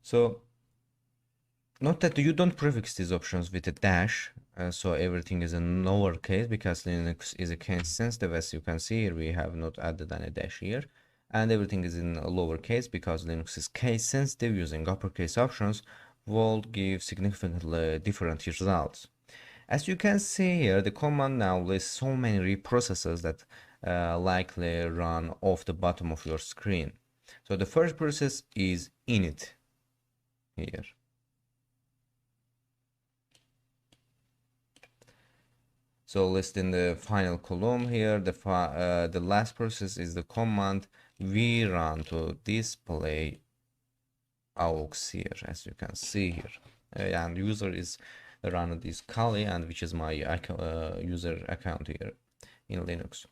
So note that you don't prefix these options with a dash, so everything is in lowercase because Linux is a case sensitive. As you can see here, we have not added any dash here, and everything is in lowercase because Linux is case sensitive. Using uppercase options will give significantly different results. As you can see here, the command now lists so many processes that likely run off the bottom of your screen. So the first process is init here. So list in the final column here, the last process is the command we run to display aux here, as you can see here. And user is run this Kali, and which is my user account here in Linux.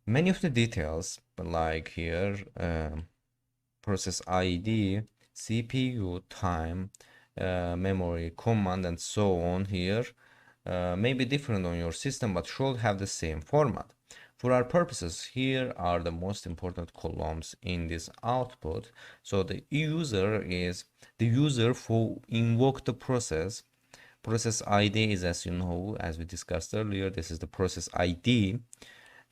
Many of the details, like here, process ID, CPU, time, memory, command, and so on here, may be different on your system, but should have the same format. For our purposes, here are the most important columns in this output. So the user is the user who invoked the process. Process ID is, as you know, as we discussed earlier, this is the process ID.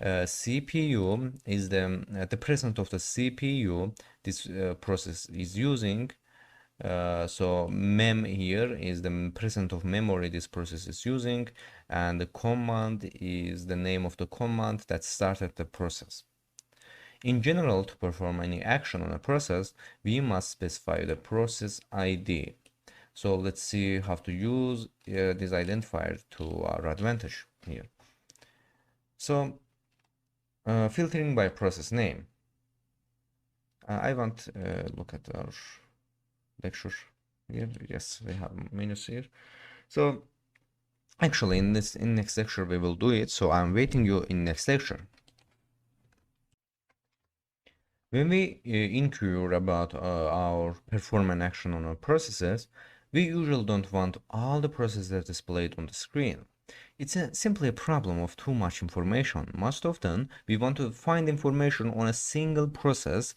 CPU is the present of the CPU this process is using. So mem here is the present of memory this process is using, and the command is the name of the command that started the process. In general, to perform any action on a process, we must specify the process ID. So let's see how to use this identifier to our advantage here. So filtering by process name. I want to look at our lecture here. Yes, we have menus here. So actually in next lecture we will do it. So I'm waiting you in next lecture. When we inquire about our performance action on our processes, we usually don't want all the processes displayed on the screen. It's simply a problem of too much information. Most often, we want to find information on a single process.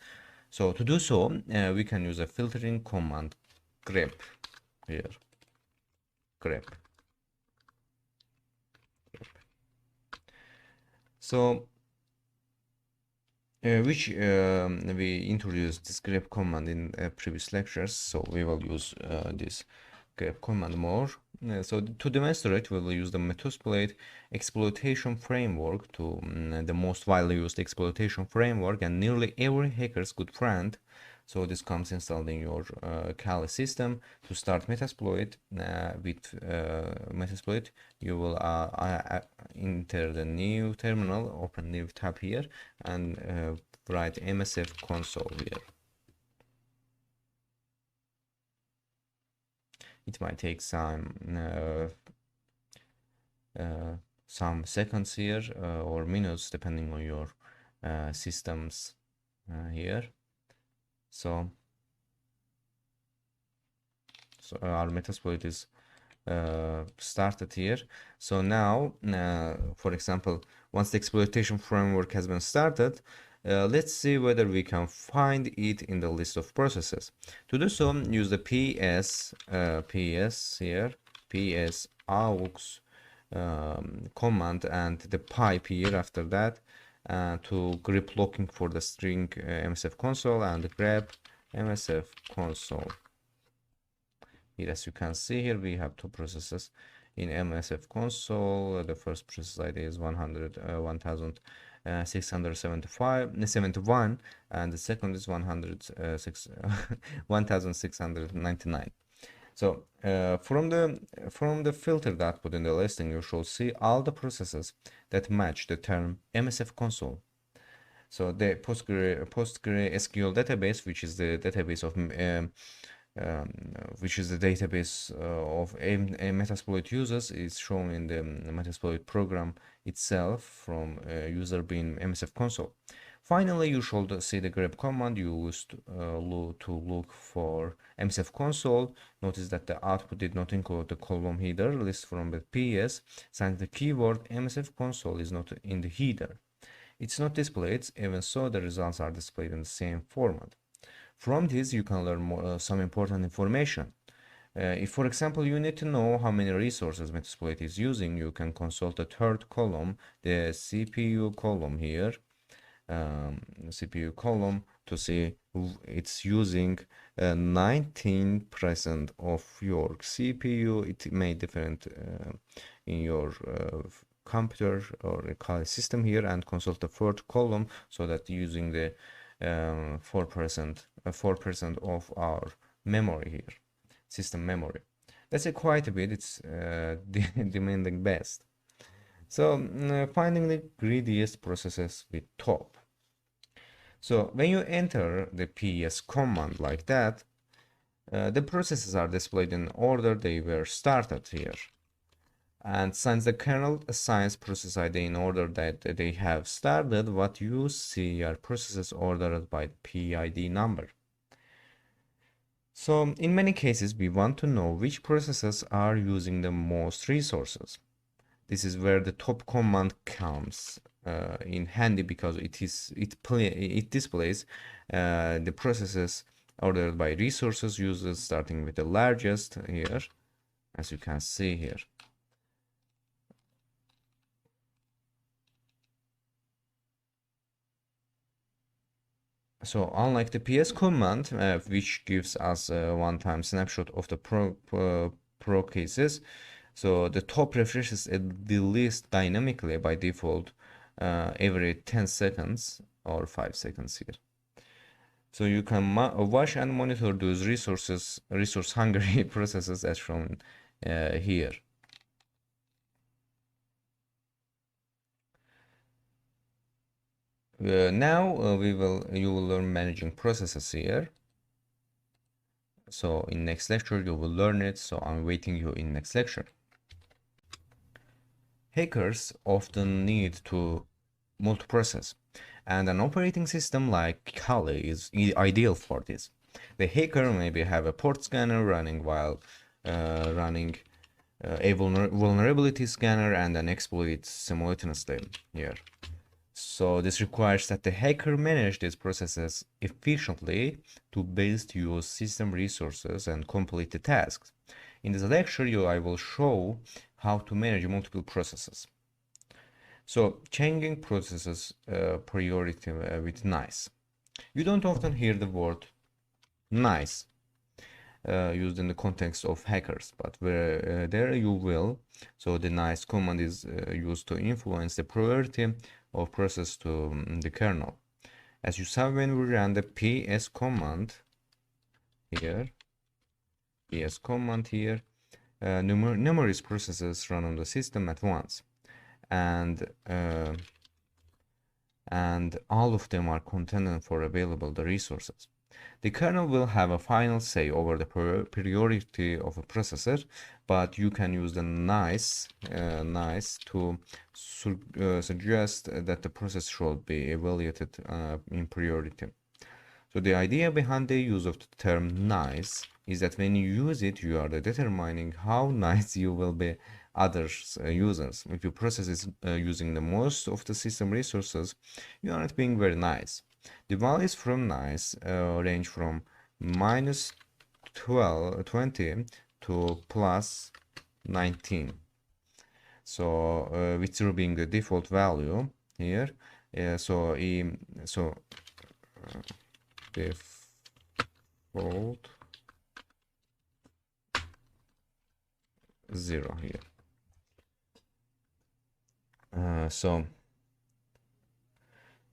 So to do so, we can use a filtering command grep here. Grep. So which we introduced this grep command in previous lectures, so we will use this grep command more. So to demonstrate, we will use the Metasploit exploitation framework, to the most widely used exploitation framework and nearly every hacker's good friend. So this comes installed in your Kali system. To start Metasploit, with Metasploit, you will enter the new terminal, open new tab here, and write MSF console here. It might take some seconds here or minutes, depending on your systems here. So our Metasploit is started here. So now, for example, once the exploitation framework has been started, let's see whether we can find it in the list of processes. To do so, use the ps here, ps aux command and the pipe here after that, to grep looking for the string MSF console and grep MSF console. Here, as you can see here, we have two processes in MSF console. The first process ID is 1671, and the second is 1699. So from the filtered output in the listing, you should see all the processes that match the term MSF console. So the PostgreSQL database, which is the database of Metasploit users, is shown in the Metasploit program itself from user being MSF console. Finally, you should see the grep command used to look for MSF console. Notice that the output did not include the column header list from the PS, since the keyword MSF console is not in the header. It's not displayed, even so the results are displayed in the same format. From this, you can learn some important information. If, for example, you need to know how many resources Metasploit is using, you can consult the third column, the CPU column here, CPU column, to see it's using 19% of your CPU. It may different in your computer or Kali system here, and consult the fourth column, so that using the 4% of our memory here, system memory. That's quite a bit. It's demanding best. So finding the greediest processes with top. So when you enter the ps command like that, the processes are displayed in order they were started here. And since the kernel assigns process ID in order that they have started, what you see are processes ordered by the PID number. So in many cases, we want to know which processes are using the most resources. This is where the top command comes in handy, because it displays the processes ordered by resources users, starting with the largest here, as you can see here. So unlike the ps command, which gives us a one-time snapshot of the pro cases, so the top refreshes the list dynamically by default every 10 seconds or 5 seconds here. So you can watch and monitor those resource hungry processes as shown here. Now you will learn managing processes here. So in next lecture you will learn it, so I'm waiting you in next lecture. Hackers often need to multiprocess, and an operating system like Kali is ideal for this. The hacker maybe have a port scanner running while running a vulnerability scanner and an exploit simultaneously here. So this requires that the hacker manage these processes efficiently to best use system resources and complete the tasks. In this lecture, I will show how to manage multiple processes. So changing processes priority with nice. You don't often hear the word nice used in the context of hackers, but where there you will. So the nice command is used to influence the priority of process to the kernel. As you saw when we ran the ps command here, numerous processes run on the system at once, and all of them are contending for available the resources. The kernel will have a final say over the priority of a processor, but you can use the nice to suggest that the process should be evaluated in priority. So the idea behind the use of the term nice is that when you use it, you are determining how nice you will be others users. If your process is using the most of the system resources, you are not being very nice. The values from nice range from minus 20 to plus 19. So with 0 being the default value here. Default 0 here. So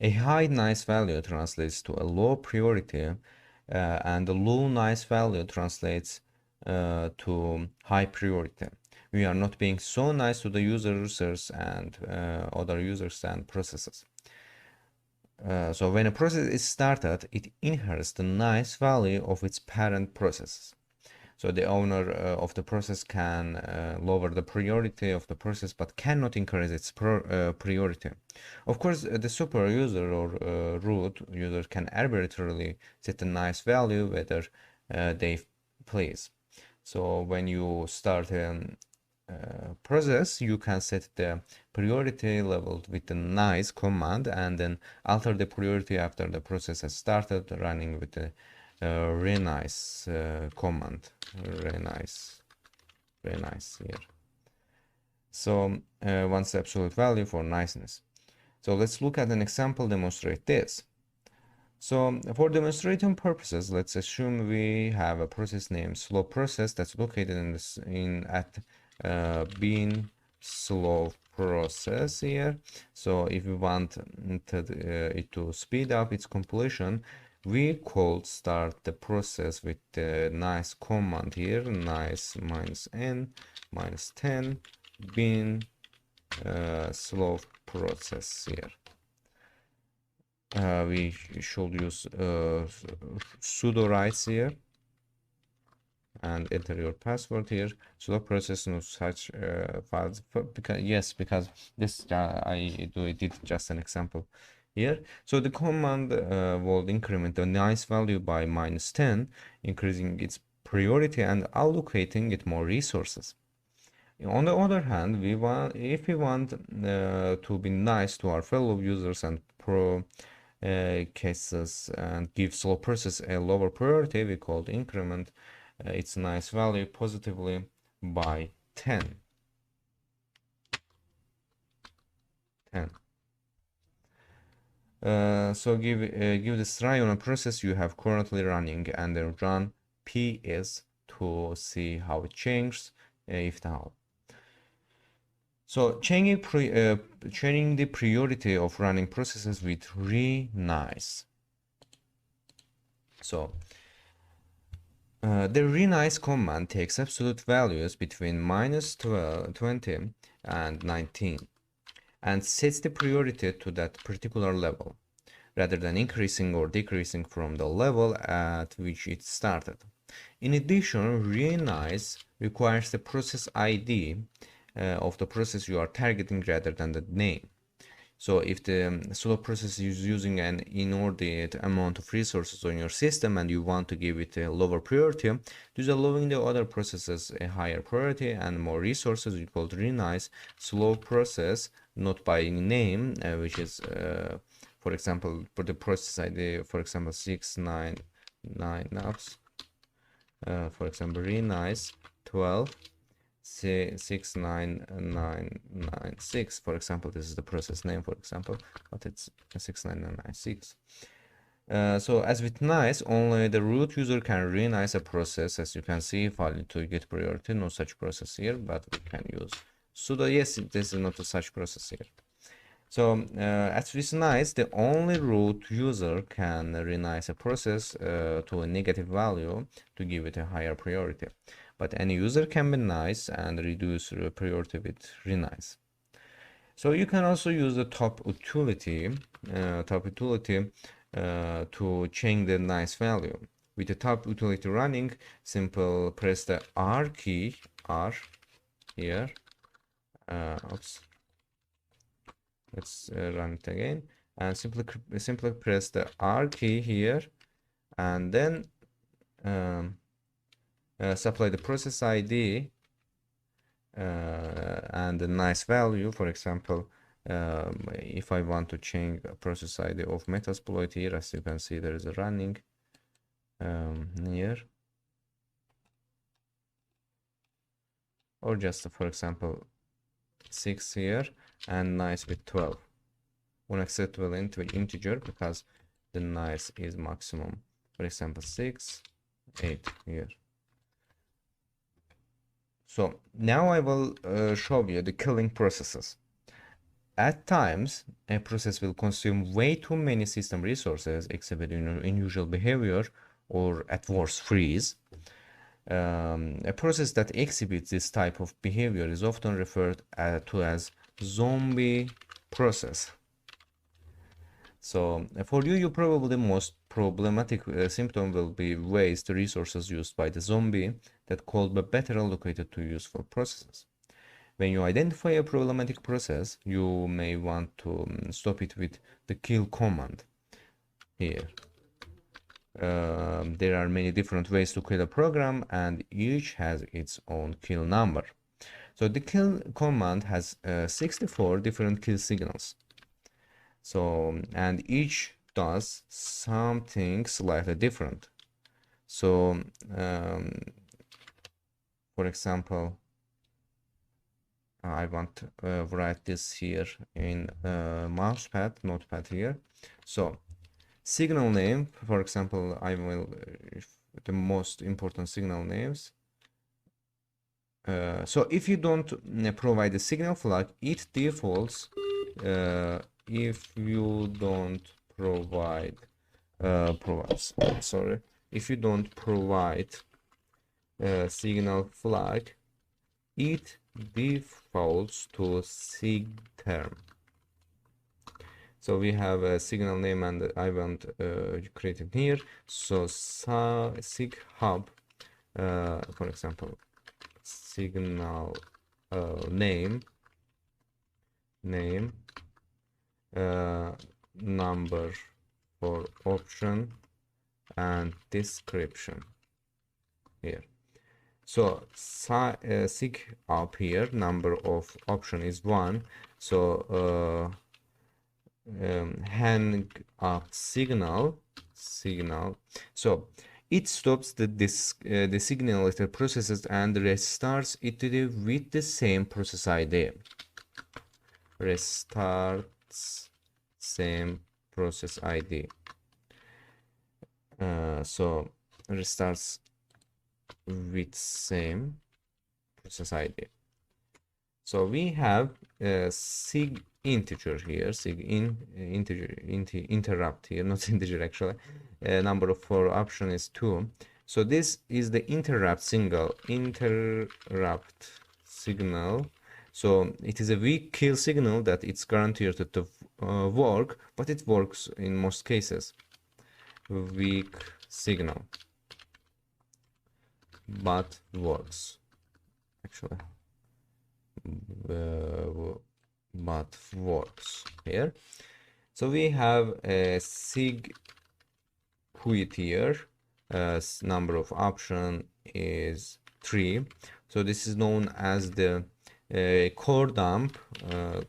a high nice value translates to a low priority, and the low nice value translates to high priority. We are not being so nice to the users and other users and processes. So when a process is started, it inherits the nice value of its parent processes. So the owner of the process can lower the priority of the process, but cannot increase its priority. Of course, the super user or root user can arbitrarily set a nice value whether they please. So when you start a process, you can set the priority level with the nice command and then alter the priority after the process has started running with the renice command. Renice here. So what's the absolute value for niceness? So let's look at an example demonstrate this. So for demonstrating purposes, let's assume we have a process named slow process that's located at being slow process here. So if we want it to speed up its completion, we could start the process with the nice command here, nice -n -10 bin slow process here. We should use sudo rights here and enter your password here. Slow process no such files, because this I did just an example here. So the command will increment the nice value by -10, increasing its priority and allocating it more resources. On the other hand, if we want to be nice to our fellow users and cases and give slow process a lower priority, we could increment its nice value positively by 10. So give this try on a process you have currently running and then run ps to see how it changes, if now. So changing the priority of running processes with renice. So the renice command takes absolute values between -20 and 19 and sets the priority to that particular level, rather than increasing or decreasing from the level at which it started. In addition, renice requires the process ID of the process you are targeting rather than the name. So if the slow process is using an inordinate amount of resources on your system and you want to give it a lower priority, just allowing the other processes a higher priority and more resources, we call renice slow process, not by name, which is for example, for the process ID, for example, 699 naps, for example, renice 12 69996, for example. This is the process name, for example, but it's 69996. So as with nice, only the root user can renice a process. As you can see, value to get priority, no such process here, but we can use sudo. Yes, this is not a such process here. So as with nice, the only root user can renice a process to a negative value to give it a higher priority. But any user can be nice and reduce priority with renice. So you can also use the top utility to change the nice value. With the top utility running, simple press the R key, R here. Oops. Let's run it again, and simply press the R key here, and then supply the process ID and the nice value. For example, if I want to change a process ID of Metasploit here, as you can see, there is a running here, or just for example 6 here and nice with 12, unacceptable integer, because the nice is maximum, for example 6 8 here. So now I will show you the killing processes. At times, a process will consume way too many system resources, exhibiting unusual behavior, or at worst freeze. A process that exhibits this type of behavior is often referred to as zombie process. So for you, probably the most problematic symptom will be waste resources used by the zombie that could be better allocated to useful processes. When you identify a problematic process, you may want to stop it with the kill command here. There are many different ways to kill a program, and each has its own kill number. So the kill command has 64 different kill signals. So, and each does something slightly different. So, for example, I want to write this here in mousepad, notepad here. So, signal name, for example, I will the most important signal names. So if you don't provide a signal flag, it defaults. If you don't provide if you don't provide signal flag, it defaults to sig term. So we have a signal name, and I want created here. So sig hub, for example, signal name number for option and description here. So sig up here, number of option is 1. So hang up signal. So it stops the signal processes and restarts it with the same process ID. Restarts same process ID. So restarts with same process ID. So we have sig integer here, interrupt here, not integer actually. Number for option is 2. So this is the interrupt signal. So it is a weak kill signal that it's guaranteed to work, but it works in most cases. Weak signal, but works actually. but works here. So we have a sig quit here. Number of option is 3. So this is known as the core dump.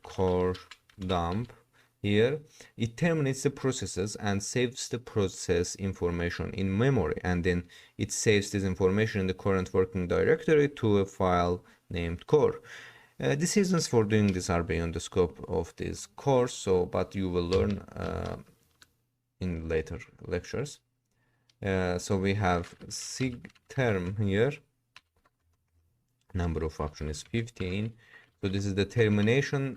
Core dump here. It terminates the processes and saves the process information in memory, and then it saves this information in the current working directory to a file named core. Decisions for doing this are beyond the scope of this course, but you will learn in later lectures. So we have sig term here. Number of option is 15. So this is the termination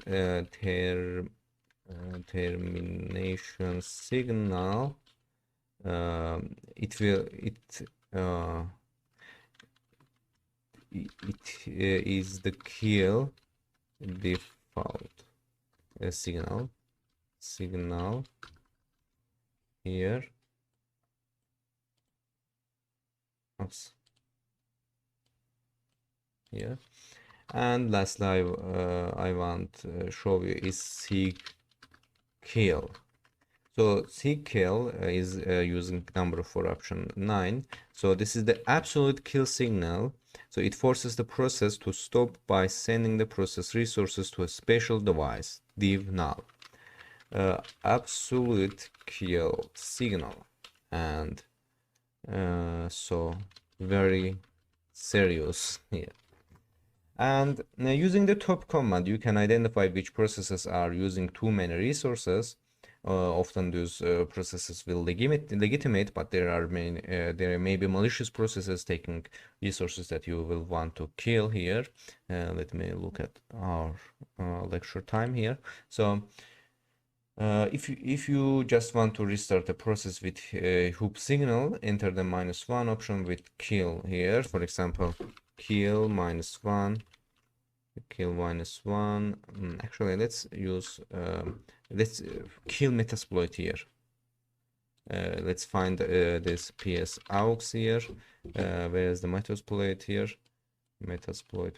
termination signal. It is the kill default signal here. Oops. Here. And lastly, I want to show you is sig kill. So sig kill is using number for option 9. So this is the absolute kill signal. So it forces the process to stop by sending the process resources to a special device, div null. Absolute kill signal, and so very serious here. And using the top command, you can identify which processes are using too many resources. Often those processes will legitimate, but there may be malicious processes taking resources that you will want to kill here. Let me look at our lecture time here. So if you just want to restart the process with hoop signal, enter the -1 option with kill here. For example, kill -1. Kill -1. Actually, let's use let's kill Metasploit here. Let's find this PS aux here. Where is the Metasploit here? Metasploit.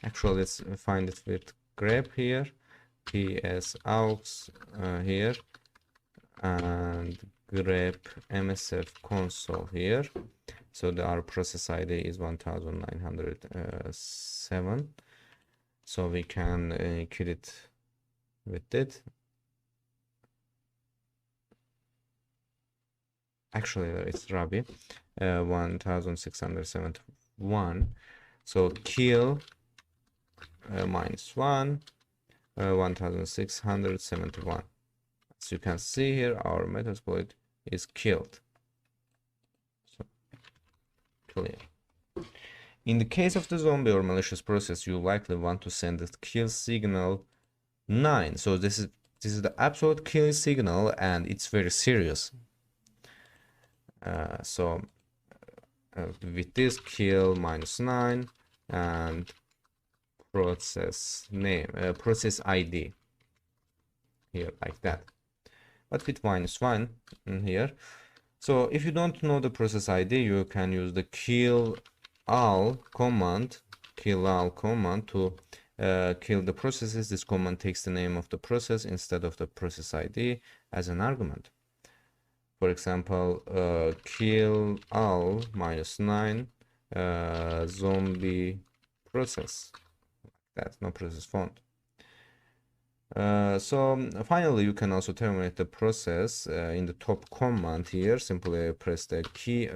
Actually, let's find it with grep here. PS aux here, and grep msf console here. So our process ID is 1907. So we can kill it with it. Actually, it's Rabi 1671. So kill -1 1671. As you can see here, our Metasploit is killed. So clear. In the case of the zombie or malicious process, you likely want to send the kill signal 9. So this is the absolute kill signal, and it's very serious. With this kill -9 and process name, process ID here, like that, but with -1 in here. So if you don't know the process ID, you can use the kill all command to kill the processes. This command takes the name of the process instead of the process ID as an argument. For example, kill all -9 zombie process. That's no process found. So finally, you can also terminate the process in the top command here. Simply press the key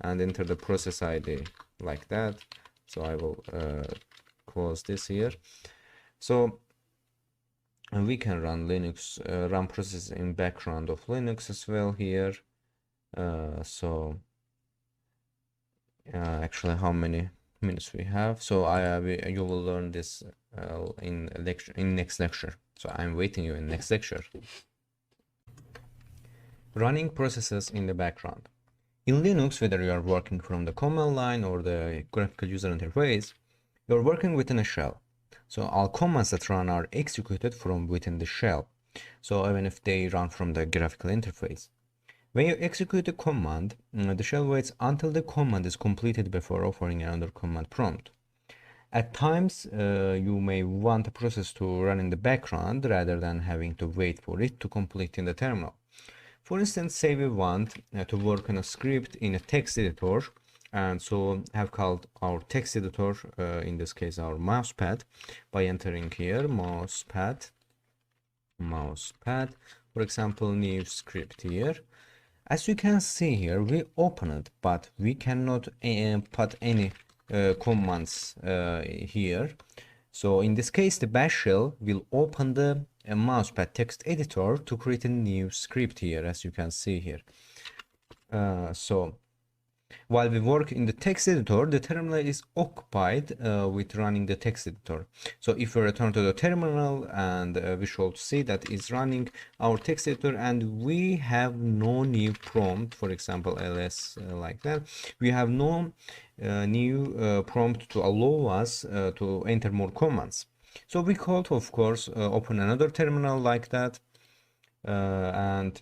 and enter the process ID like that. So I will close this here. So we can run Linux, run processes in background of Linux as well here. Actually, how many minutes we have? So you will learn this in next lecture. So I'm waiting you in next lecture. Running processes in the background. In Linux, whether you are working from the command line or the graphical user interface, you're working within a shell. So all commands that run are executed from within the shell. So even if they run from the graphical interface. When you execute a command, the shell waits until the command is completed before offering another command prompt. At times, you may want a process to run in the background rather than having to wait for it to complete in the terminal. For instance, say we want to work on a script in a text editor, and so have called our text editor, in this case our mousepad, by entering here mousepad, for example, new script here. As you can see here, we open it, but we cannot put any commands here. So in this case, the bash shell will open the mousepad text editor to create a new script here, as you can see here. So while we work in the text editor, the terminal is occupied with running the text editor. So if we return to the terminal, and we should see that it's running our text editor, and we have no new prompt, for example ls, like that, we have no new prompt to allow us to enter more commands. So we could, of course, open another terminal like that, and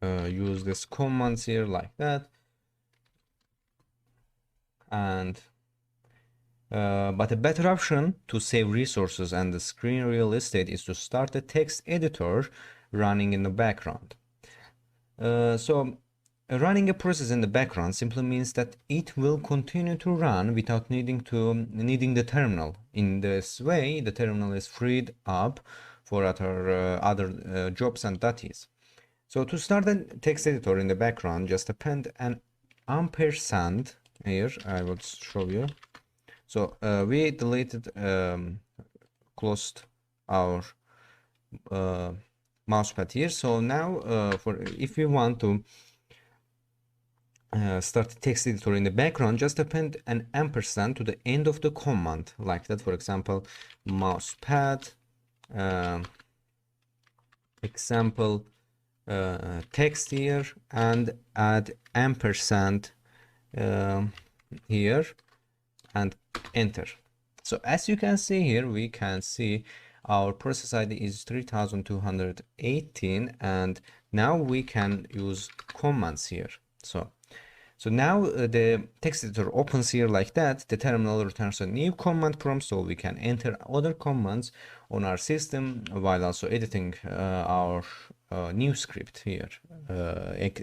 use this commands here like that. And but a better option to save resources and the screen real estate is to start the text editor running in the background. So running a process in the background simply means that it will continue to run without needing the terminal. In this way, the terminal is freed up for other jobs and duties. So to start the text editor in the background, just append an ampersand. Here I will show you. So we deleted, closed our mousepad here. So now if we want to start the text editor in the background, just append an ampersand to the end of the command like that. For example, mousepad example text here, and add ampersand here and enter. So as you can see here, we can see our process ID is 3218, and now we can use commands here. So now the text editor opens here like that. The terminal returns a new command prompt, so we can enter other commands on our system while also editing our new script here,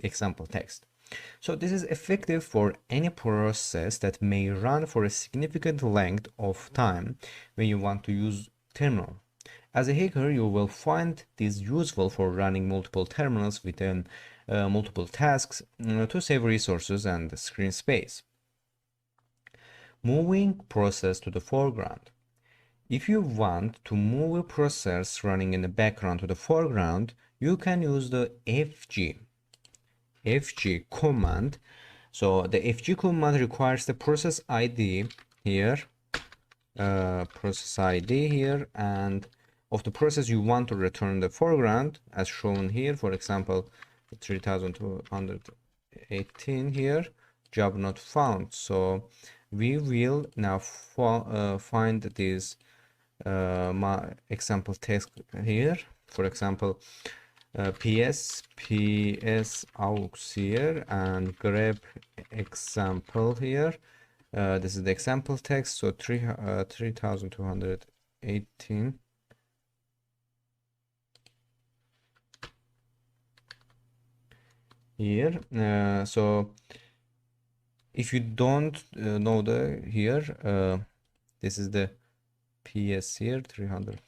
example text. So this is effective for any process that may run for a significant length of time when you want to use terminal. As a hacker, you will find this useful for running multiple terminals within multiple tasks to save resources and screen space. Moving process to the foreground. If you want to move a process running in the background to the foreground, you can use the fg command. So the fg command requires the process ID here, and of the process you want to return the foreground, as shown here. For example, 3218 here, job not found. So we will now find this my example text here. For example, ps aux here, and grab example here. This is the example text. So 3218 here. So if you don't know the here, this is the ps here, 300.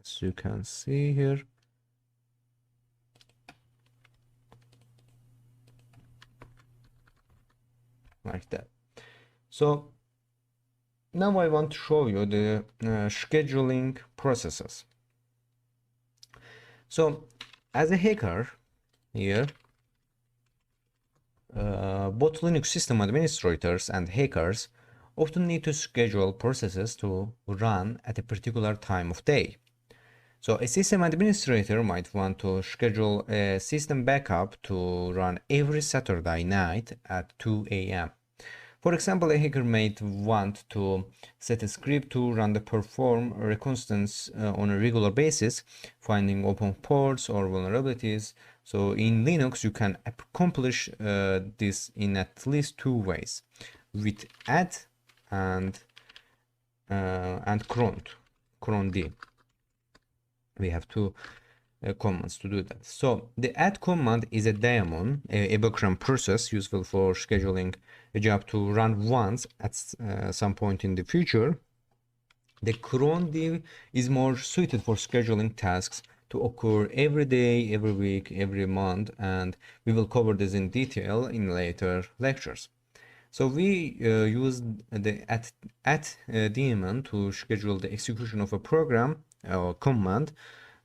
As you can see here, like that. So now I want to show you the scheduling processes. So as a hacker here, both Linux system administrators and hackers often need to schedule processes to run at a particular time of day. So a system administrator might want to schedule a system backup to run every Saturday night at 2 a.m. For example, a hacker might want to set a script to run the perform reconnaissance on a regular basis, finding open ports or vulnerabilities. So in Linux, you can accomplish this in at least two ways, with add and cron d. We have two commands to do that. So the add command is a daemon, a background process useful for scheduling a job to run once at some point in the future. The cron d is more suited for scheduling tasks to occur every day, every week, every month, and we will cover this in detail in later lectures. So we use the at daemon to schedule the execution of a program or command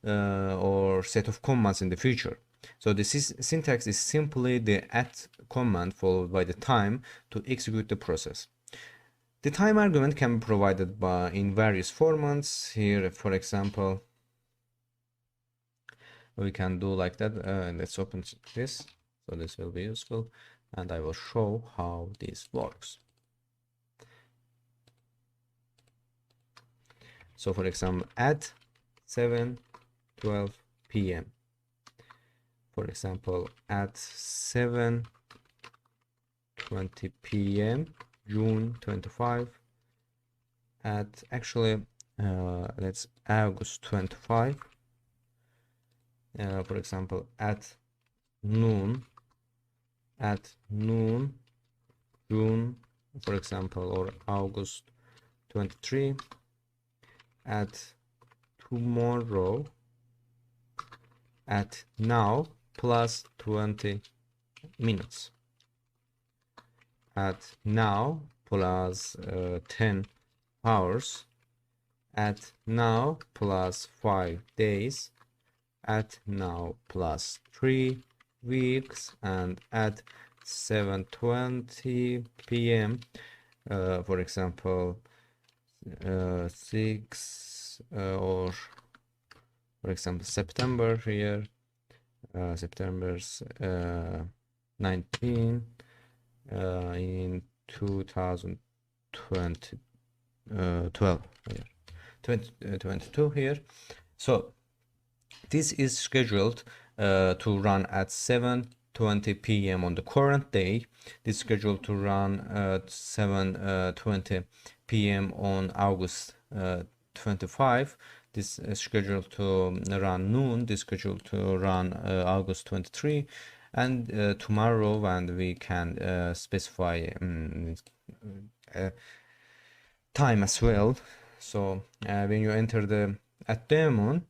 or set of commands in the future. So the syntax is simply the at command followed by the time to execute the process. The time argument can be provided in various formats. Here, for example, we can do like that. Let's open this. So this will be useful, and I will show how this works. So for example, at 7:12 p.m. For example, at 7:20 p.m. June 25. At actually, let's August 25. For example, at noon June, for example, or August 23. At tomorrow, at now plus 20 minutes, at now plus 10 hours, at now plus 5 days, at now plus 3 weeks, and at 7:20 p.m. For example, 6 or for example September here, September's 19 in 2020 12 here, 2022 here. So this is scheduled to run at 7:20 p.m. on the current day. This is scheduled to run at 7:20 p.m. on August 25. This is scheduled to run noon. This is scheduled to run August 23, and tomorrow, and we can specify time as well. So when you enter the at daemon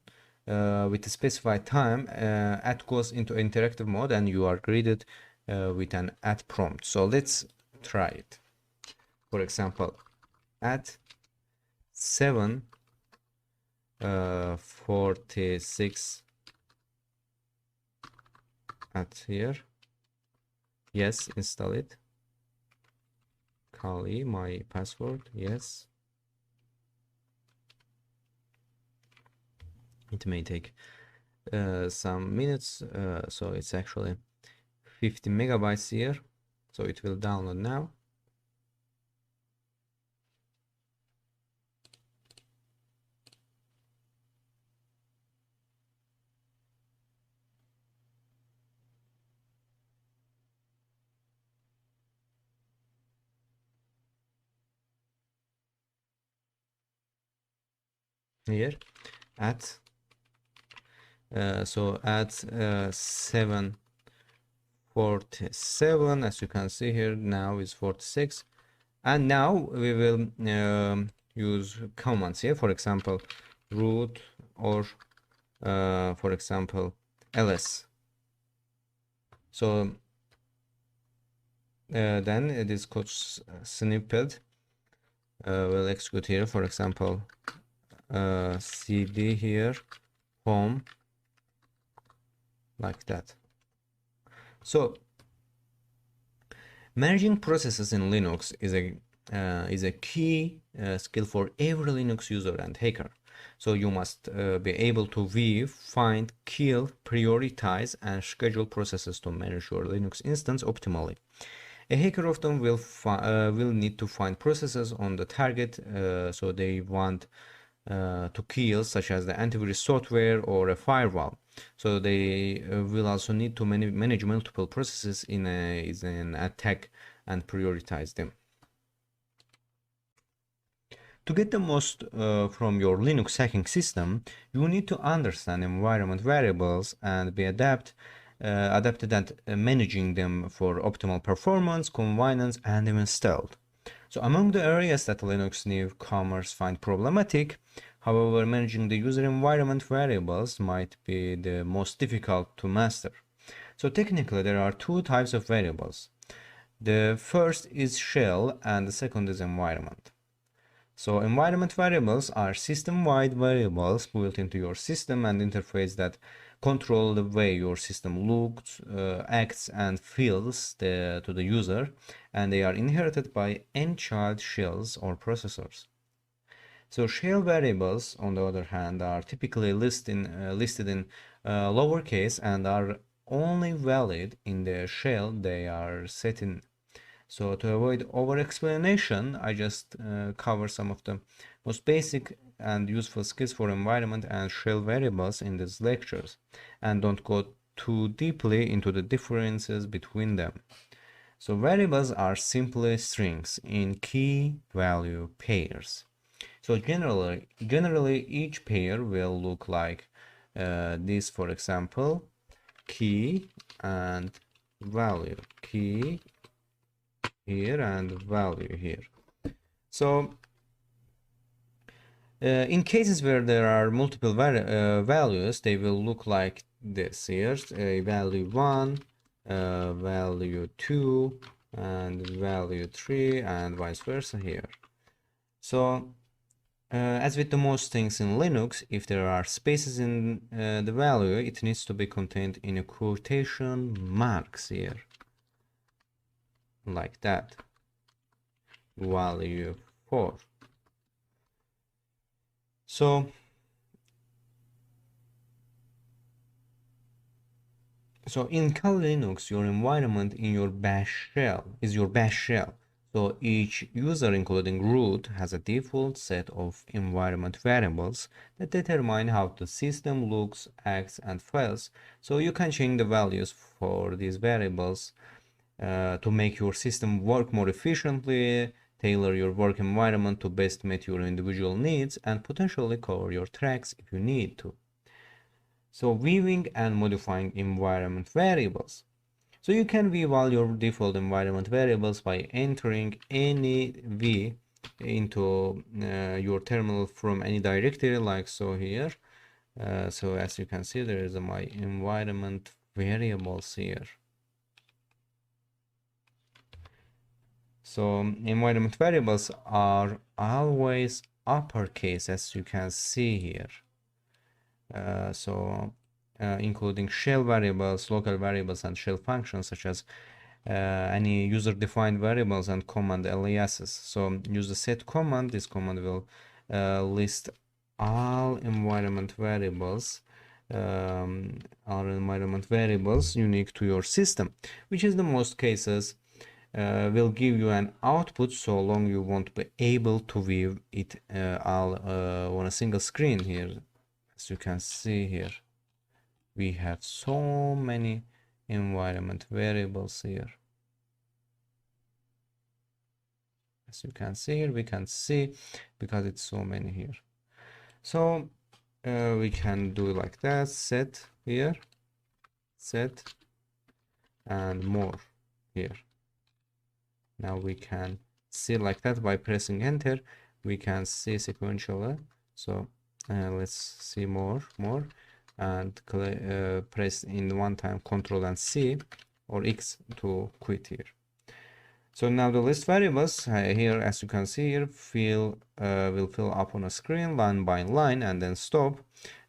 with the specified time, at goes into interactive mode, and you are greeted with an at prompt. So let's try it. For example, at 7:46 at here. Yes, install it. Kali, my password. Yes. It may take some minutes, so it's actually 50 megabytes here, so it will download now. Here at so at 7:47, as you can see here, now is 46, and now we will use commands here. For example, root or for example ls. So then this code snippet will execute here. For example, cd here home, like that. So managing processes in Linux is a key skill for every Linux user and hacker. So you must be able to view, find, kill, prioritize, and schedule processes to manage your Linux instance optimally. A hacker often will need to find processes on the target, so they want to kill, such as the antivirus software or a firewall. So they will also need to manage multiple processes in an attack and prioritize them. To get the most from your Linux hacking system, you need to understand environment variables and be adapted at managing them for optimal performance, convenience, and even stealth. So among the areas that Linux newcomers find problematic, however, managing the user environment variables might be the most difficult to master. So technically, there are two types of variables. The first is shell and the second is environment. So environment variables are system-wide variables built into your system and interface that control the way your system looks, acts, and feels to the user, and they are inherited by any child shells or processors. So shell variables, on the other hand, are typically listed in lowercase and are only valid in the shell they are set in. So to avoid over-explanation, I just cover some of the most basic and useful skills for environment and shell variables in these lectures, and don't go too deeply into the differences between them. So variables are simply strings in key-value pairs. So generally each pair will look like this, for example, key and value, key here and value here. So in cases where there are multiple values, they will look like this. Here's a value 1, value 2, and value 3, and vice versa here. So as with the most things in Linux, if there are spaces in the value, it needs to be contained in a quotation marks here, like that. Value 4. So in Kali Linux, your environment in your bash shell is your bash shell. So each user, including root, has a default set of environment variables that determine how the system looks, acts, and feels. So you can change the values for these variables to make your system work more efficiently, tailor your work environment to best meet your individual needs, and potentially cover your tracks if you need to. So viewing and modifying environment variables. So you can view all your default environment variables by entering any v into your terminal from any directory, like so here. So as you can see, there is my environment variables here. So environment variables are always uppercase, as you can see here. Including shell variables, local variables, and shell functions, such as any user-defined variables and command aliases. So use the set command. This command will list all environment variables unique to your system, which is the most cases will give you an output, so long you won't be able to view it all on a single screen here. As you can see here, we have so many environment variables here. As you can see here, we can see because it's so many here. So we can do like that, set here, set, and more here. Now we can see like that by pressing enter, we can see sequentially. So let's see more, and press in one time Ctrl and C or X to quit here. So now the list variables here, as you can see here, will fill up on a screen line by line and then stop.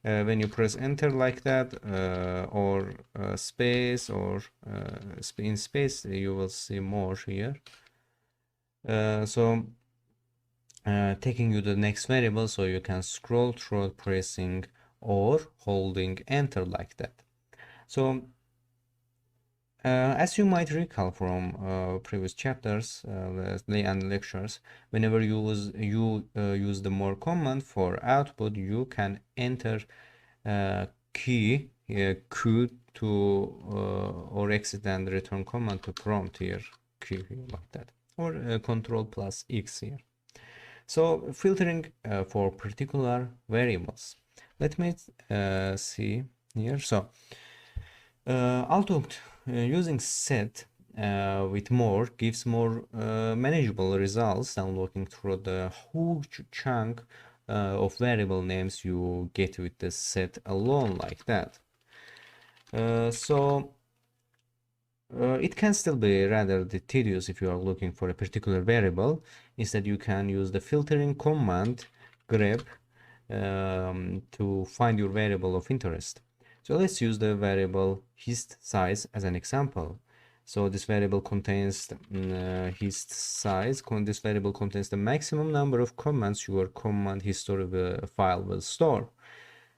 When you press enter like that, or space, or in space, you will see more here. Taking you to the next variable, so you can scroll through pressing or holding enter like that. So As you might recall from previous chapters and lectures, whenever you use the more command for output, you can enter key Q to or exit and return command to prompt here, Q like that, or Control plus X here. So filtering for particular variables. Let me see here. So although using set with more gives more manageable results than looking through the huge chunk of variable names you get with the set alone like that. It can still be rather tedious if you are looking for a particular variable. Instead, you can use the filtering command grep to find your variable of interest. So let's use the variable hist size as an example. So this variable contains hist size. This variable contains the maximum number of commands your command history file will store.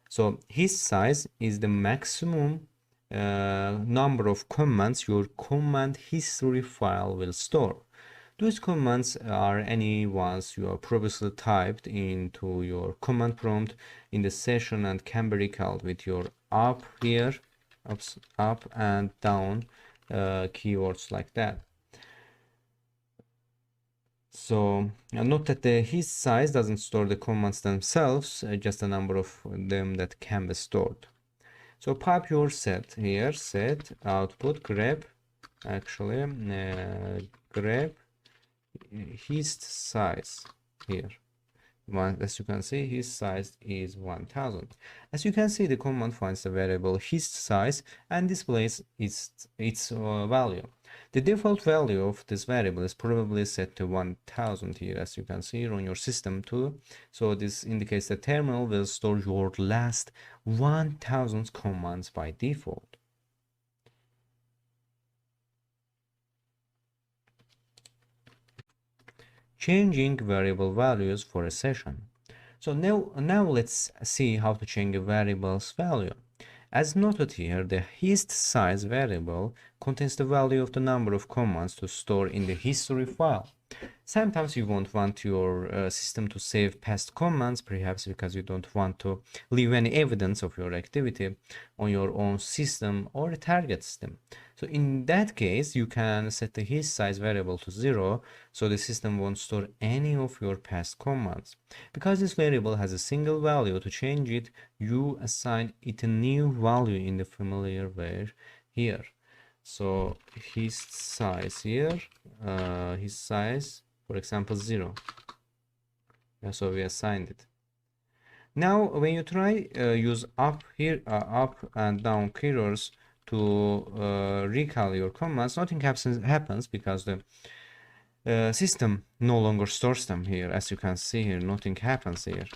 So hist size is the maximum number of commands your command history file will store. Those commands are any ones you have previously typed into your command prompt in the session and can be recalled with your up here, up and down keywords like that. So note that the hist size doesn't store the commands themselves, just a number of them that can be stored. So pipe your set here, set output grep, actually grep hist size here. As you can see, his size is 1000. As you can see, the command finds the variable hist size and displays its value. The default value of this variable is probably set to 1000 here, as you can see on your system too. So this indicates the terminal will store your last 1000 commands by default. Changing variable values for a session. So now let's see how to change a variable's value. As noted here, the hist size variable contains the value of the number of commands to store in the history file. Sometimes you won't want your system to save past commands, perhaps because you don't want to leave any evidence of your activity on your own system or a target system. So in that case, you can set the hist size variable to 0, so the system won't store any of your past commands. Because this variable has a single value, to change it, you assign it a new value in the familiar way here. So hist size here, hist size, for example, 0. So we assigned it. Now, when you try use up here, up and down keywords to recall your commands, nothing happens because the system no longer stores them here. As you can see here, nothing happens here.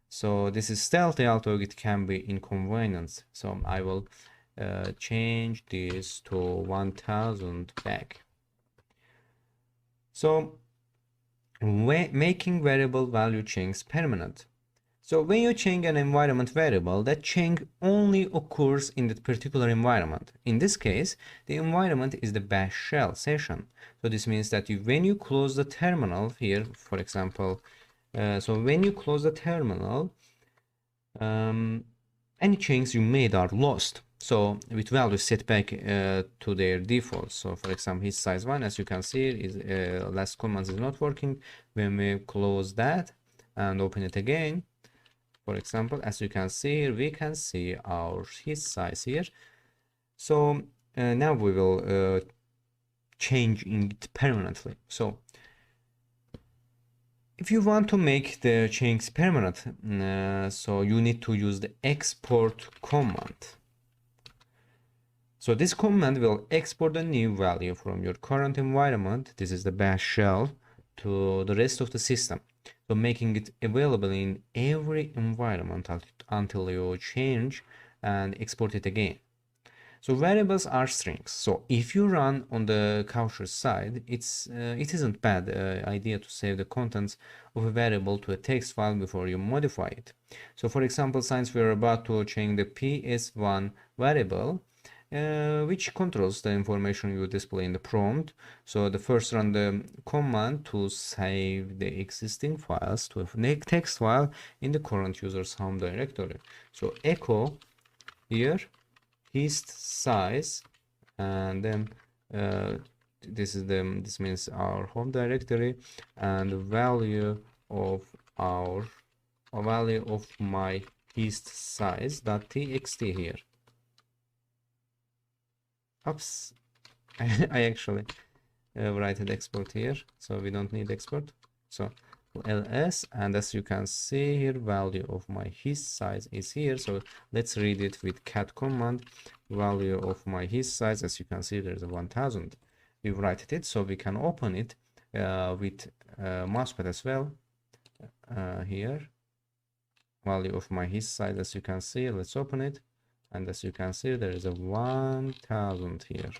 So this is stealthy, although it can be inconvenient. So I will change this to 1000 back. So making variable value changes permanent. So when you change an environment variable, that change only occurs in that particular environment. In this case, the environment is the bash shell session. So this means that when you close the terminal here, for example, so when you close the terminal, any changes you made are lost. So with values set back to their default. So for example, his size 1, as you can see, is last commands is not working. When we close that and open it again, for example, as you can see here, we can see our his size here. So now we will change it permanently. So if you want to make the change permanent, so you need to use the export command. So this command will export a new value from your current environment, this is the bash shell, to the rest of the system. So making it available in every environment until you change and export it again. So variables are strings. So if you run on the cautious side, it isn't bad idea to save the contents of a variable to a text file before you modify it. So for example, since we're about to change the PS1 variable, which controls the information you display in the prompt. So the first run the command to save the existing files to a text file in the current user's home directory. So echo here hist size, and then this means our home directory, and the value of my hist size.txt here. Oops, I actually write an export here, so we don't need export. So ls, and as you can see here, value of my hist size is here. So let's read it with cat command. Value of my hist size, as you can see, there's a 1000. We write it, so we can open it with mousepad as well. Here, value of my hist size, as you can see, let's open it, and as you can see, there is a 1000 here.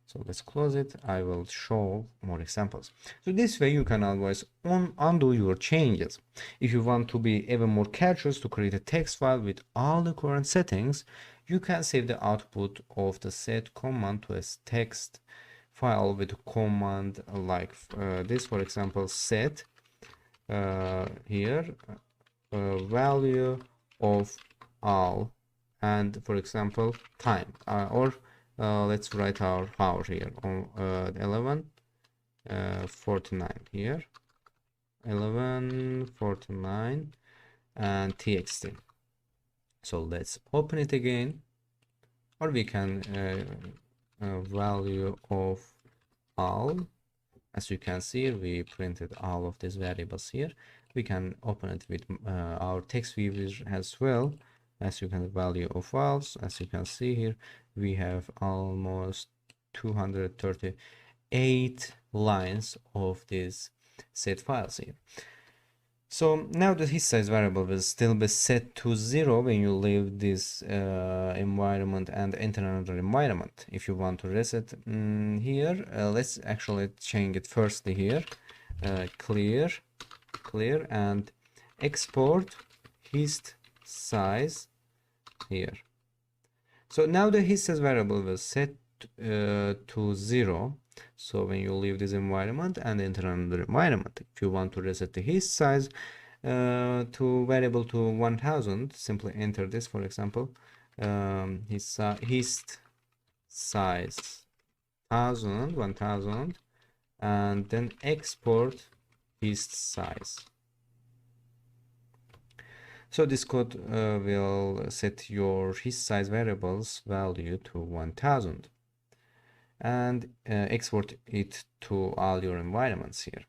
So let's close it. I will show more examples. So this way you can always undo your changes. If you want to be even more careful to create a text file with all the current settings, you can save the output of the set command to a text file with a command like this, for example, set here value of all, and for example time, or let's write our hour here on 11:49 here, 11:49, and txt. So let's open it again, or we can value of all. As you can see, we printed all of these variables here. We can open it with our text viewer as well. As you can, value of files, as you can see here, we have almost 238 lines of these set files here. So now the hist size variable will still be set to 0 when you leave this environment and enter another environment. If you want to reset here, let's actually change it firstly here, clear, and export hist size here. So now the hist size variable will set to 0. So when you leave this environment and enter another environment, if you want to reset the hist size to variable to 1000, simply enter this, for example, hist size 1000, and then export hist size. So this code will set your hist size variable's value to 1000 and export it to all your environments here.